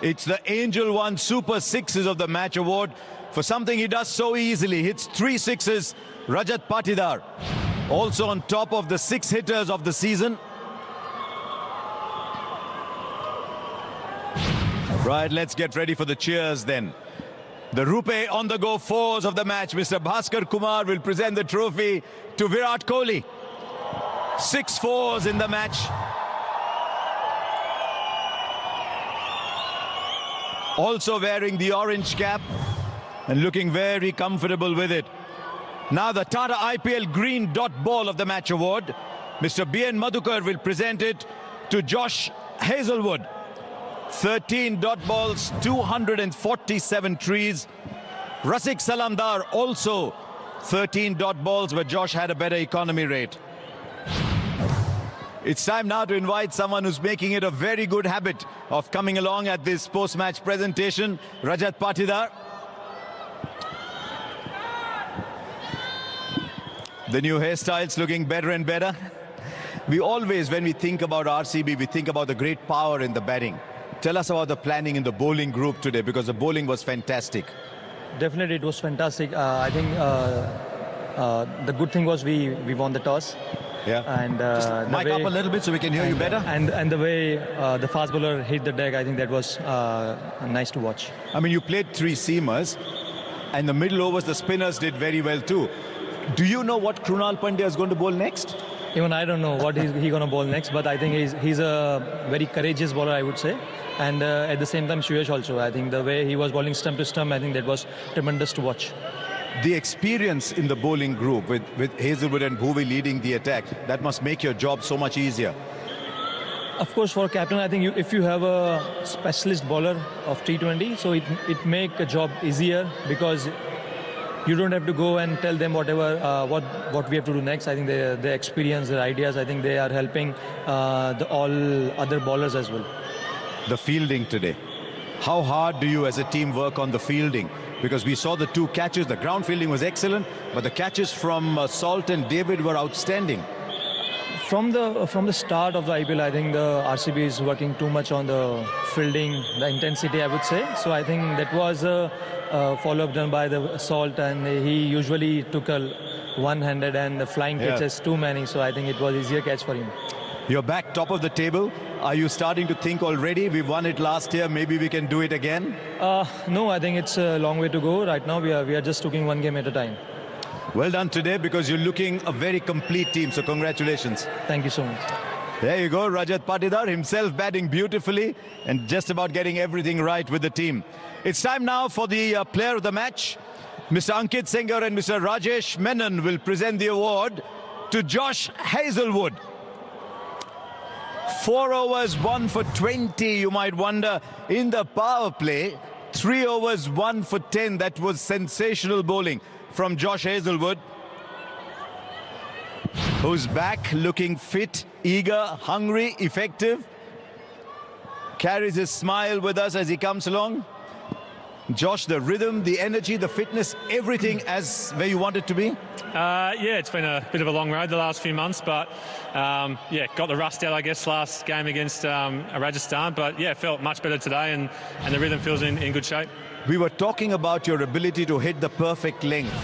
It's the Angel One Super Sixes of the Match Award for something he does so easily. Hits 3 sixes, Rajat Patidar. Also on top of the 6 hitters of the season. Right, let's get ready for the cheers then. The Rupee on the go fours of the match. Mr. Bhaskar Kumar will present the trophy to Virat Kohli. 6 fours in the match. Also wearing the orange cap and looking very comfortable with it. Now the Tata IPL Green Dot Ball of the Match Award. Mr. B.N. Madhukar will present it to Josh Hazelwood. 13 dot balls, 247 trees. Rasik Salamdar also 13 dot balls, but Josh had a better economy rate. It's time now to invite someone who's making it a very good habit of coming along at this post-match presentation, Rajat Patidar. The new hairstyles looking better and better. We always, when we think about RCB, we think about the great power in the batting. Tell us about the planning in the bowling group today, because the bowling was fantastic. Definitely, it was fantastic. I think the good thing was we won the toss. Yeah. And just mic up a little bit so we can hear you better. And the way the fast bowler hit the deck, I think that was nice to watch. I mean, you played 3 seamers, and the middle overs, the spinners did very well too. Do you know what Krunal Pandya is going to bowl next? Even I don't know what he's going to bowl next, but I think he's a very courageous bowler, I would say. And at the same time, Suyash also. I think the way he was bowling stump to stump, I think that was tremendous to watch. The experience in the bowling group with Hazelwood and Bhuvi leading the attack, that must make your job so much easier. Of course, for captain, I think if you have a specialist bowler of T20, so it make a job easier, because you don't have to go and tell them whatever what we have to do next. I think their experience, their ideas, I think they are helping all other bowlers as well. The fielding today. How hard do you as a team work on the fielding? Because we saw the 2 catches. The ground fielding was excellent, but the catches from Salt and David were outstanding. From the start of the IPL, I think the RCB is working too much on the fielding, the intensity, I would say. So I think that was a follow-up done by the Salt, and he usually took a one-handed and the flying catches too many. So I think it was easier catch for him. You're back top of the table. Are you starting to think already? We won it last year. Maybe we can do it again? No, I think it's a long way to go. Right now, we are just taking one game at a time. Well done today, because you're looking a very complete team. So congratulations. Thank you so much. There you go. Rajat Patidar himself batting beautifully and just about getting everything right with the team. It's time now for the player of the match. Mr. Ankit Singer and Mr. Rajesh Menon will present the award to Josh Hazlewood. 4 overs, 1 for 20, you might wonder, in the power play. 3 overs, 1 for 10. That was sensational bowling from Josh Hazlewood, who's back looking fit, eager, hungry, effective. Carries his smile with us as he comes along. Josh, the rhythm, the energy, the fitness, everything as where you want it to be? Yeah, it's been a bit of a long road the last few months, but yeah, got the rust out, I guess, last game against Rajasthan. But yeah, felt much better today, and the rhythm feels in good shape. We were talking about your ability to hit the perfect length.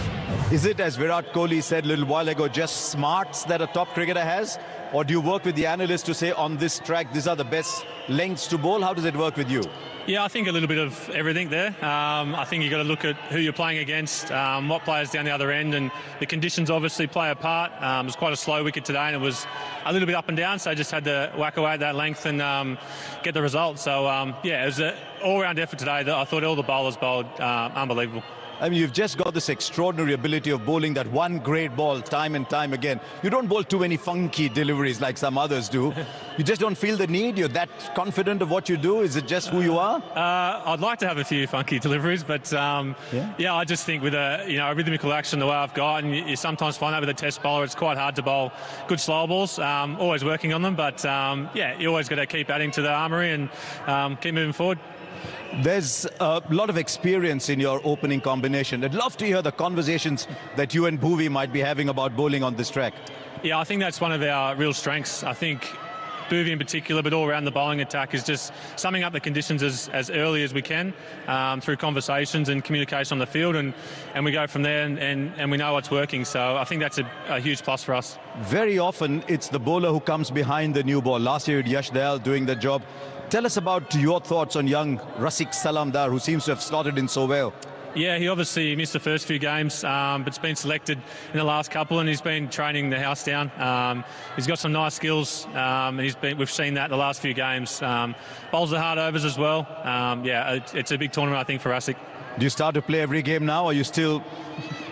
Is it, as Virat Kohli said a little while ago, just smarts that a top cricketer has? Or do you work with the analysts to say, on this track, these are the best lengths to bowl? How does it work with you? Yeah, I think a little bit of everything there. I think you've got to look at who you're playing against, what players down the other end, and the conditions obviously play a part. It was quite a slow wicket today, and it was a little bit up and down, so I just had to whack away at that length and get the result. So, yeah, it was an all-round effort today. I thought all the bowlers bowled unbelievable. I mean, you've just got this extraordinary ability of bowling that one great ball time and time again. You don't bowl too many funky deliveries like some others do. You just don't feel the need? You're that confident of what you do? Is it just who you are? I'd like to have a few funky deliveries, but yeah, I just think with a rhythmical action the way I've got, and you sometimes find that with a test bowler, it's quite hard to bowl good slow balls. Always working on them, but yeah, you always got to keep adding to the armoury and keep moving forward. There's a lot of experience in your opening combination. I'd love to hear the conversations that you and Bhuvi might be having about bowling on this track. Yeah, I think that's one of our real strengths. I think Bhuvi in particular, but all around the bowling attack, is just summing up the conditions as early as we can through conversations and communication on the field, and we go from there and we know what's working. So I think that's a huge plus for us. Very often it's the bowler who comes behind the new ball. Last year, Yash Dayal doing the job. Tell us about your thoughts on young Rasik Salamdar, who seems to have slotted in so well. Yeah, he obviously missed the first few games, but's been selected in the last couple, and he's been training the house down. He's got some nice skills, and we've seen that the last few games. Bowls the hard overs as well. Yeah, it's a big tournament, I think, for Rasik. Do you start to play every game now, or you still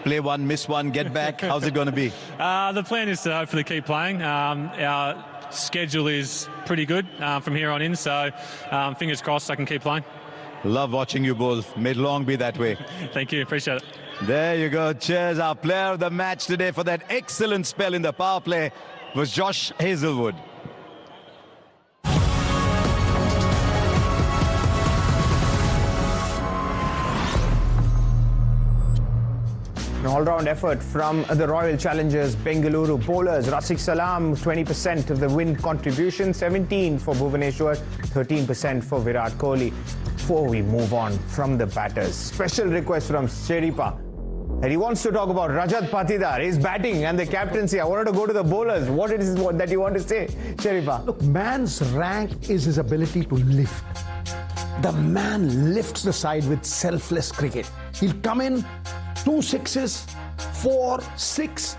play one, miss one, get back? How's it going to be? The plan is to hopefully keep playing. Our schedule is pretty good from here on in, so fingers crossed I can keep playing. Love watching you both. May it long be that way. Thank you, appreciate it. There you go. Cheers. Our player of the match today for that excellent spell in the power play was Josh Hazlewood. An all-round effort from the Royal Challengers Bengaluru bowlers. Rasik Salam, 20% of the win contribution, 17 for Bhuvaneshwar, 13% for Virat Kohli. Before we move on from the batters, special request from Sheripa. And he wants to talk about Rajat Patidar, his batting and the captaincy. I wanted to go to the bowlers. What it is that you want to say, Sheripa? Look, man's rank is his ability to lift. The man lifts the side with selfless cricket. He'll come in, 2 sixes, 4, 6,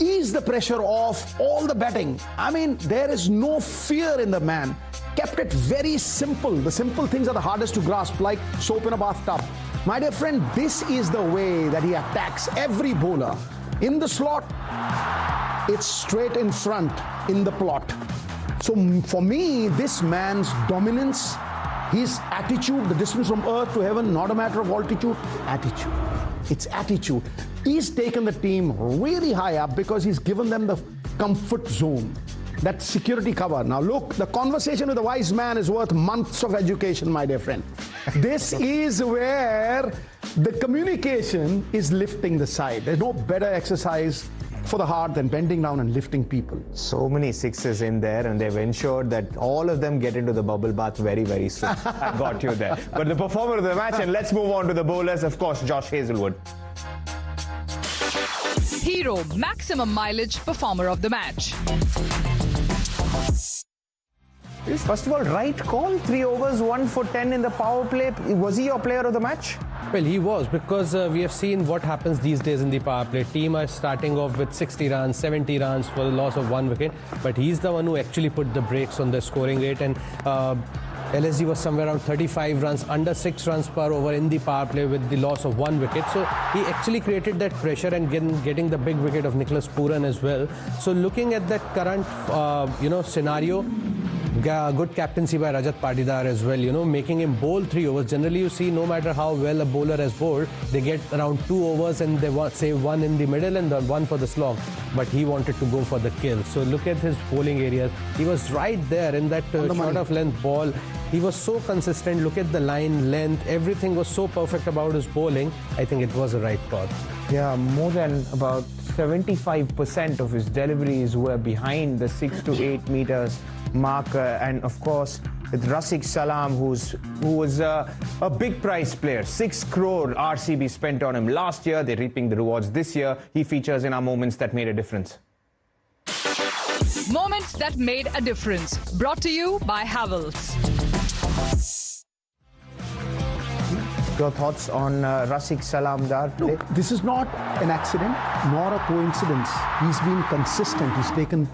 ease the pressure off all the batting. I mean, there is no fear in the man. Kept it very simple. The simple things are the hardest to grasp, like soap in a bathtub. My dear friend, this is the way that he attacks every bowler. In the slot, it's straight in front in the plot. So for me, this man's dominance, his attitude, the distance from earth to heaven, not a matter of altitude, attitude. It's attitude. He's taken the team really high up because he's given them the comfort zone, that security cover. Now look, the conversation with a wise man is worth months of education, my dear friend. This is where the communication is lifting the side. There's no better exercise for the heart than bending down and lifting people. So many sixes in there, and they've ensured that all of them get into the bubble bath very, very soon. I got you there. But the performer of the match, and let's move on to the bowlers, of course, Josh Hazlewood. Hero maximum mileage performer of the match. First of all, right call. 3 overs, 1 for 10 in the power play. Was he your player of the match? Well, he was, because we have seen what happens these days in the power play. Team are starting off with 60 runs, 70 runs for the loss of 1 wicket. But he's the one who actually put the brakes on the scoring rate. And LSG was somewhere around 35 runs, under 6 runs per over in the power play with the loss of 1 wicket. So he actually created that pressure and getting the big wicket of Nicholas Pooran as well. So looking at that current, scenario, good captaincy by Rajat Patidar as well, making him bowl 3 overs. Generally, you see, no matter how well a bowler has bowled, they get around 2 overs and they save 1 in the middle and then 1 for the slog. But he wanted to go for the kill. So look at his bowling areas. He was right there in that short of length ball. He was so consistent. Look at the line, length, everything was so perfect about his bowling. I think it was a right call. Yeah, more than about 75% of his deliveries were behind the 6 to 8 meters mark. And of course, with Rafiq Salam, who was a big price player. 6 crore RCB spent on him last year. They're reaping the rewards this year. He features in our moments that made a difference. Moments that made a difference. Brought to you by Havells. Your thoughts on Rafiq Salam Dar? Look, this is not an accident nor a coincidence. He's been consistent. He's taken